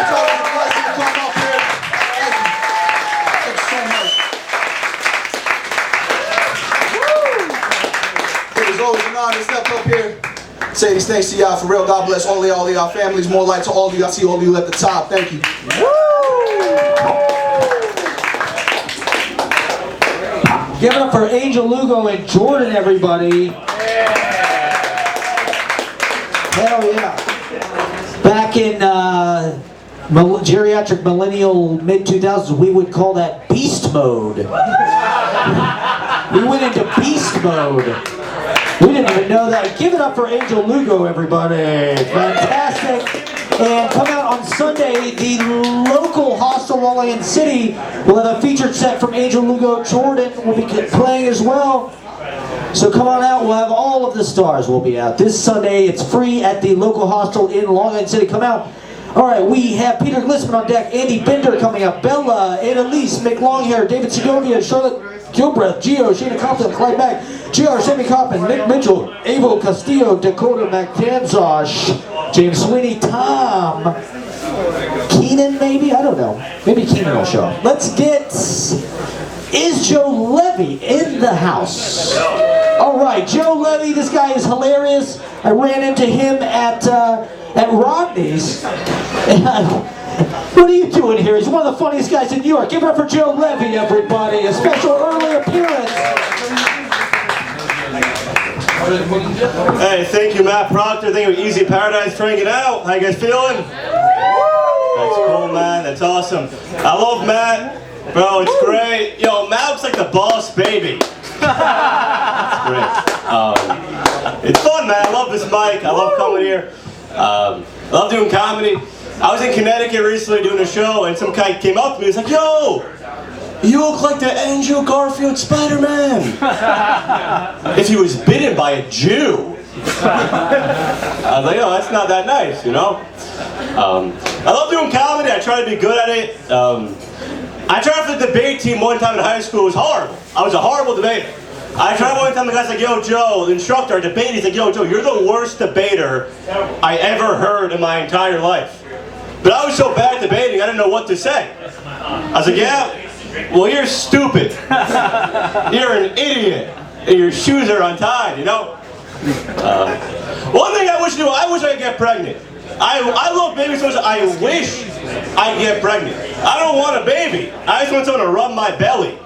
H: It's always a blessing to come up here. Always an honor to step up here. Say these things to y'all for real. God bless all of y'all families. More light to all of you. I see all of you at the top. Thank you.
B: Give it up for Angel, Lugo, and Jordan, everybody. Hell yeah. Back in geriatric millennial mid-2000s, we would call that beast mode. We went into beast mode. We didn't even know that. Give it up for Angel Lugo, everybody. Fantastic. And come out on Sunday, the local hostel Allen City will have a featured set from Angel Lugo. Jordan will be playing as well. So come on out. We'll have all of the stars will be out. This Sunday, it's free at the local hostel in Long Island City. Come out. All right, we have Peter Glissman on deck, Andy Bender coming up, Bella, Annelise, Mick Longhair, David Segovia, Charlotte Gilbreath, Gio, Sheena Compton, Clyde Mack, GR, Sammy Coppin, Nick Mitchell, Avo Castillo, Dakota McTanzosh, James Sweeney, Tom, Keenan maybe? I don't know. Maybe Keenan will show up. Let's get, is Joe Levy in the house? All right, Joe Levy, this guy is hilarious. I ran into him at Rodney's. What are you doing here? He's one of the funniest guys in New York. Give it up for Joe Levy, everybody. A special early appearance.
C: Hey, thank you, Matt Proctor. Thank you, Easy Paradise, for hanging out. How you guys feeling? That's cool, man. That's awesome. I love Matt. Bro, it's great. Yo, Matt looks like the boss baby. That's great. It's fun, man. I love this mic. I love coming here. I love doing comedy. I was in Connecticut recently doing a show, and some guy came up to me. He's like, "Yo, you look like the Andrew Garfield Spider-Man." If he was bitten by a Jew. I was like, "Oh, that's not that nice, you know." I love doing comedy. I try to be good at it. I tried for the debate team one time in high school. It was horrible. I was a horrible debater. I tried one time, the guy's like, "Yo, Joe," the instructor, our debate, he's like, "Yo, Joe, you're the worst debater I ever heard in my entire life." But I was so bad at debating, I didn't know what to say. I was like, "Yeah, well, you're stupid. You're an idiot. And your shoes are untied, you know?" One thing I wish I could get pregnant. I love babies so much, I wish I could get pregnant. I don't want a baby. I just want someone to rub my belly.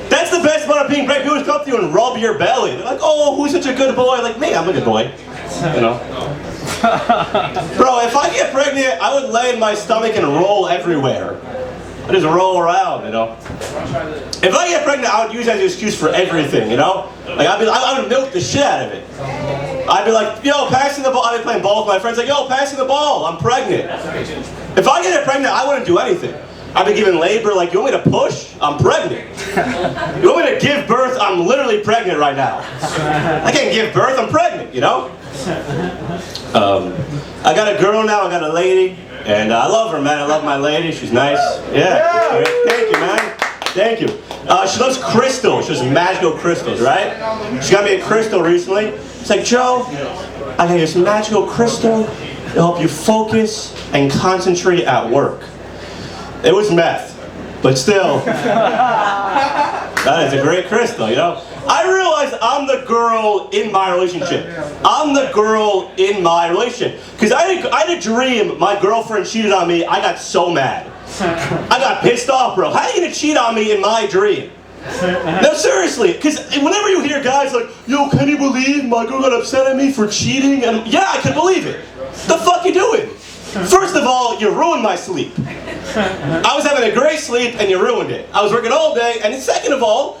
C: That's the best part of being pregnant. People come up to you and rub your belly. They're like, "Oh, who's such a good boy?" Like me, I'm a good boy. You know? Bro, if I get pregnant, I would lay in my stomach and roll everywhere. I just roll around, you know? If I get pregnant, I would use that as an excuse for everything, you know? Like, I would milk the shit out of it. I'd be like, "Yo, passing the ball." I'd be playing ball with my friends, like, "Yo, passing the ball, I'm pregnant." If I get pregnant, I wouldn't do anything. I've been giving labor, like, you want me to push? I'm pregnant. You want me to give birth? I'm literally pregnant right now. I can't give birth, I'm pregnant, you know? I got a girl now, I got a lady, and I love her, man. I love my lady, she's nice. Yeah. Thank you, man. Thank you. She loves crystals. She loves magical crystals, right? She got me a crystal recently. It's like, Joe, I got you this magical crystal. It'll help you focus and concentrate at work. It was meth, but still, that is a great crystal, you know? I realized I'm the girl in my relationship. I'm the girl in my relationship. Because I had a dream my girlfriend cheated on me. I got so mad. I got pissed off, bro. How are you going to cheat on me in my dream? No, seriously. Because whenever you hear guys like, yo, can you believe my girl got upset at me for cheating? And yeah, I can believe it. The fuck you doing? First of all, you ruined my sleep. I was having a great sleep and you ruined it. I was working all day, and second of all,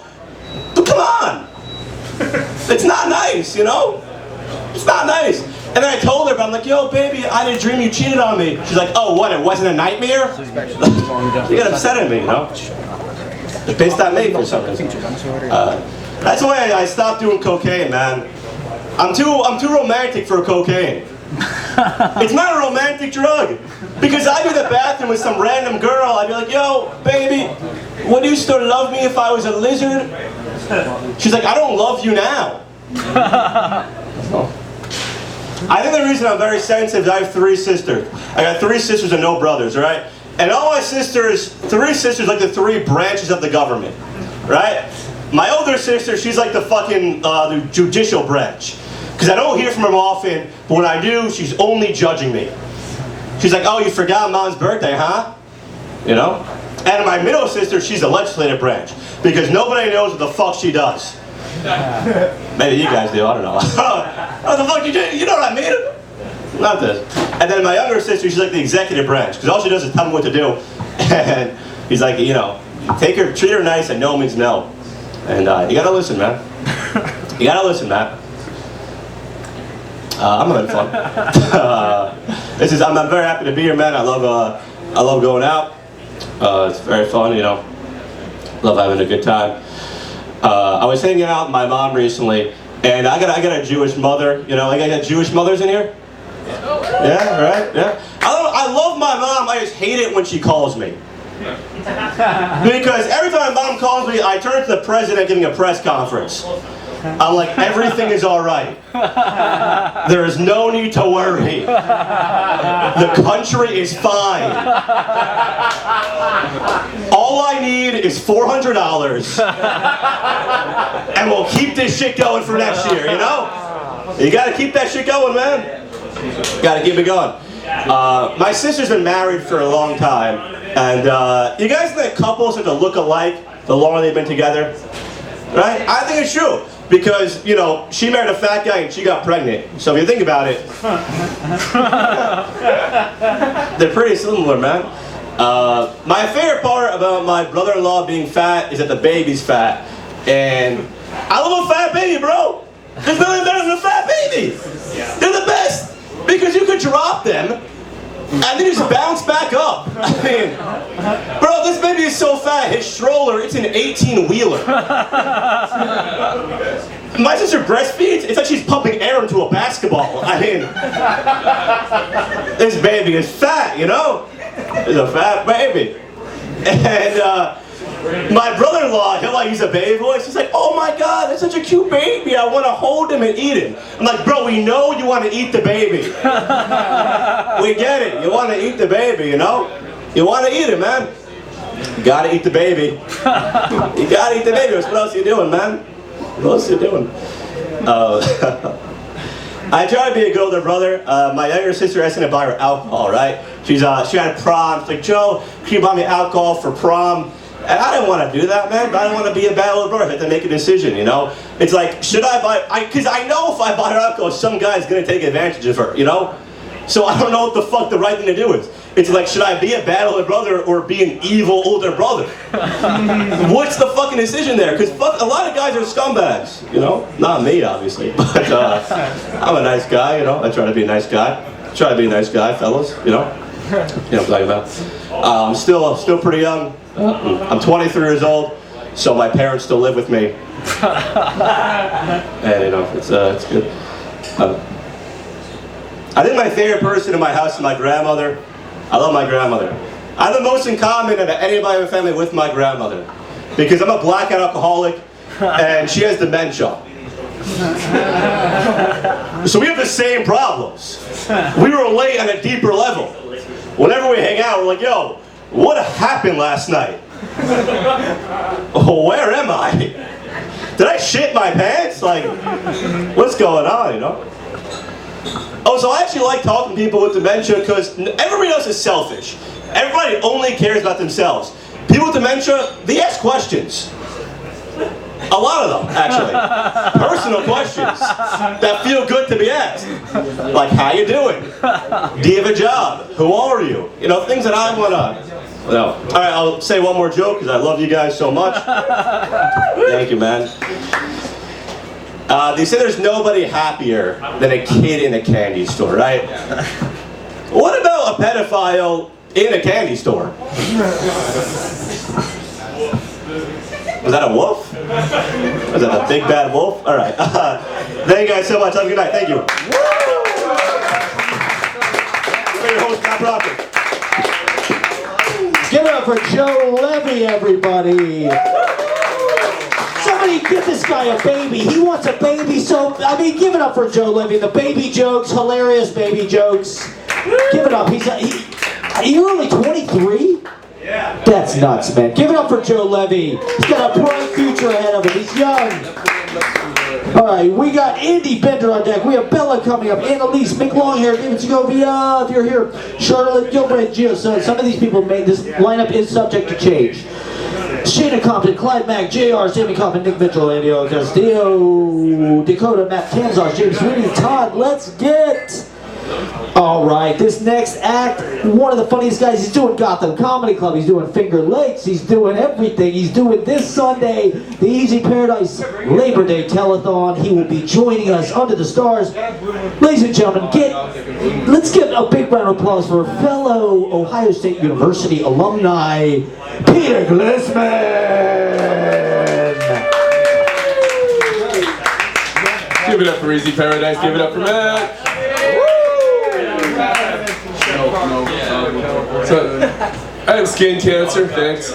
C: but come on. It's not nice, you know? It's not nice. And then I told her, but I'm like, yo, baby, I had a dream you cheated on me. She's like, oh, what, it wasn't a nightmare? She got upset at me, you know? She pissed at me for some reason. That's why I stopped doing cocaine, man. I'm too romantic for cocaine. It's not a romantic drug. Because I'd be in the bathroom with some random girl, I'd be like, yo, baby, would you still love me if I was a lizard? She's like, I don't love you now. I think the reason I'm very sensitive is I have 3 sisters. I got 3 sisters and no brothers, right? And all my sisters, 3 sisters, like the 3 branches of the government, right? My older sister, she's like the fucking the judicial branch. Because I don't hear from her often, but when I do, she's only judging me. She's like, oh, you forgot Mom's birthday, huh? You know? And my middle sister, she's the legislative branch. Because nobody knows what the fuck she does. Maybe you guys do, I don't know. What the fuck you do? You know what I mean? Not this. And then my younger sister, she's like the executive branch. Because all she does is tell me what to do. And he's like, you know, treat her nice and no means no. And you gotta listen, man. You gotta listen, man. I'm having fun. I'm very happy to be here, man. I love going out. It's very fun, you know. Love having a good time. I was hanging out with my mom recently, and I got a Jewish mother. You know, like I got Jewish mothers in here. Yeah, right. Yeah. I love my mom. I just hate it when she calls me. Because every time my mom calls me, I turn to the president giving a press conference. I'm like, everything is all right. There is no need to worry. The country is fine. All I need is $400, and we'll keep this shit going for next year, you know? You gotta keep that shit going, man. Gotta keep it going. My sister's been married for a long time, and you guys think couples have to look alike the longer they've been together? Right? I think it's true. Because, you know, she married a fat guy and she got pregnant. So if you think about it, they're pretty similar, man. My favorite part about my brother-in-law being fat is that the baby's fat. And I love a fat baby, bro. There's nothing better than a fat baby. They're the best. Because you could drop them and then just bounce back up. I mean, bro, this baby is so fat, his stroller, it's an 18-wheeler. My sister breastfeeds, it's like she's pumping air into a basketball. I mean, this baby is fat, you know? It's a fat baby. And my brother-in-law, he'll like use a baby voice. He's like, oh my God, that's such a cute baby. I want to hold him and eat him. I'm like, bro, we know you want to eat the baby. We get it. You want to eat the baby, you know? You want to eat it, man. You got to eat the baby. You got to eat the baby. What else are you doing, man? What else are you doing? I try to be a good older brother. My younger sister asked me to buy her alcohol, right? She had prom. She's like, Joe, can you buy me alcohol for prom? And I didn't want to do that, man, but I didn't want to be a bad older brother. I had to make a decision, you know? It's like, should I buy, because I know if I buy her alcohol, some guy's going to take advantage of her, you know? So I don't know what the fuck the right thing to do is. It's like, should I be a bad older brother or be an evil older brother? What's the fucking decision there? Because a lot of guys are scumbags, you know? Not me, obviously, but I'm a nice guy, you know? I try to be a nice guy. Try to be a nice guy, fellas, you know? You know what I'm talking about? I'm still pretty young. I'm 23 years old, so my parents still live with me. And you know, it's good. I think my favorite person in my house is my grandmother. I love my grandmother. I have the most in common of anybody in my family with my grandmother, because I'm a blackout alcoholic and she has dementia. So we have the same problems. We relate on a deeper level. Whenever we hang out, we're like, yo, what happened last night? Oh, where am I? Did I shit my pants? Like, what's going on, you know? Oh, so I actually like talking to people with dementia because everybody else is selfish. Everybody only cares about themselves. People with dementia, they ask questions. A lot of them, actually. Personal questions that feel good to be asked. Like, how you doing? Do you have a job? Who are you? You know, things that I want to... No. All right, I'll say one more joke because I love you guys so much. Thank you, man. They say there's nobody happier than a kid in a candy store, right? What about a pedophile in a candy store? Was that a wolf? Was that a big bad wolf? All right. Thank you guys so much. Have a good night. Thank you. Your host, Matt Brockett.
B: Give it up for Joe Levy, everybody. Somebody give this guy a baby. He wants a baby, so, I mean, give it up for Joe Levy. The baby jokes, hilarious baby jokes. Give it up. You're only 23? Yeah. That's nuts, man. Give it up for Joe Levy. He's got a bright future ahead of him. He's young. All right, we got Andy Bender on deck. We have Bella coming up. Annelise, Mick Longhair, David Segovia, if you're here. Charlotte, Gilbreath, Gio. So some of these people made this lineup is subject to change. Shana Compton, Clyde Mack, JR, Sammy Compton, Nick Mitchell, Andio Castillo, Dakota, Matt Kanzar, James Sweeney, Todd. Let's get... All right, this next act, one of the funniest guys. He's doing Gotham Comedy Club. He's doing Finger Lakes. He's doing everything. He's doing this Sunday, the Easy Paradise Labor Day Telethon. He will be joining us under the stars. Ladies and gentlemen, let's give a big round of applause for fellow Ohio State University alumni, Peter Glissman.
J: Give it up for Easy Paradise. Give it up for Matt. So, I have skin cancer, thanks.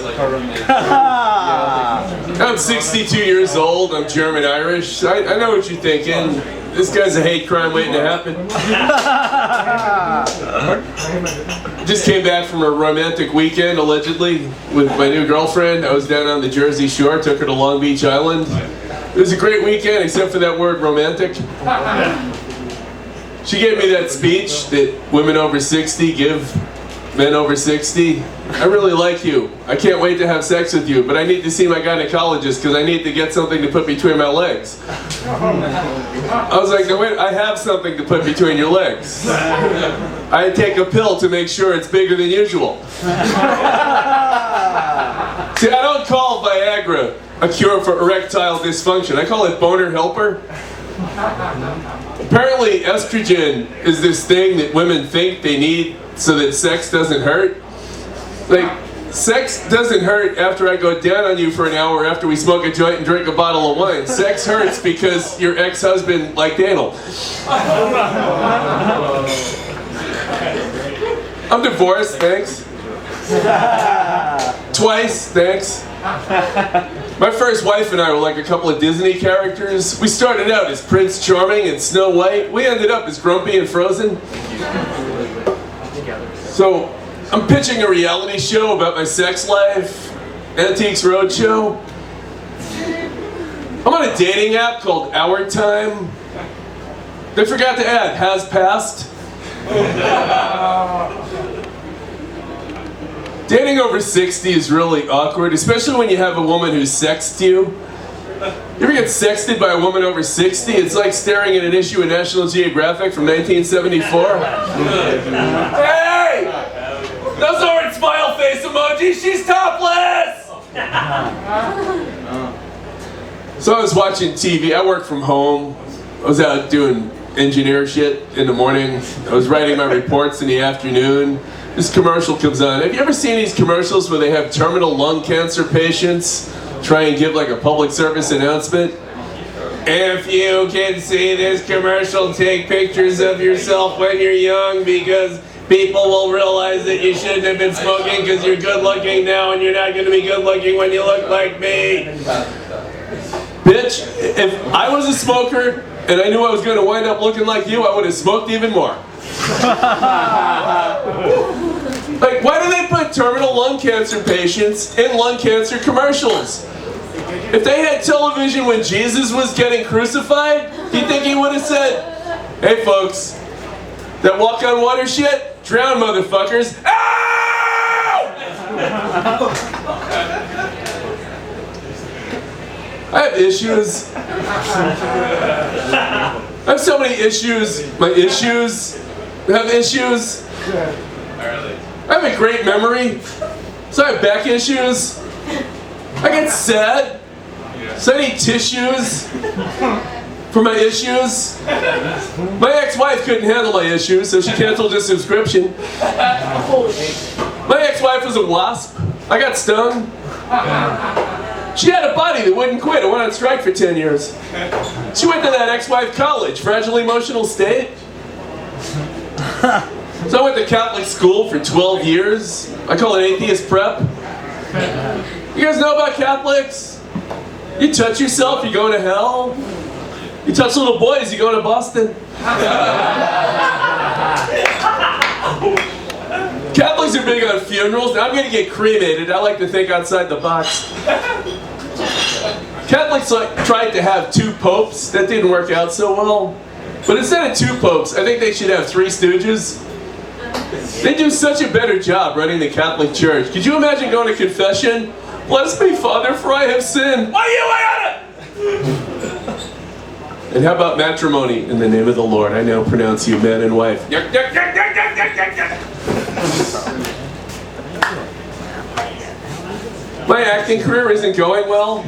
J: I'm 62 years old, I'm German-Irish. I know what you're thinking. This guy's a hate crime waiting to happen. Just came back from a romantic weekend, allegedly, with my new girlfriend. I was down on the Jersey Shore, took her to Long Beach Island. It was a great weekend, except for that word romantic. She gave me that speech that women over 60 give men over 60. I really like you. I can't wait to have sex with you, but I need to see my gynecologist because I need to get something to put between my legs. I was like, no wait, I have something to put between your legs. I take a pill to make sure it's bigger than usual. See, I don't call Viagra a cure for erectile dysfunction. I call it boner helper. Apparently estrogen is this thing that women think they need so that sex doesn't hurt. Like, sex doesn't hurt after I go down on you for an hour after we smoke a joint and drink a bottle of wine. Sex hurts because your ex-husband liked anal. I'm divorced, thanks. Twice, thanks. My first wife and I were like a couple of Disney characters. We started out as Prince Charming and Snow White. We ended up as Grumpy and Frozen. So, I'm pitching a reality show about my sex life, Antiques Roadshow. I'm on a dating app called Our Time. They forgot to add, has passed. Dating over 60 is really awkward, especially when you have a woman who sexts you. You ever get sexted by a woman over 60? It's like staring at an issue of National Geographic from 1974. Hey! Those aren't smile face emojis, she's topless! So I was watching TV, I work from home. I was out doing engineer shit in the morning. I was writing my reports in the afternoon. this commercial comes on. Have you ever seen these commercials where they have terminal lung cancer patients try and give like a public service announcement? If you can see this commercial, take pictures of yourself when you're young because people will realize that you shouldn't have been smoking because you're good looking now and you're not going to be good looking when you look like me. Bitch, if I was a smoker and I knew I was going to wind up looking like you, I would have smoked even more. Like, why do they put terminal lung cancer patients in lung cancer commercials? If they had television when Jesus was getting crucified, do you think he would have said, hey folks, that walk on water shit, drown motherfuckers. Ow! I have issues. I have so many issues. My issues have issues. I have a great memory, so I have back issues. I get sad, so I need tissues for my issues. My ex-wife couldn't handle my issues, so she canceled her subscription. My ex-wife was a wasp. I got stung. She had a body that wouldn't quit. I went on strike for 10 years. She went to that ex-wife college, fragile emotional state. So I went to Catholic school for 12 years. I call it atheist prep. You guys know about Catholics? You touch yourself, you're going to hell. You touch little boys, you're going to Boston. Catholics are big on funerals. Now I'm going to get cremated. I like to think outside the box. Catholics tried to have 2 popes. That didn't work out so well. But instead of 2 popes, I think they should have 3 stooges. They do such a better job running the Catholic Church. Could you imagine going to confession? Bless me, Father, for I have sinned. Why you Iona? And how about matrimony in the name of the Lord? I now pronounce you man and wife. My acting career isn't going well.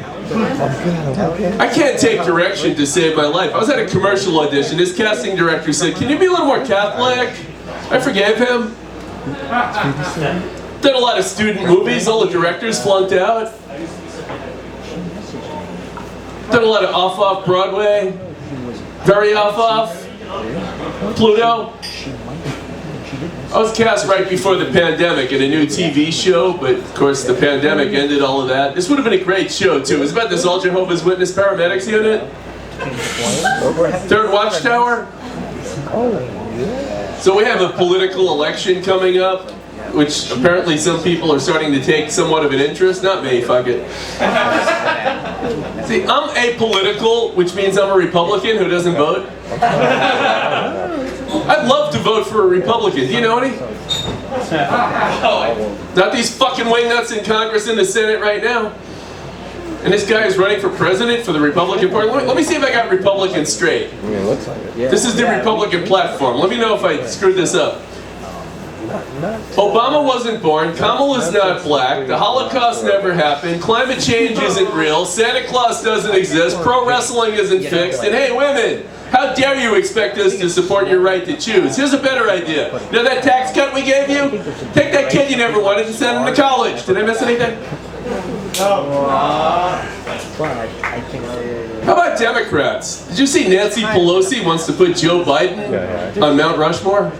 J: I can't take direction to save my life. I was at a commercial audition. This casting director said, can you be a little more Catholic? I forgave him. Did a lot of student movies. All the directors flunked out. Did a lot of off-off Broadway. Very off-off. Pluto. I was cast right before the pandemic in a new TV show, but of course the pandemic ended all of that. This would have been a great show too. It was about this All Jehovah's Witness paramedics unit. 3rd Watchtower. So we have a political election coming up, which apparently some people are starting to take somewhat of an interest. Not me, fuck it. See, I'm apolitical, which means I'm a Republican who doesn't vote. I'd love to vote for a Republican. Do you know any? Not these fucking wingnuts in Congress and the Senate right now. And this guy is running for president for the Republican Party. Let me see if I got Republican straight. This is the Republican platform. Let me know if I screwed this up. Obama wasn't born, Kamala's not black, the Holocaust never happened, climate change isn't real, Santa Claus doesn't exist, pro wrestling isn't fixed, and hey women, how dare you expect us to support your right to choose? Here's a better idea. You know that tax cut we gave you? Take that kid you never wanted and send him to college. Did I miss anything? How about Democrats? Did you see Nancy Pelosi wants to put Joe Biden on Mount Rushmore?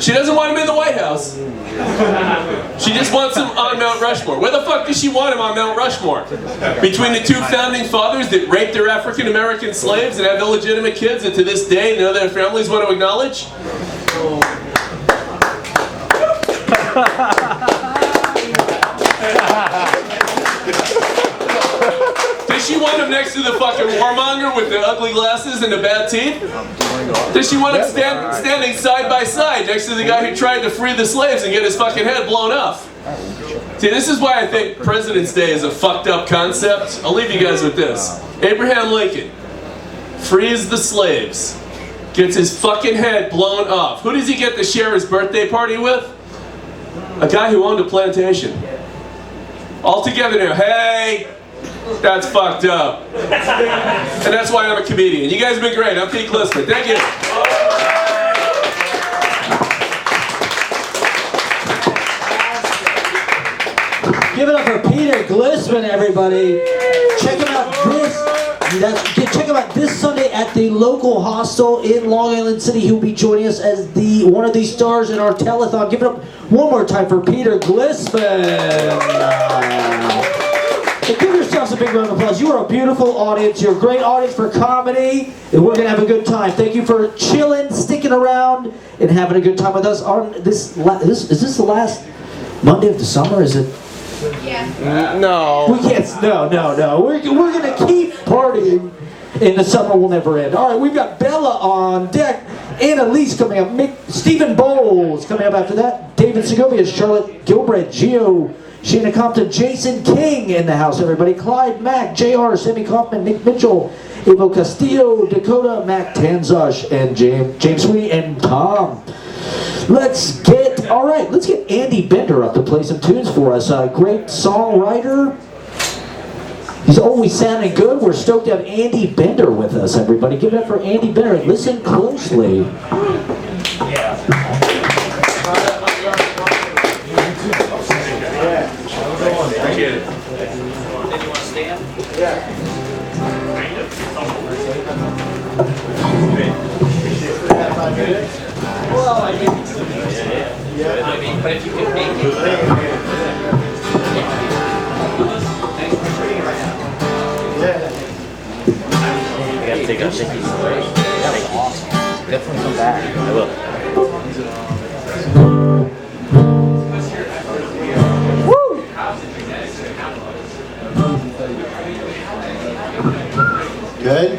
J: She doesn't want him in the White House. She just wants him on Mount Rushmore. Where the fuck does she want him on Mount Rushmore? Between the 2 founding fathers that raped their African American slaves and have illegitimate kids that to this day none of their families want to acknowledge? Does she want him next to the fucking warmonger with the ugly glasses and the bad teeth? Does she want him standing side by side next to the guy who tried to free the slaves and get his fucking head blown off? See, this is why I think President's Day is a fucked up concept. I'll leave you guys with this. Abraham Lincoln frees the slaves, gets his fucking head blown off. Who does he get to share his birthday party with? A guy who owned a plantation. All together now, hey! That's fucked up. And that's why I'm a comedian. You guys have been great. I'm Pete Glissman. Thank you.
B: Give it up for Peter Glissman, everybody. Check him out check him out this Sunday at the local hostel in Long Island City. He'll be joining us as one of the stars in our telethon. Give it up one more time for Peter Glissman. And give yourselves a big round of applause. You are a beautiful audience. You're a great audience for comedy, and we're gonna have a good time. Thank you for chilling, sticking around, and having a good time with us on this. Is this the last Monday of the summer? Is it?
E: Yeah.
J: No.
B: We can't. No. We're gonna keep partying, and the summer will never end. All right, we've got Bella on deck, Annelise coming up, Stephen Bowles coming up after that, David Segovia, Charlotte Gilbreath, Gio, Sheena Compton, Jason King in the house, everybody. Clyde Mack, JR, Sammy Kaufman, Nick Mitchell, Evo Castillo, Dakota, Mac Tanzush, and James Sweet, and Tom. Let's get Andy Bender up to play some tunes for us. Great songwriter. He's always sounding good. We're stoked to have Andy Bender with us, everybody. Give it up for Andy Bender. Listen closely.
J: Appreciate it.
B: Well, I mean,
J: but if you could make it.
Q: I gotta take out Nikki's break. That was awesome. Definitely come back. I will.
K: Good?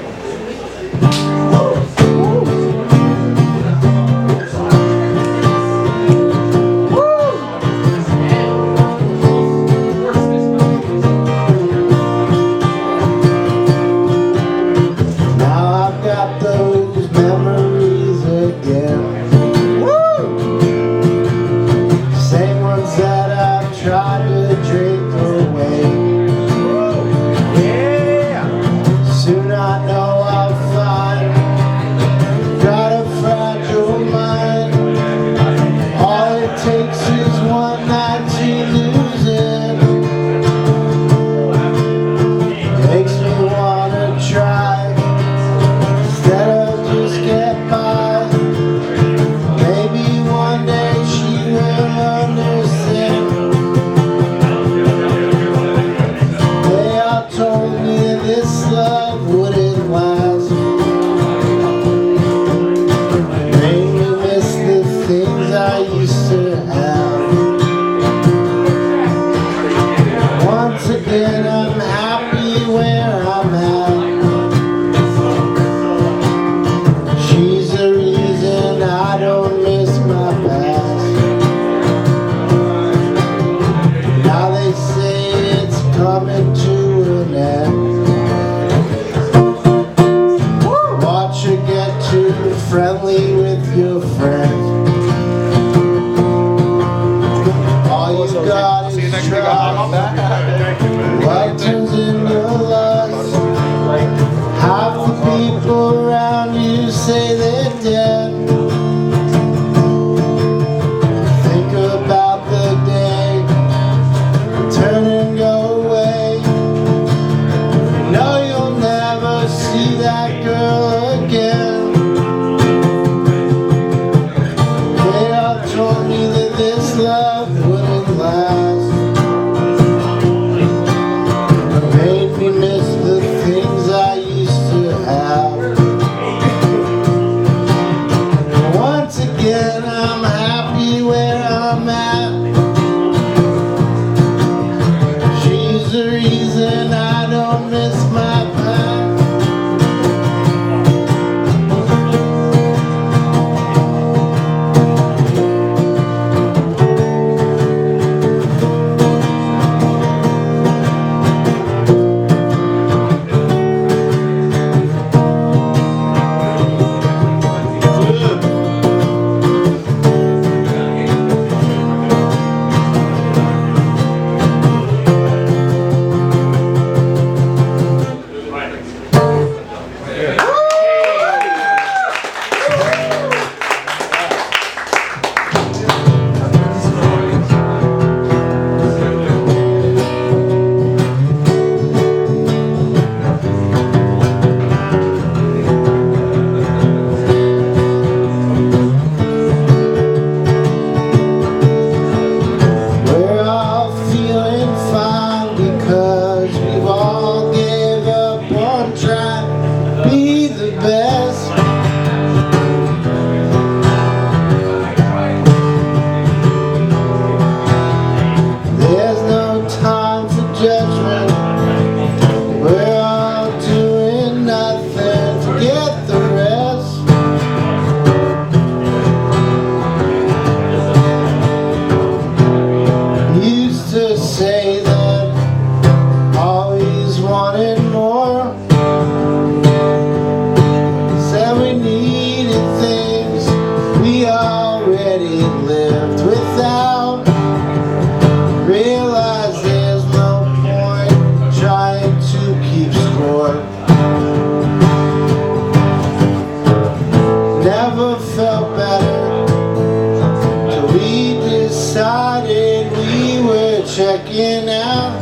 I: checking out.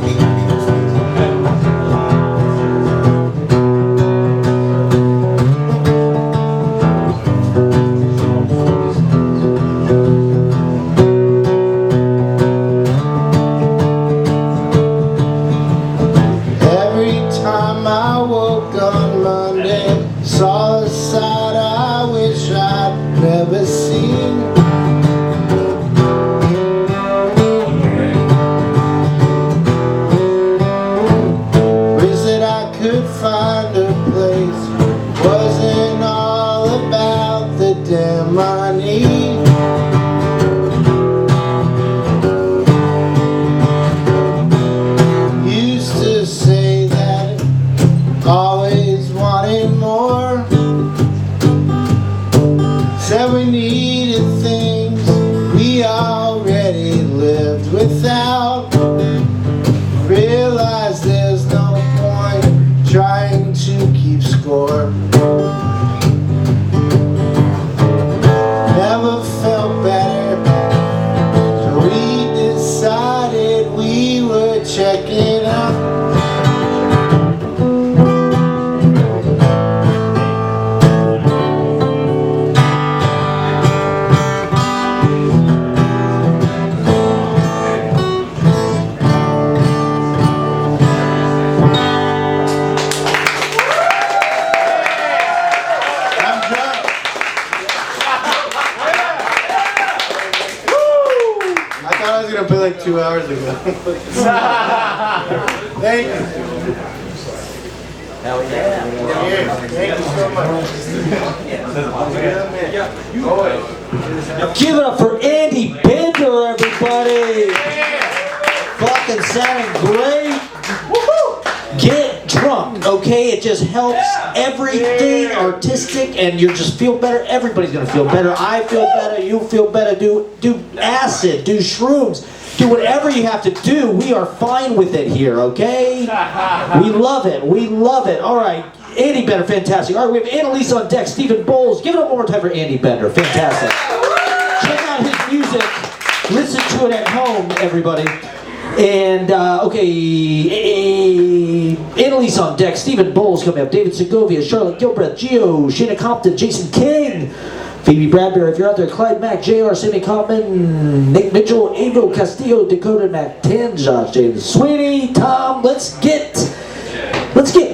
I: Every time I woke on Monday, saw a side I wish I'd never seen. Wish that I could find a place, wasn't all about the damn money. Used to say that always wanted more. Said we needed things we already lived without. Realized there's no point trying to keep score. Never felt better, so we decided we were checking out. I thought I was gonna play like 2 hours ago. Thank you.
A: Hell yeah.
I: Thank you so much.
B: Now give it up for Andy Bender, everybody. Fucking sounding great. Get drunk, okay? It just helps everything artistic, and you just feel better. Everybody's gonna feel better. I feel better. You feel better. Do acid. Do shrooms. Do whatever you have to do. We are fine with it here, okay? We love it. We love it. All right, Andy Bender, fantastic. All right, we have Annelise on deck. Stephen Bowles. Give it up one more time for Andy Bender. Fantastic. Check out his music. Listen to it at home, everybody. And, okay, Annelise on deck, Stephen Bowles coming up, David Segovia, Charlotte Gilbreath, Gio, Shanna Compton, Jason King, Phoebe Bradbury, if you're out there, Clyde Mack, JR, Sammy Kaufman, Nick Mitchell, Avo Castillo, Dakota Mac 10, Josh James Sweeney, Tom, let's get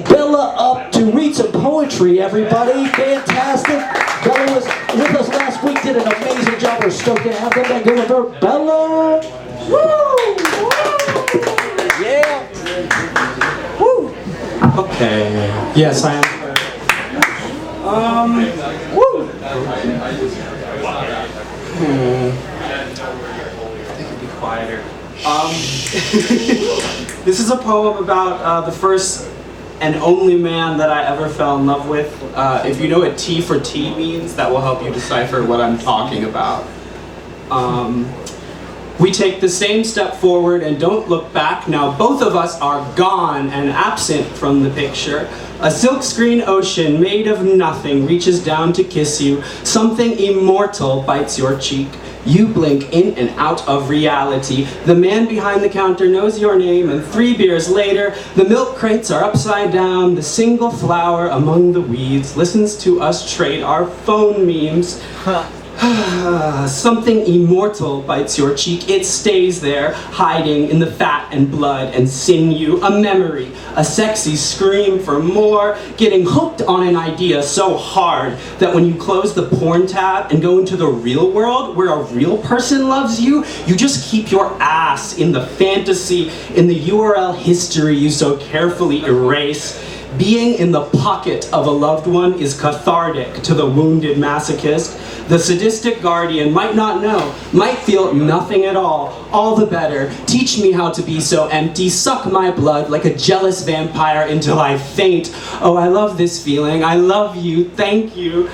B: Bella up to read some poetry, everybody. Fantastic. Bella was with us last week, did an amazing job. We're stoked to have them back. Give it for Bella. Woo!
P: Yeah. Woo. Okay. Yes, I am. Woo. I could be quieter. This is a poem about the first and only man that I ever fell in love with. If you know what T for T means, that will help you decipher what I'm talking about. We take the same step forward and don't look back. Now both of us are gone and absent from the picture. A silkscreen ocean made of nothing reaches down to kiss you. Something immortal bites your cheek. You blink in and out of reality. The man behind the counter knows your name, and 3 beers later, the milk crates are upside down. The single flower among the weeds listens to us trade our phone memes. Something immortal bites your cheek. It stays there, hiding in the fat and blood and sinew. A memory, a sexy scream for more. Getting hooked on an idea so hard that when you close the porn tab and go into the real world where a real person loves you, you just keep your ass in the fantasy, in the URL history you so carefully erase. Being in the pocket of a loved one is cathartic to the wounded masochist. The sadistic guardian might not know, might feel nothing at all the better. Teach me how to be so empty, suck my blood like a jealous vampire until I faint. Oh, I love this feeling, I love you, thank you.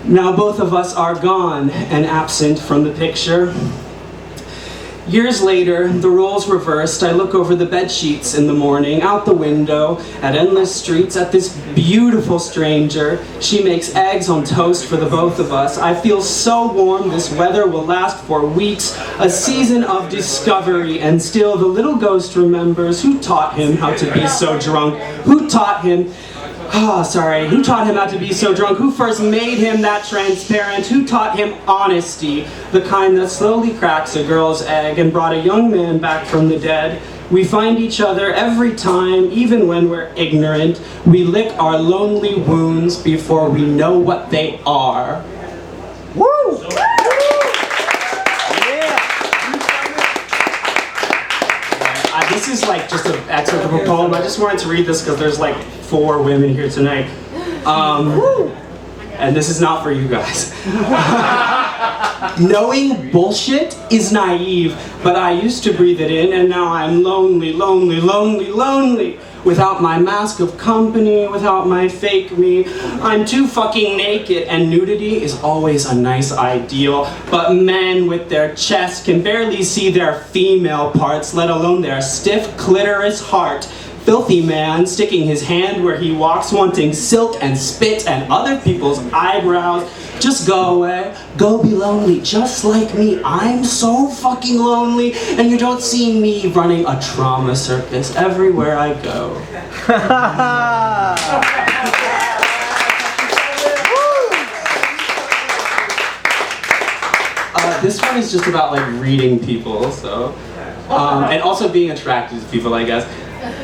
P: Now both of us are gone and absent from the picture.
K: Years later, the roles reversed. I look over the bed sheets in the morning, out the window, at endless streets, at this beautiful stranger. She makes eggs on toast for the both of us. I feel so warm, this weather will last for weeks, a season of discovery, and still the little ghost remembers who taught him how to be so drunk, who taught him who taught him how to be so drunk? Who first made him that transparent? Who taught him honesty? The kind that slowly cracks a girl's egg and brought a young man back from the dead. We find each other every time, even when we're ignorant. We lick our lonely wounds before we know what they are. Woo! This is like just an excerpt of a poem. I just wanted to read this because there's like 4 women here tonight. And this is not for you guys. Knowing bullshit is naive, but I used to breathe it in, and now I'm lonely, lonely, lonely, lonely. Without my mask of company, without my fake me, I'm too fucking naked, and nudity is always a nice ideal. But men with their chests can barely see their female parts, let alone their stiff clitoris heart. Filthy man sticking his hand where he walks, wanting silk and spit and other people's eyebrows. Just go away, go be lonely, just like me. I'm so fucking lonely, and you don't see me running a trauma circus everywhere I go. This one is just about like reading people, so and also being attracted to people, I guess.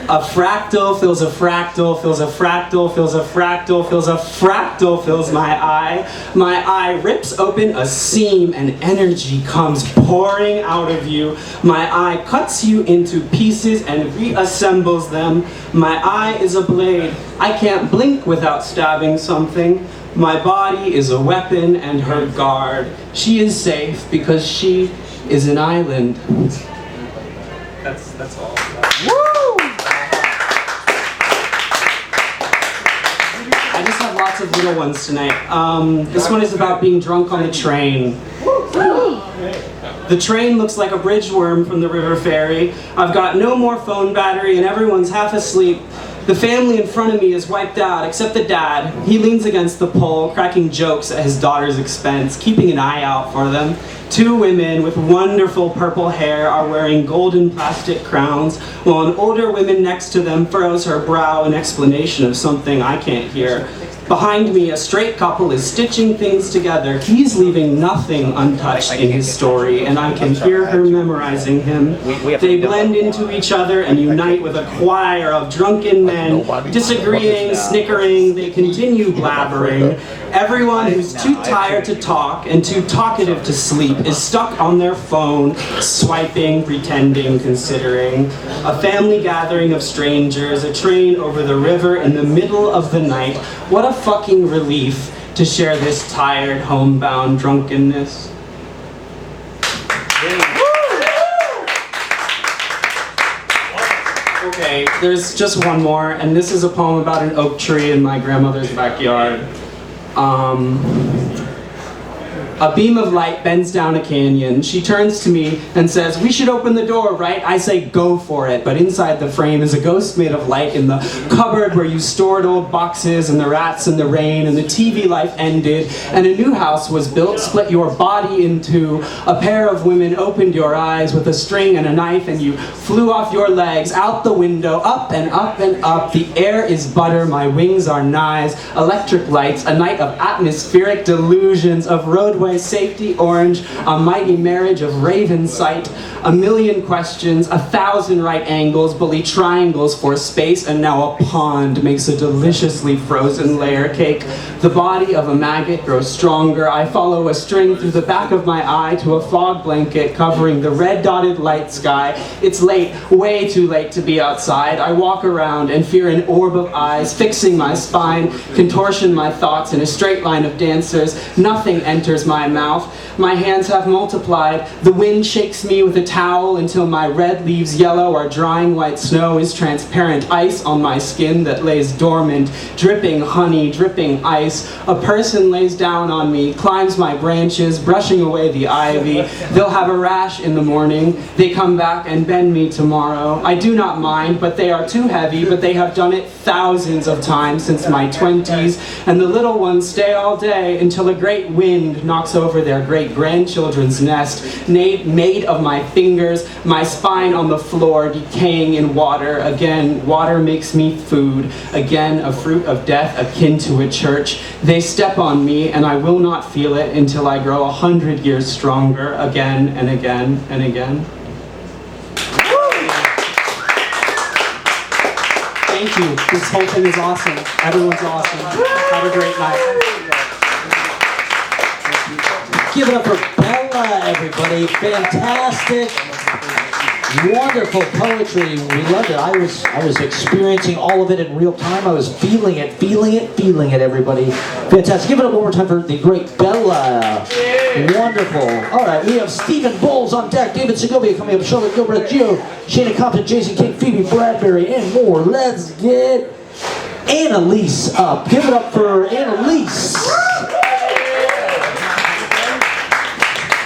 K: A fractal fills a fractal, fills a fractal, fills a fractal, fills a fractal, fills my eye. My eye rips open a seam and energy comes pouring out of you. My eye cuts you into pieces and reassembles them. My eye is a blade. I can't blink without stabbing something. My body is a weapon and her guard. She is safe because she is an island. That's all. Woo! I just have lots of little ones tonight. This one is about being drunk on the train. The train looks like a bridge worm from the river ferry. I've got no more phone battery and everyone's half asleep. The family in front of me is wiped out, except the dad. He leans against the pole, cracking jokes at his daughter's expense, keeping an eye out for them. 2 women with wonderful purple hair are wearing golden plastic crowns, while an older woman next to them furrows her brow in explanation of something I can't hear. Behind me, a straight couple is stitching things together. He's leaving nothing untouched in his story, and I can hear her memorizing him. They blend into each other and unite with a choir of drunken men, disagreeing, snickering, they continue blabbering. Everyone who's too tired to talk and too talkative to sleep is stuck on their phone, swiping, pretending, considering. A family gathering of strangers, a train over the river in the middle of the night. What a fucking relief to share this tired, homebound drunkenness. Okay, there's just one more, and this is a poem about an oak tree in my grandmother's backyard. A beam of light bends down a canyon. She turns to me and says, "We should open the door, right?" I say, "Go for it." But inside the frame is a ghost made of light in the cupboard where you stored old boxes and the rats and the rain and the TV life ended and a new house was built, split your body in two. A pair of women opened your eyes with a string and a knife and you flew off your legs, out the window, up and up and up. The air is butter, my wings are knives, electric lights, a night of atmospheric delusions, of roadway safety orange, a mighty marriage of raven sight, a million questions, 1,000 right angles, bully triangles for space, and now a pond makes a deliciously frozen layer cake. The body of a maggot grows stronger. I follow a string through the back of my eye to a fog blanket covering the red dotted light sky. It's late, way too late to be outside. I walk around and fear an orb of eyes fixing my spine, contortion my thoughts in a straight line of dancers. Nothing enters my mouth. My hands have multiplied. The wind shakes me with a towel until my red leaves yellow are drying white snow is transparent ice on my skin that lays dormant, dripping honey, dripping ice. A person lays down on me, climbs my branches, brushing away the ivy. They'll have a rash in the morning. They come back and bend me tomorrow. I do not mind, but they are too heavy, but they have done it thousands of times since my 20s, and the little ones stay all day until a great wind knocks over their great-grandchildren's nest, made of my fingers, my spine on the floor, decaying in water. Again, water makes me food. Again, a fruit of death akin to a church. They step on me, and I will not feel it until I grow 100 years stronger, again and again and again. Thank you. This whole thing is awesome. Everyone's awesome. Have a great night.
B: Give it up for Bella, everybody. Fantastic. Wonderful poetry. We loved it. I was experiencing all of it in real time. I was feeling it, everybody. Fantastic. Give it up one more time for the great Bella. Wonderful. All right, we have Stephen Bowles on deck, David Segovia coming up, Charlotte Gilbreath, Gio, Shana Compton, Jason King, Phoebe Bradbury, and more. Let's get Annelise up. Give it up for Annelise.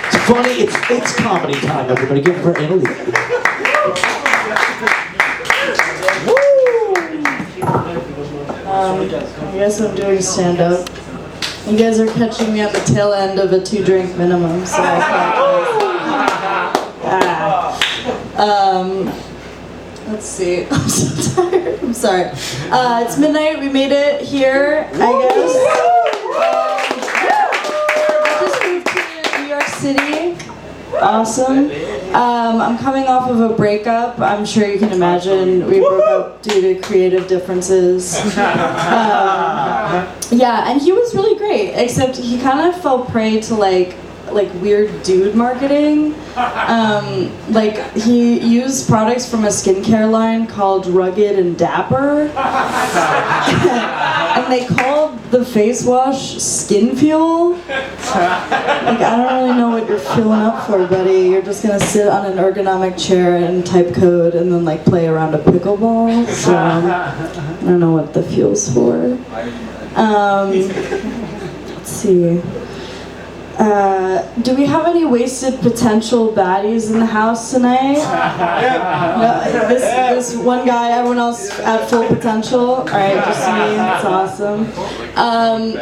B: It's funny, it's comedy time, everybody. Give it for Annelise.
L: I guess I'm doing stand-up. You guys are catching me at the tail end of a 2-drink minimum, so I let's see. I'm so tired. I'm sorry. It's midnight. We made it here, I guess. I just moved to New York City. Awesome. I'm coming off of a breakup. I'm sure you can imagine we broke up due to creative differences. Yeah, and he was really great, except he kind of fell prey to like weird dude marketing. Like he used products from a skincare line called Rugged and Dapper. And they called the face wash Skin Fuel. Like, I don't really know what you're fueling up for, buddy. You're just gonna sit on an ergonomic chair and type code and then like play around a pickleball. So I don't know what the fuel's for. Let's see. Do we have any wasted potential baddies in the house tonight? No, this one guy, everyone else at full potential? Alright, just me, that's awesome.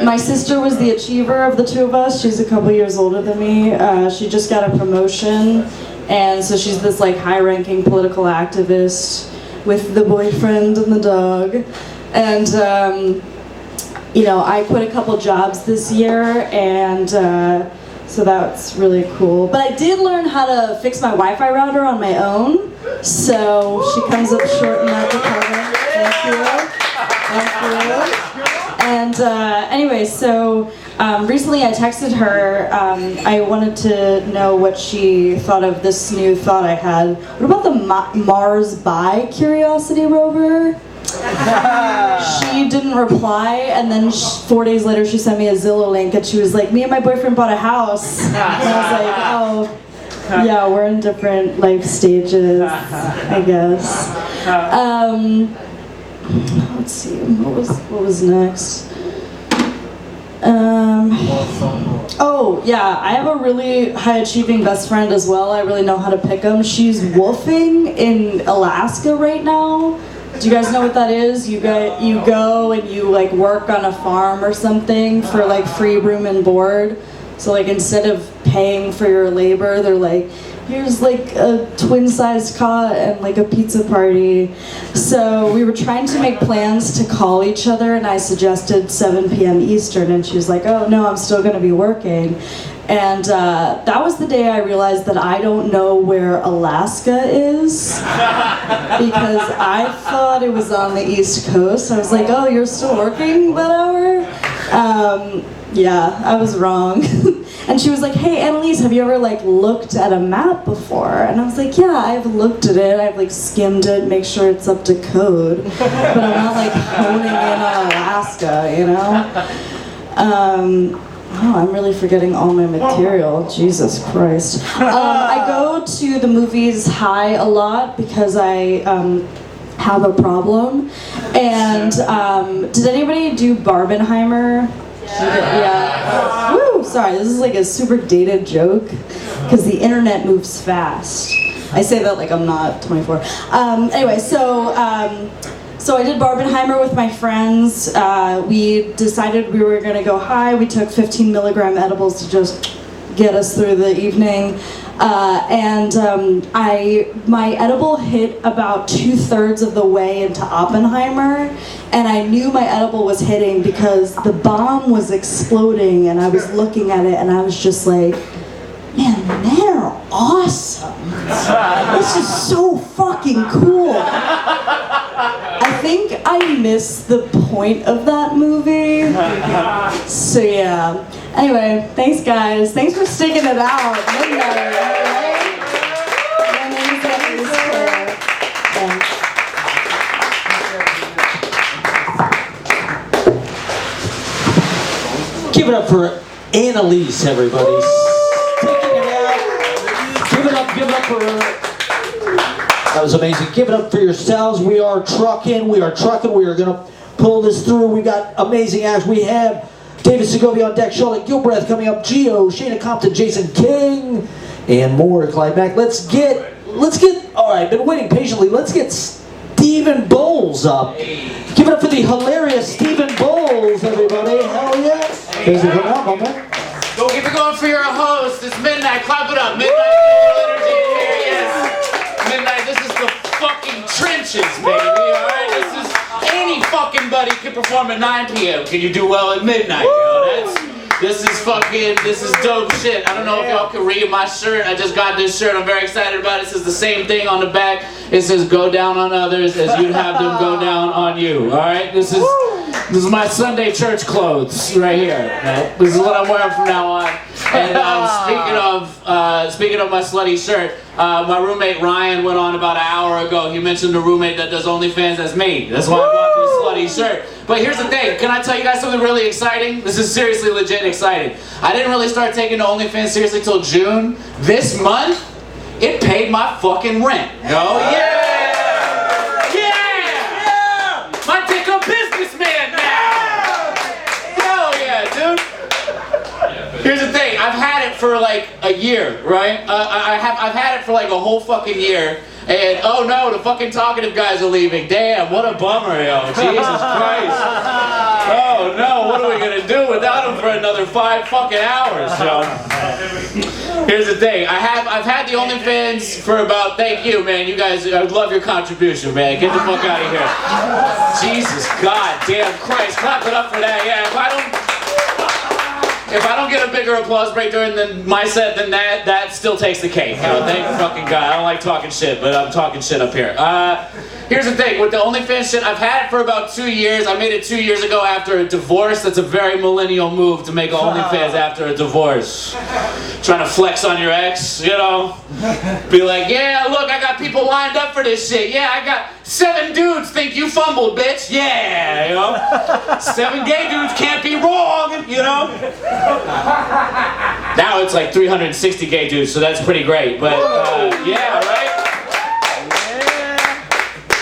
L: My sister was the achiever of the two of us. She's a couple years older than me. She just got a promotion, and so she's this like high-ranking political activist with the boyfriend and the dog. And you know, I quit a couple jobs this year, and so that's really cool. But I did learn how to fix my Wi-Fi router on my own, so she comes up short in that department. Thank you. And anyway, so recently I texted her. I wanted to know what she thought of this new thought I had. What about the Mars by Curiosity rover? She didn't reply, and then 4 days later she sent me a Zillow link, and she was like, me and my boyfriend bought a house. And I was like, oh, yeah, we're in different life stages, I guess. Let's see, what was next? Oh, yeah, I have a really high-achieving best friend as well. I really know how to pick them. She's wolfing in Alaska right now. Do you guys know what that is? You go and you like work on a farm or something for like free room and board. So like instead of paying for your labor, they're like, here's like a twin-sized cot and like a pizza party. So we were trying to make plans to call each other, and I suggested 7 p.m. Eastern, and she was like, oh no, I'm still gonna be working. And that was the day I realized that I don't know where Alaska is, because I thought it was on the East Coast. I was like, oh, you're still working that hour? Yeah, I was wrong. And she was like, hey, Annelise, have you ever like looked at a map before? And I was like, yeah, I've looked at it. I've like skimmed it, make sure it's up to code. But I'm not like honing in on Alaska, you know? Oh, I'm really forgetting all my material. Jesus Christ. I go to the movies high a lot because I have a problem. And did anybody do Barbenheimer? Yeah. Woo! Sorry, this is like a super dated joke because the internet moves fast. I say that like I'm not 24. Anyway, so I did Barbenheimer with my friends. We decided we were gonna go high. We took 15 milligram edibles to just get us through the evening. My edible hit about 2/3 of the way into Oppenheimer, and I knew my edible was hitting because the bomb was exploding, and I was looking at it, and I was just like, man, men are awesome. This is so fucking cool. I think I missed the point of that movie. So yeah. Anyway, thanks guys. Thanks for sticking it out. Midnight, right? My name's Annelise. Thanks.
B: Give it up for Annelise, everybody. Sticking it out. Give it up for her. That was amazing. Give it up for yourselves. We are trucking. We are going to pull this through. We got amazing acts. We have David Segovia on deck, Charlotte Gilbreath coming up, Gio, Shayna Compton, Jason King, and more. Clyde Mack. Let's get, all right, been waiting patiently. Let's get Stephen Bowles up. Give it up for the hilarious Stephen Bowles, everybody. Hell yeah. Thanks for coming out, my man.
M: Go keep it going for your host. It's midnight. Clap it up. Midnight energy in here. Yes. Midnight. This is the fucking trenches, baby. All right. Any fucking buddy can perform at 9 p.m. Can you do well at midnight? You know, this is dope shit. I don't know if y'all can read my shirt. I just got this shirt. I'm very excited about it. It says the same thing on the back. It says go down on others as you'd have them go down on you. All right. This is my Sunday church clothes right here. Right? This is what I'm wearing from now on. And speaking of my slutty shirt, my roommate Ryan went on about an hour ago. He mentioned a roommate that does OnlyFans. That's me. That's why I bought this slutty shirt. But here's the thing. Can I tell you guys something really exciting? This is seriously legit exciting. I didn't really start taking the OnlyFans seriously till June. This month, it paid my fucking rent. Oh yeah! Yeah! My dick a businessman now! Hell yeah, dude! Here's the thing, I've had it for like a year, right? I've had it for like a whole fucking year, and oh no, the fucking talkative guys are leaving. Damn, what a bummer, yo. Jesus Christ. Oh no, what are we gonna do without them for another 5 fucking hours, yo? Here's the thing, I've had the OnlyFans for about, thank you, man. You guys, I love your contribution, man. Get the fuck out of here. Jesus, God damn Christ. Clap it up for that, yeah. If I don't get a bigger applause break during my set, then that still takes the cake. You know, thank fucking God. I don't like talking shit, but I'm talking shit up here. Here's the thing, with the OnlyFans shit, I've had it for about 2 years. I made it 2 years ago after a divorce. That's a very millennial move to make OnlyFans after a divorce. Trying to flex on your ex, you know? Be like, yeah, look, I got people lined up for this shit. Yeah, I got 7 dudes think you fumbled, bitch. Yeah, you know? 7 gay dudes can't be wrong, you know? Now it's like 360 gay dudes, so that's pretty great. But, yeah, right?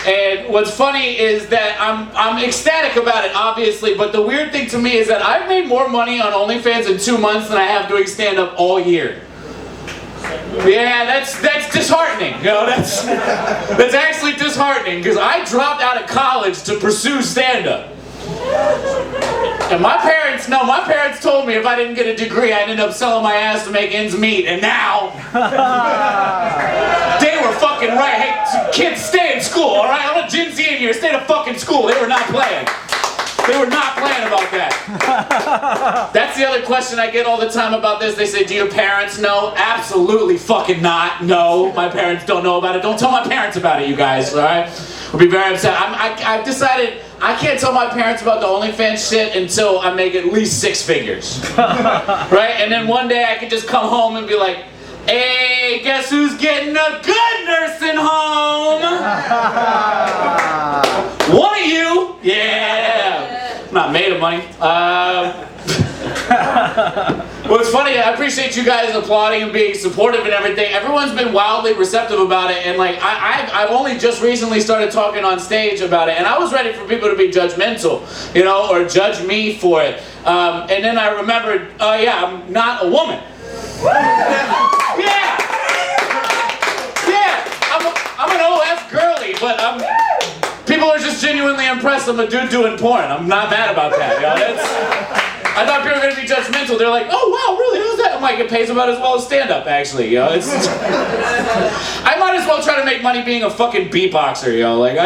M: And what's funny is that I'm ecstatic about it, obviously, but the weird thing to me is that I've made more money on OnlyFans in 2 months than I have doing stand-up all year. Yeah, that's disheartening. You know, that's actually disheartening because I dropped out of college to pursue stand-up. And my parents told me if I didn't get a degree, I'd end up selling my ass to make ends meet, and now they were fucking right. Hey, kids, stay in school, all right? I'm a Gen Z in here. Stay to fucking school. They were not playing. They were not playing about that. That's the other question I get all the time about this. They say, do your parents know? Absolutely fucking not. No, my parents don't know about it. Don't tell my parents about it, you guys, all right? We'll be very upset. I've decided I can't tell my parents about the OnlyFans shit until I make at least 6 figures. Right? And then one day I could just come home and be like, hey, guess who's getting a good nursing home? One of you. Yeah. I'm not made of money. Well, it's funny, I appreciate you guys applauding and being supportive and everything. Everyone's been wildly receptive about it, and like, I've only just recently started talking on stage about it, and I was ready for people to be judgmental, you know, or judge me for it. And then I remembered, oh yeah, I'm not a woman. Yeah! I'm an OF girly, but people are just genuinely impressed I'm a dude doing porn. I'm not mad about that, you know? I thought people were going to be judgmental. They're like, oh wow, really, how's that? I'm like, it pays about as well as stand-up, actually, you know? I might as well try to make money being a fucking beatboxer, you know? Like,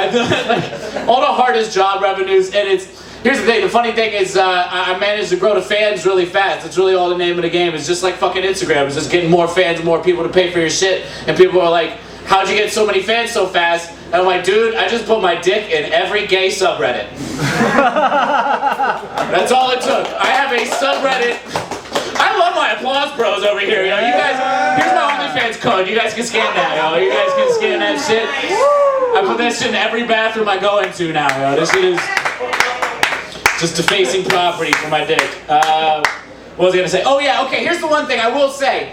M: all the hardest job revenues, and here's the thing, the funny thing is I managed to grow the fans really fast. It's really all the name of the game. It's just like fucking Instagram. It's just getting more fans and more people to pay for your shit, and people are like, how'd you get so many fans so fast? And I'm like, dude, I just put my dick in every gay subreddit. That's all it took. I have a subreddit. I love my applause bros over here. You know, you guys, here's my OnlyFans code. You guys can scan that, yo. You guys can scan that shit. I put that shit in every bathroom I go into now, yo. This shit is just defacing property for my dick. What was I gonna say? Oh yeah, okay, here's the one thing I will say.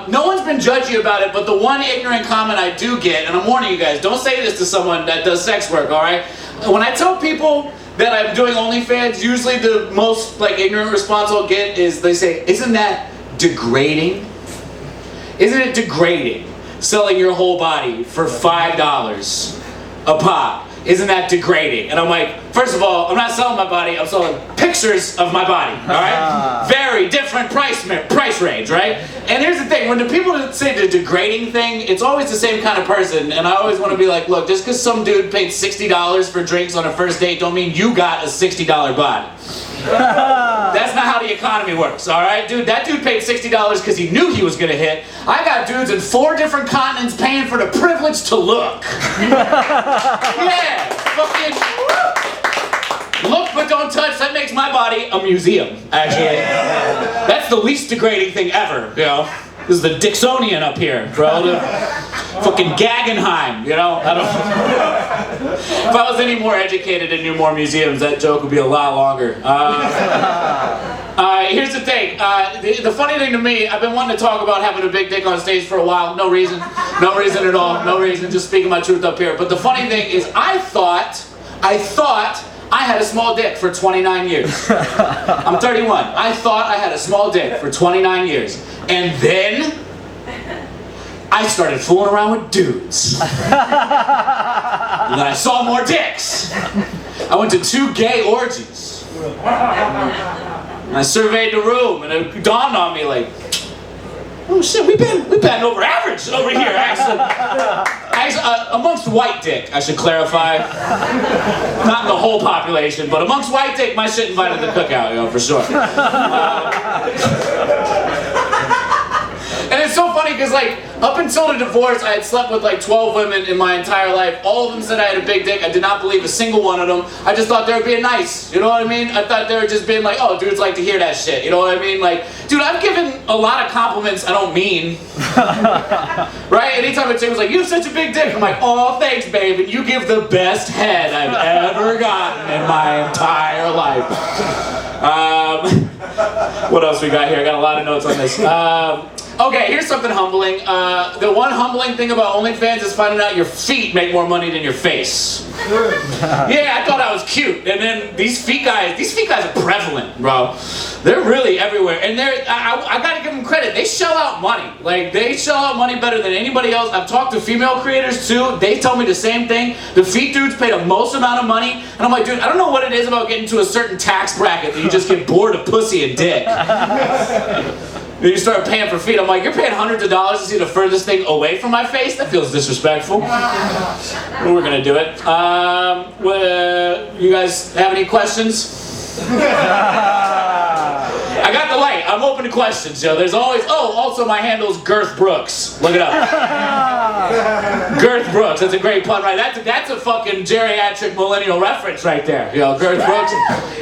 M: No one's been judgy about it, but the one ignorant comment I do get, and I'm warning you guys, don't say this to someone that does sex work, alright? When I tell people that I'm doing OnlyFans, usually the most like ignorant response I'll get is they say, isn't that degrading? Isn't it degrading selling your whole body for $5 a pop? Isn't that degrading? And I'm like, first of all, I'm not selling my body, I'm selling pictures of my body, alright? Very different price range, right? And here's the thing, when the people say the degrading thing, it's always the same kind of person, and I always want to be like, look, just because some dude paid $60 for drinks on a first date don't mean you got a $60 body. That's not how the economy works, alright? Dude, that dude paid $60 because he knew he was gonna hit. I got dudes in 4 different continents paying for the privilege to look. Yeah, fucking look but don't touch. That makes my body a museum, actually. That's the least degrading thing ever, you know? This is the Dixonian up here, bro. The fucking Guggenheim, you know? I don't. If I was any more educated and knew more museums, that joke would be a lot longer. Here's the thing. The funny thing to me, I've been wanting to talk about having a big dick on stage for a while. No reason. No reason at all. No reason. Just speaking my truth up here. But the funny thing is, I thought I had a small dick for 29 years. I'm 31. I thought I had a small dick for 29 years. And then I started fooling around with dudes. And then I saw more dicks. I went to 2 gay orgies. And I surveyed the room, and it dawned on me like, oh shit, we been over average over here, actually. Amongst white dick, I should clarify. Not in the whole population, but amongst white dick, my shit invited to the cookout, you know, for sure. And it's so funny because, like, up until the divorce, I had slept with like 12 women in my entire life. All of them said I had a big dick. I did not believe a single one of them. I just thought they were being nice. You know what I mean? I thought they were just being like, oh, dudes like to hear that shit. You know what I mean? Like, dude, I've given a lot of compliments I don't mean. Right? Anytime a chick was like, you have such a big dick. I'm like, oh, thanks, babe. And you give the best head I've ever gotten in my entire life. What else we got here? I got a lot of notes on this. Okay, here's something humbling. The one humbling thing about OnlyFans is finding out your feet make more money than your face. Yeah, I thought I was cute, and then these feet guys are prevalent, bro. They're really everywhere, and I gotta give them credit. They shell out money. Like, they shell out money better than anybody else. I've talked to female creators too. They tell me the same thing. The feet dudes pay the most amount of money, and I'm like, dude, I don't know what it is about getting to a certain tax bracket that you just get bored of pussy and dick. You start paying for feet. I'm like, you're paying hundreds of dollars to see the furthest thing away from my face? That feels disrespectful. We're gonna do it. You guys have any questions? I got the light. I'm open to questions, yo. There's always, also my handle's Girth Brooks. Look it up. Girth Brooks, that's a great pun, right? That's a fucking geriatric millennial reference right there. Yo, Girth Brooks.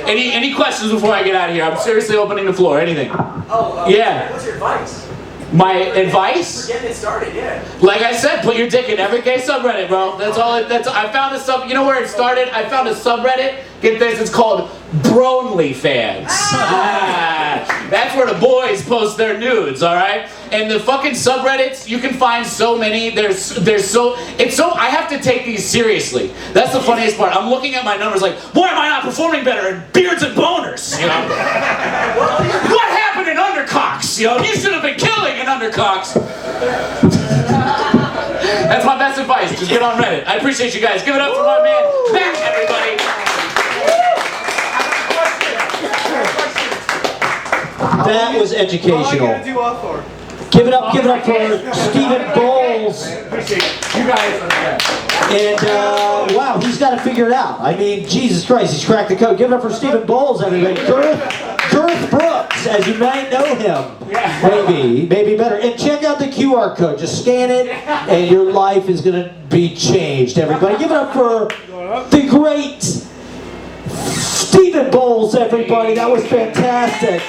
M: Any questions before I get out of here? I'm seriously opening the floor, anything.
N: Oh,
M: yeah.
N: What's your advice?
M: My advice?
N: Getting it started, yeah.
M: Like I said, put your dick in every gay subreddit, bro. That's all. I found a you know where it started? I found a subreddit. Get this, it's called Bronly Fans. That's where the boys post their nudes, all right? And the fucking subreddits, you can find so many. There's I have to take these seriously. That's the funniest part. I'm looking at my numbers like, why am I not performing better in beards and boners? You know? What happened in undercocks? You know, you should have been killing in undercocks. That's my best advice. Just get on Reddit. I appreciate you guys. Give it up for my man, Matt, everybody.
B: That was educational. Give it up for Stephen Bowles.
N: You guys.
B: And wow, he's got to figure it out. I mean, Jesus Christ, he's cracked the code. Give it up for Stephen Bowles, everybody. Girth Brooks, as you might know him. Maybe better. And check out the QR code. Just scan it, and your life is going to be changed, everybody. Give it up for the great Stephen Bowles, everybody. That was fantastic.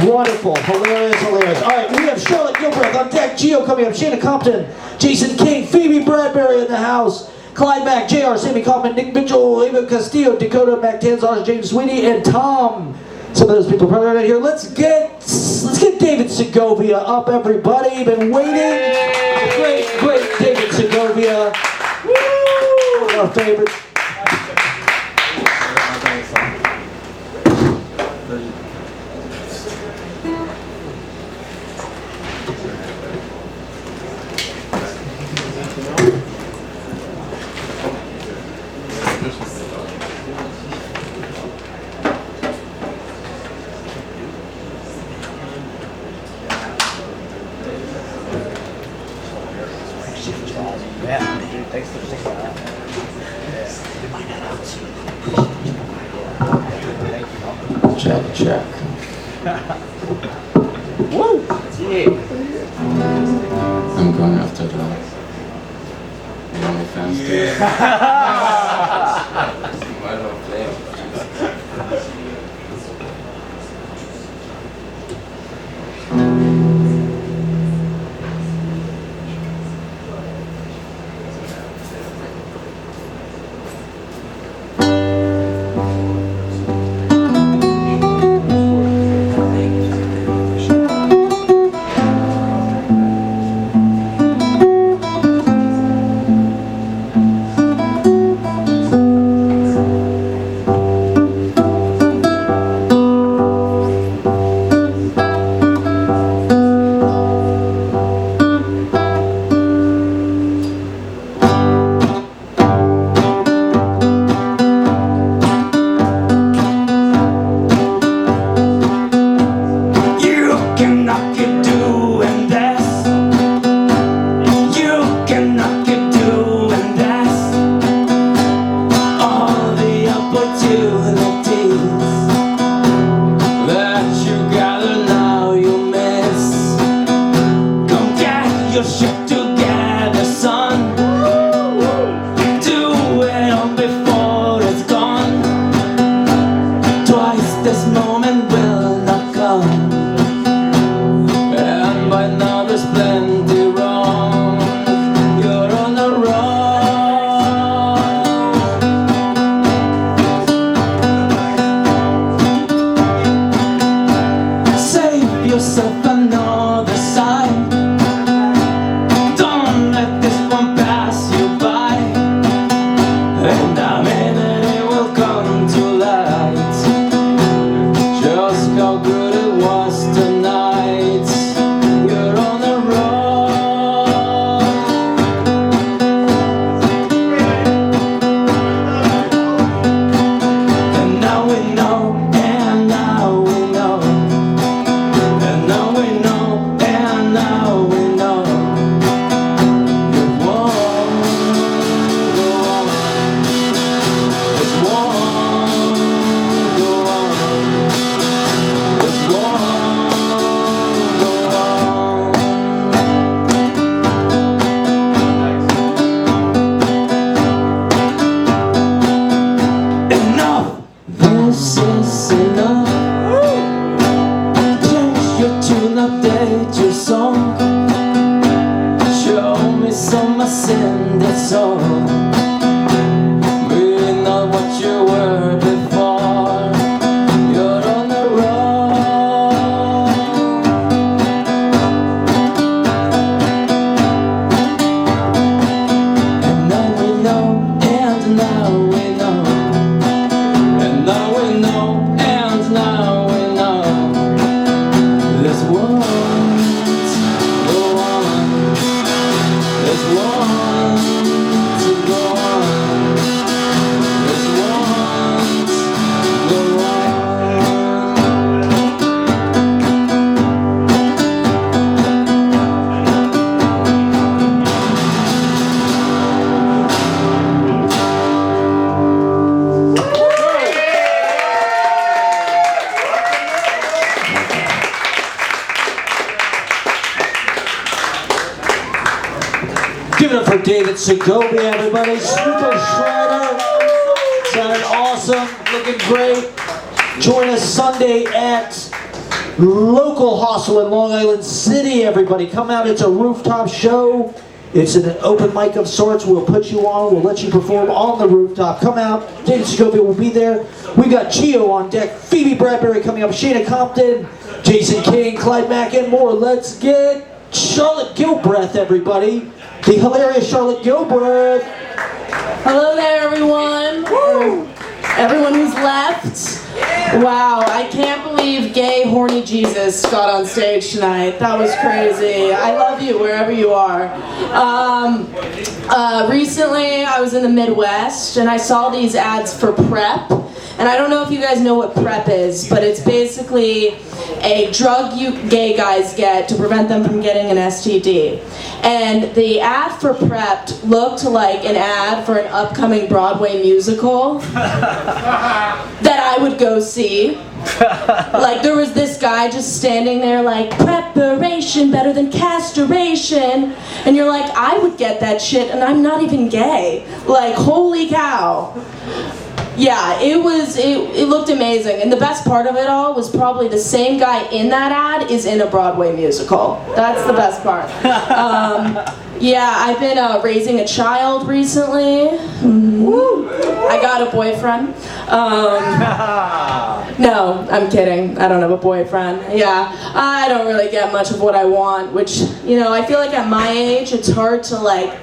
B: Wonderful. Hilarious. All right, we have Charlotte Gilbreath on deck, Gio coming up, Shannon Compton, Jason King, Phoebe Bradbury in the house, Clyde Mack, JR, Sammy Kaufman, Nick Mitchell, Ava Castillo, Dakota McTanzar, James Sweeney, and Tom. Some of those people probably right here. Let's get David Segovia up, everybody. Been waiting. Great David Segovia. Woo! One of our favorites. Check. Woo!
V: I'm going after the OnlyFans too.
F: and now we know, and now we know, and now we know. This won't go on. This won't go on. This won't go on.
B: Give it up for David Segovia, everybody. Super Shredder. Sounded awesome. Looking great. Join us Sunday at Local Hostel in Long Island City, everybody. Come out. It's a rooftop show. It's an open mic of sorts. We'll put you on. We'll let you perform on the rooftop. Come out. David Segovia will be there. We got Chio on deck. Phoebe Bradbury coming up. Shayna Compton. Jason King. Clyde Mack and more. Let's get Charlotte Gilbreath, everybody. The hilarious Charlotte Gilbreath.
L: Hello there, everyone. Woo! Everyone who's left. Wow, I can't believe gay, horny Jesus got on stage tonight. That was crazy. I love you wherever you are. Recently, I was in the Midwest and I saw these ads for PrEP. And I don't know if you guys know what PrEP is, but it's basically a drug you gay guys get to prevent them from getting an STD. And the ad for PrEP looked like an ad for an upcoming Broadway musical that I would go see. Like there was this guy just standing there like, preparation better than castration. And you're like, I would get that shit and I'm not even gay. Like, holy cow. Yeah, it looked amazing. And the best part of it all was probably the same guy in that ad is in a Broadway musical. That's the best part. Yeah, I've been raising a child recently. I got a boyfriend. No, I'm kidding. I don't have a boyfriend. Yeah, I don't really get much of what I want, which, you know, I feel like at my age, it's hard to like,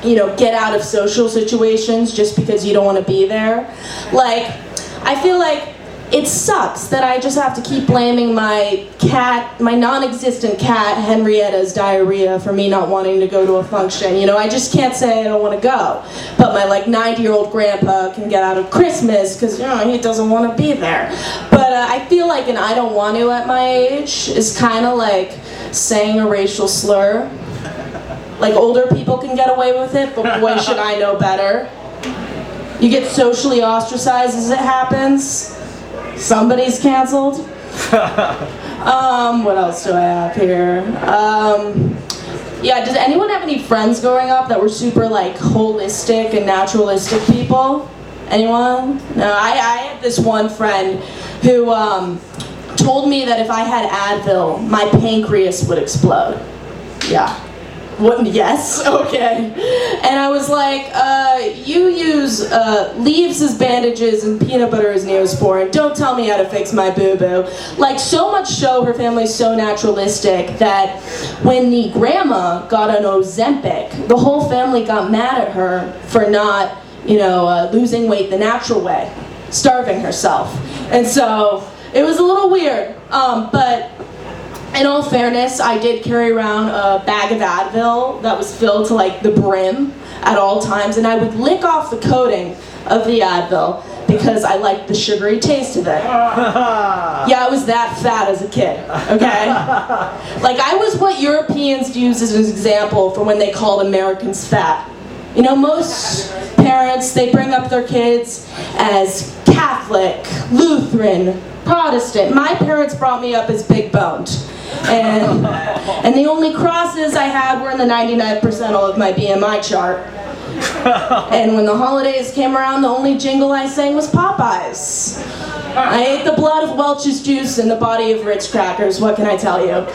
L: you know, get out of social situations just because you don't want to be there. Like, I feel like it sucks that I just have to keep blaming my cat, my non-existent cat, Henrietta's diarrhea for me not wanting to go to a function. You know, I just can't say I don't want to go. But my like 90-year-old grandpa can get out of Christmas because, you know, he doesn't want to be there. But I feel like an I don't want to at my age is kind of like saying a racial slur. Like older people can get away with it, but boy should I know better. You get socially ostracized as it happens. Somebody's canceled. What else do I have here? Yeah, does anyone have any friends growing up that were super like holistic and naturalistic people? Anyone? No, I had this one friend who told me that if I had Advil, my pancreas would explode. Yeah. What? Yes? Okay. And I was like, you use leaves as bandages and peanut butter as Neosporin. Don't tell me how to fix my boo-boo. Like, so much so, her family's so naturalistic that when the grandma got an Ozempic, the whole family got mad at her for not, you know, losing weight the natural way, starving herself. And so, it was a little weird, but in all fairness, I did carry around a bag of Advil that was filled to like the brim at all times, and I would lick off the coating of the Advil because I liked the sugary taste of it. Yeah, I was that fat as a kid, okay? Like I was what Europeans use as an example for when they called Americans fat. You know, most parents, they bring up their kids as Catholic, Lutheran, Protestant. My parents brought me up as big boned. And the only crosses I had were in the 99th percentile of my BMI chart. And when the holidays came around, the only jingle I sang was Popeyes. I ate the blood of Welch's juice in the body of Ritz crackers, what can I tell you?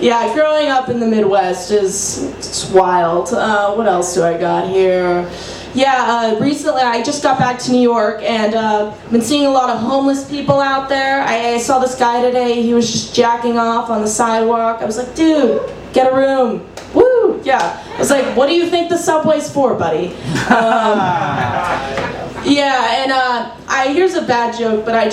L: Yeah, growing up in the Midwest it's wild. What else do I got here? Yeah, recently I just got back to New York and been seeing a lot of homeless people out there. I saw this guy today, he was just jacking off on the sidewalk. I was like, dude, get a room. Woo! Woo! Yeah. I was like, what do you think the subway's for, buddy? Yeah, and here's a bad joke, but I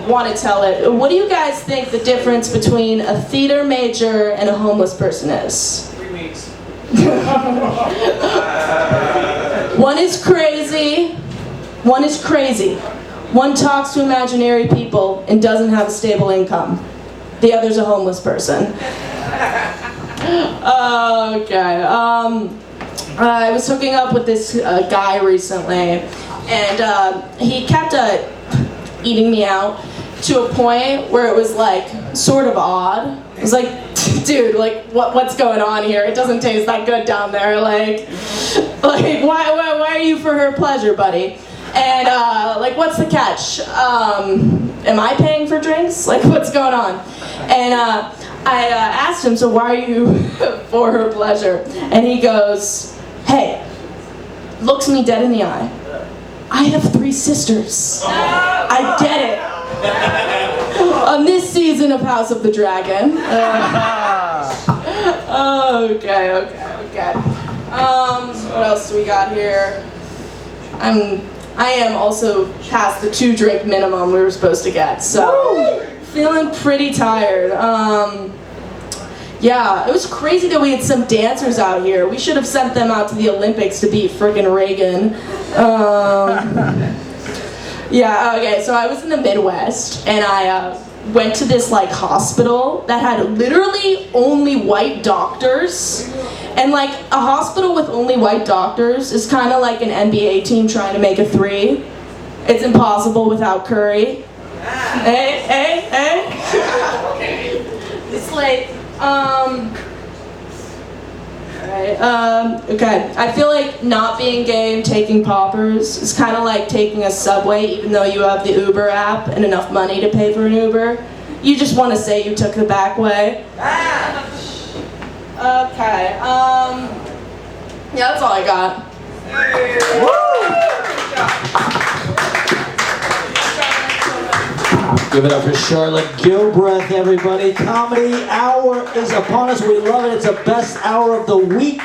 L: want to tell it. What do you guys think the difference between a theater major and a homeless person is?
N: 3 weeks.
L: One is crazy. One is crazy. One talks to imaginary people and doesn't have a stable income. The other's a homeless person. Okay. I was hooking up with this guy recently, and he kept eating me out to a point where it was like sort of odd. I was like, dude, like what's going on here? It doesn't taste that good down there. Like why are you for her pleasure, buddy? And like, what's the catch? Am I paying for drinks? Like, what's going on? And I asked him, so why are you for her pleasure? And he goes, hey, looks me dead in the eye. I have 3 sisters. I get it. On this season of House of the Dragon. Okay. What else do we got here? I am also past the 2-drink minimum we were supposed to get, so feeling pretty tired. Yeah, it was crazy that we had some dancers out here. We should have sent them out to the Olympics to beat frickin' Reagan. Yeah, okay, so I was in the Midwest, and I went to this like hospital that had literally only white doctors. And like a hospital with only white doctors is kind of like an NBA team trying to make a 3. It's impossible without Curry. Hey. It's like, okay. I feel like not being gay and taking poppers is kind of like taking a subway, even though you have the Uber app and enough money to pay for an Uber. You just want to say you took the back way. Okay, yeah, that's all I got.
B: Give it up for Charlotte Gilbreath, everybody. Comedy hour is upon us. We love it. It's the best hour of the week.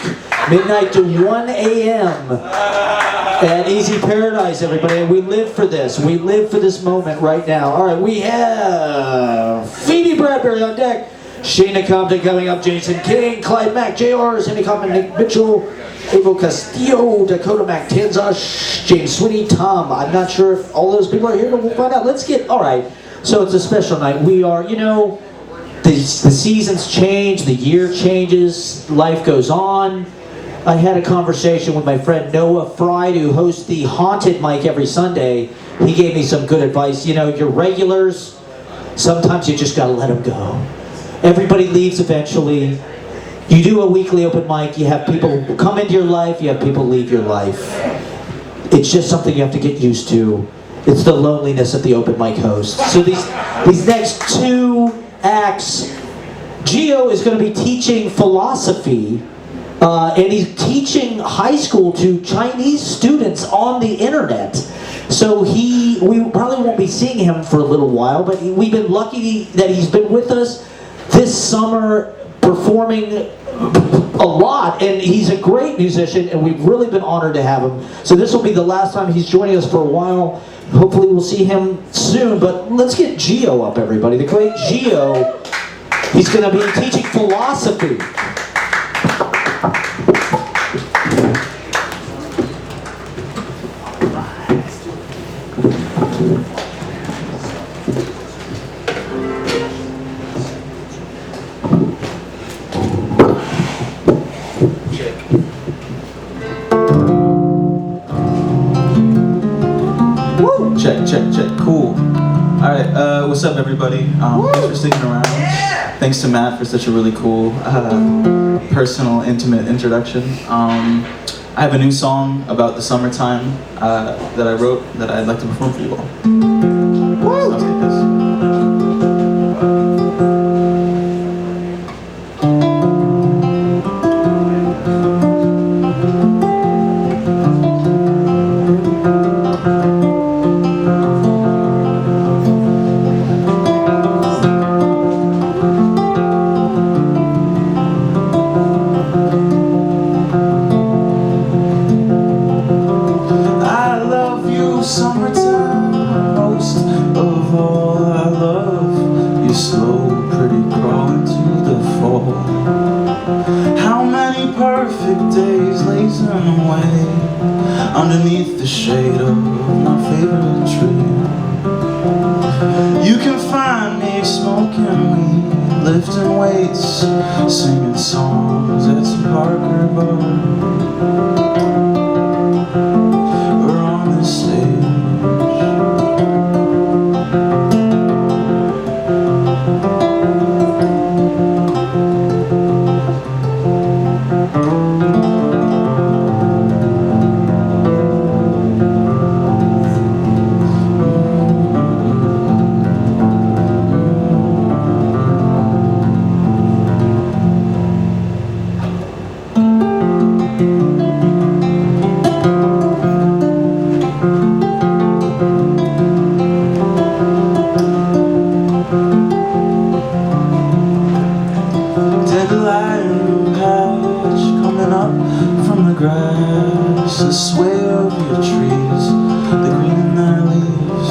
B: Midnight to 1 a.m. at Easy Paradise, everybody. And we live for this. We live for this moment right now. All right, we have Phoebe Bradbury on deck. Shayna Compton coming up, Jason King, Clyde Mack, JR, Cindy Compton, Nick Mitchell, Evo Castillo, Dakota Mac, Tanzash, James Sweeney, Tom. I'm not sure if all those people are here, but we'll find out. Let's get, all right, so it's a special night. We are, you know, the seasons change, the year changes, life goes on. I had a conversation with my friend Noah Fried, who hosts the Haunted Mic every Sunday. He gave me some good advice. You know, your regulars, sometimes you just gotta let them go. Everybody leaves eventually. You do a weekly open mic, you have people come into your life, you have people leave your life. It's just something you have to get used to. It's the loneliness of the open mic host. So these next 2 acts, Gio is going to be teaching philosophy, and he's teaching high school to Chinese students on the internet. So we probably won't be seeing him for a little while, but we've been lucky that he's been with us this summer performing a lot, and he's a great musician, and we've really been honored to have him. So this will be the last time he's joining us for a while. Hopefully we'll see him soon, but let's get Gio up, everybody. The great Gio. He's going to be teaching philosophy.
D: Check. Cool. All right. What's up, everybody? Thanks for sticking around. Yeah. Thanks to Matt for such a really cool, personal, intimate introduction. I have a new song about the summertime that I wrote that I'd like to perform for you all. Sounds like this. underneath the shade of my favorite tree. You can find me smoking weed, lifting weights, singing songs at some Parker bar, or on the stage. The sway of your trees, the green in their leaves.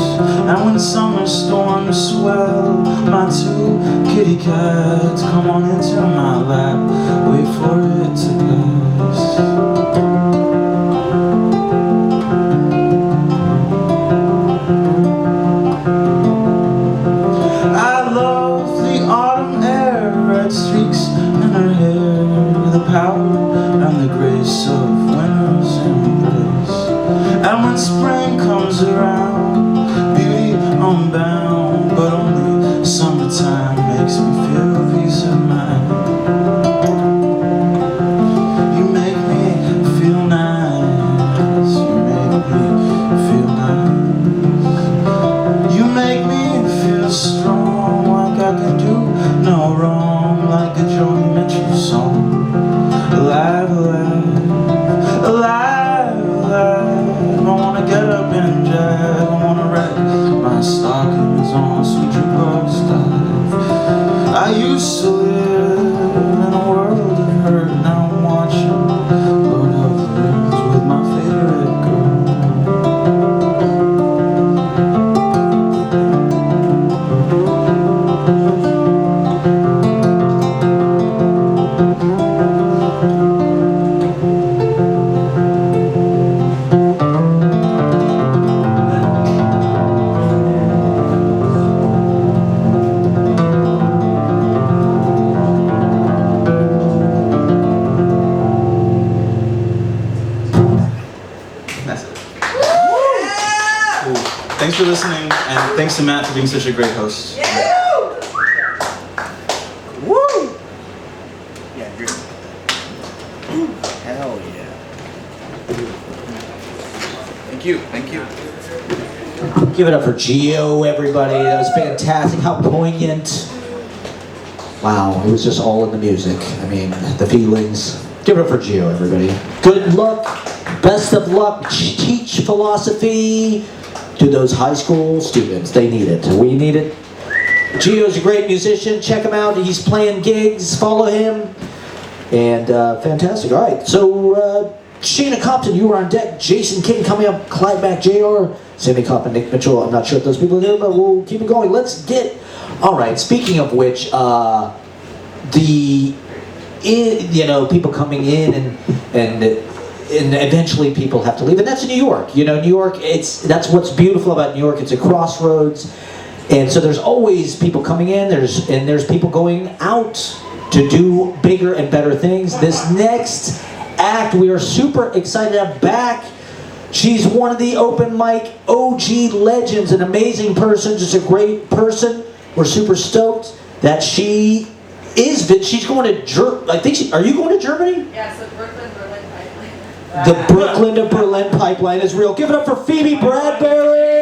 D: And when summer storms swell, my two kitty cats come on into my lap, wait for it to pass. I love the autumn air, red streaks in her hair, the power and the grace of winter's embrace. And when spring comes around, beauty unbound, but only summertime makes me feel peace of mind. You make me feel nice, you make me feel nice. You make me feel strong, like I can do no wrong, like a Joni Mitchell song. Alive, alive, alive, alive. I wanna get up and jive, I wanna wreck my stockings on some jukebox dive. I used to live in a world of hurt, now I'm watching Lord of the Rings with my favorite girl. Thanks for listening, and thanks to Matt for being such a great host.
U: Woo! Yeah, great. Hell yeah.
D: Thank you, thank you.
B: Give it up for Gio, everybody. That was fantastic. How poignant. Wow, it was just all in the music. I mean, the feelings. Give it up for Gio, everybody. Good luck. Best of luck. Teach philosophy to those high school students. They need it. We need it. Gio's a great musician. Check him out. He's playing gigs. Follow him. And fantastic. All right. So, Sheena Compton, you were on deck. Jason King coming up. Clyde Mack Jr. Sammy Coppin, Nick Mitchell. I'm not sure if those people are there, but we'll keep it going. Let's get... All right. Speaking of which, people coming in and eventually people have to leave, and that's New York. You know, New York, that's what's beautiful about New York. It's a crossroads, and so there's always people coming in. There's people going out to do bigger and better things. This next act, we are super excited to have back. She's one of the open mic OG legends, an amazing person, just a great person. We're super stoked that she's going to are you going to Germany?
O: Yeah, so Brooklyn-Berlin pipeline.
B: The Brooklyn to Berlin pipeline is real. Give it up for Phoebe Bradbury.